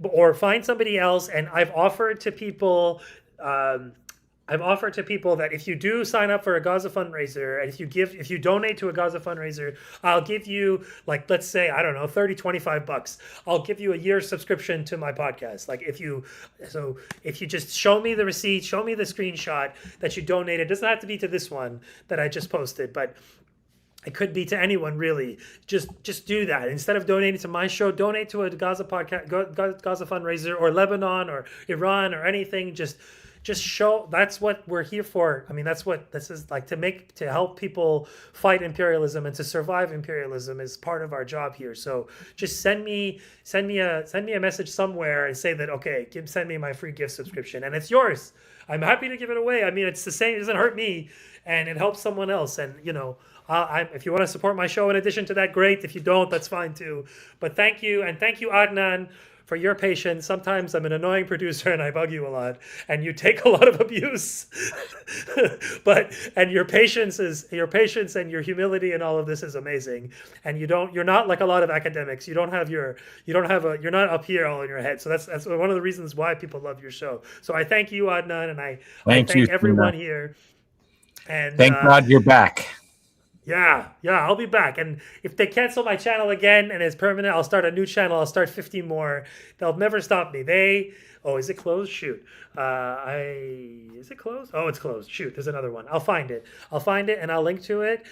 Speaker 1: or find somebody else. And I've offered to people that if you do sign up for a Gaza fundraiser, and if you donate to a Gaza fundraiser, I'll give you, like, let's say, I don't know, $30-$25. I'll give you a year's subscription to my podcast. Like if you just show me the receipt, show me the screenshot that you donated. It doesn't have to be to this one that I just posted, but it could be to anyone, really. Just do that. Instead of donating to my show, donate to a Gaza podcast, Gaza fundraiser, or Lebanon or Iran or anything. Just show. That's what we're here for. I mean, that's what this is like, to help people fight imperialism and to survive imperialism is part of our job here. So just send me a message somewhere and say that, okay, send me my free gift subscription, and it's yours. I'm happy to give it away. I mean, it's the same. It doesn't hurt me, and it helps someone else. And you know, if you want to support my show in addition to that, great. If you don't, that's fine too. But thank you, and thank you, Adnan, for your patience. Sometimes I'm an annoying producer and I bug you a lot and you take a lot of abuse. And your patience and your humility and all of this is amazing. And you're not like a lot of academics. You're not up here all in your head. So that's one of the reasons why people love your show. So I thank you, Adnan, and I thank everyone here. And
Speaker 3: thank God you're back.
Speaker 1: Yeah, I'll be back. And if they cancel my channel again and it's permanent, I'll start a new channel. I'll start 50 more. They'll never stop me. Is it closed? Shoot. Is it closed? Oh, it's closed. Shoot, there's another one. I'll find it and I'll link to it.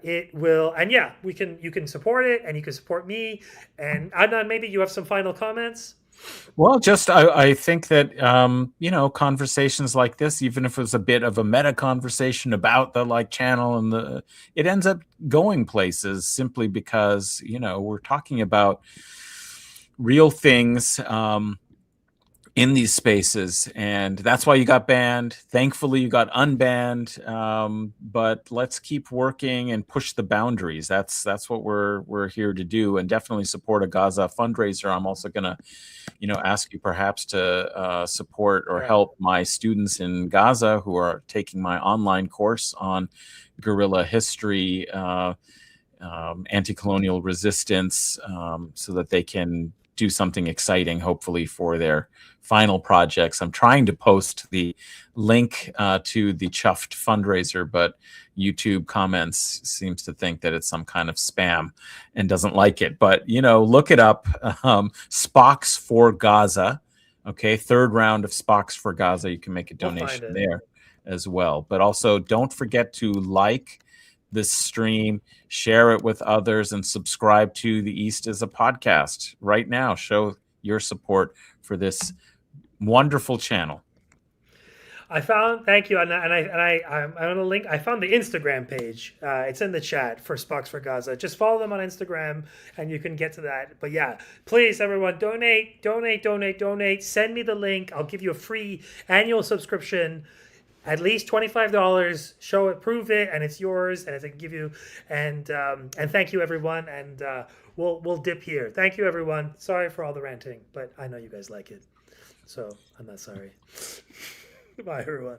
Speaker 1: It will, and yeah, you can support it and you can support me. And Adnan, maybe you have some final comments?
Speaker 3: Well, just I think that conversations like this, even if it was a bit of a meta conversation about the channel and it ends up going places simply because we're talking about real things in these spaces, and that's why you got banned. Thankfully, you got unbanned. But let's keep working and push the boundaries. That's what we're here to do, and definitely support a Gaza fundraiser. I'm also gonna, ask you perhaps to support or help my students in Gaza who are taking my online course on guerrilla history, anti-colonial resistance, so that they can do something exciting, hopefully, for their final projects. I'm trying to post the link to the Chuffed fundraiser, but YouTube comments seems to think that it's some kind of spam and doesn't like it. But, look it up. Spocks for Gaza. Okay, 3rd round of Spocks for Gaza. You can make a donation there as well. But also, don't forget to like this stream, share it with others, and subscribe to The East is a Podcast right now. Show your support for this wonderful channel.
Speaker 1: Thank you, I'm on a link. I found the Instagram page. It's in the chat for Spocks for Gaza. Just follow them on Instagram, and you can get to that. But yeah, please, everyone, donate. Send me the link. I'll give you a free annual subscription, at least $25. Show it, prove it, and it's yours. And I can give you. And thank you, everyone. And we'll dip here. Thank you, everyone. Sorry for all the ranting, but I know you guys like it, so I'm not sorry. Bye, everyone.